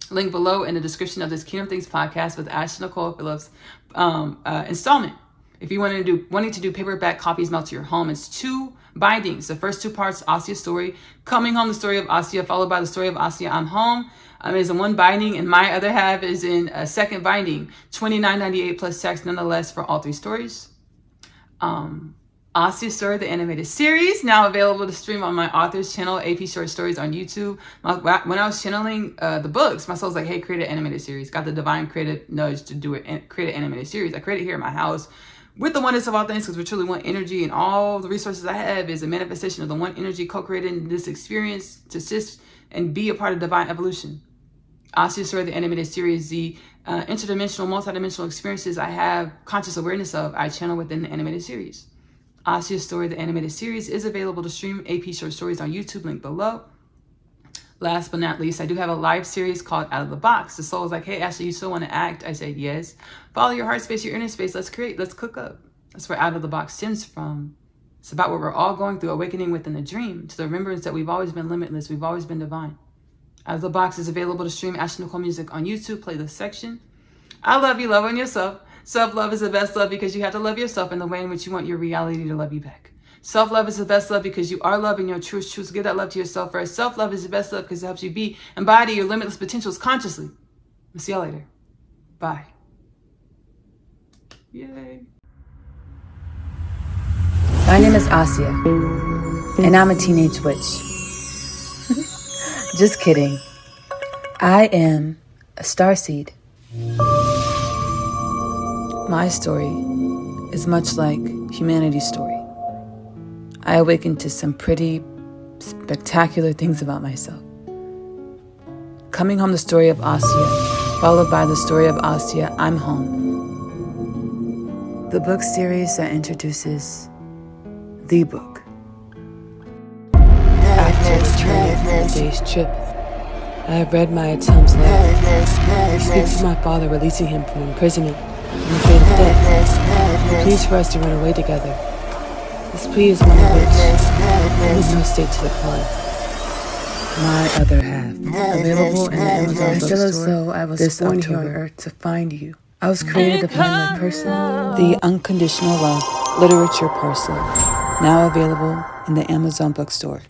Link below in the description of this Kingdom Things podcast with Ashley Nicole Phillips installment. If you wanting to do paperback copies mailed to your home, it's 2 bindings. The first 2 parts, Asia's story, Coming Home, the story of Asia, followed by the story of Asia, I'm Home. Is in 1 binding, and my other half is in a 2nd binding, $29.98 plus tax nonetheless for all 3 stories. Asia's Story, the animated series, now available to stream on my author's channel, AP Short Stories on YouTube. When I was channeling the books, my soul's like, hey, create an animated series. Got the divine creative nudge to do it, create an animated series. I created here in my house with the oneness of all things, because we truly want energy, and all the resources I have is a manifestation of the one energy co-creating this experience to assist and be a part of divine evolution. Asia's Story, the animated series, the interdimensional, multidimensional experiences I have conscious awareness of, I channel within the animated series. Asia's Story, the animated series, is available to stream AP Short Stories on YouTube, link below. Last but not least, I do have a live series called Out of the Box. The soul is like, hey, Ashley, you still want to act? I said, yes. Follow your heart space, your inner space. Let's create, let's cook up. That's where Out of the Box stems from. It's about what we're all going through, awakening within the dream, to the remembrance that we've always been limitless, we've always been divine. Out of the Box is available to stream Ashley Nicole Music on YouTube, playlist section. I love you, love on yourself. Self-love is the best love because you have to love yourself in the way in which you want your reality to love you back. Self-love is the best love because you are loving your truth. Give that love to yourself first. Self-love is the best love because it helps you embody your limitless potentials consciously. I'll see y'all later. Bye. Yay. My name is Asya, and I'm a teenage witch. Just kidding. I am a starseed. My story is much like humanity's story. I awakened to some pretty spectacular things about myself. Coming home, the story of Asya, followed by the story of Asya, I'm home. The book series that introduces the book. After returning from the day's trip, I have read my attempts letter. He speaks to my father, releasing him from imprisonment and the fate of death. He pleads for us to run away together. This plea is one of which I need no state to decline. My other half, available in the Amazon bookstore. I feel as though I was born here on earth to find you. I was created to find my person, the unconditional love literature person, now available in the Amazon bookstore.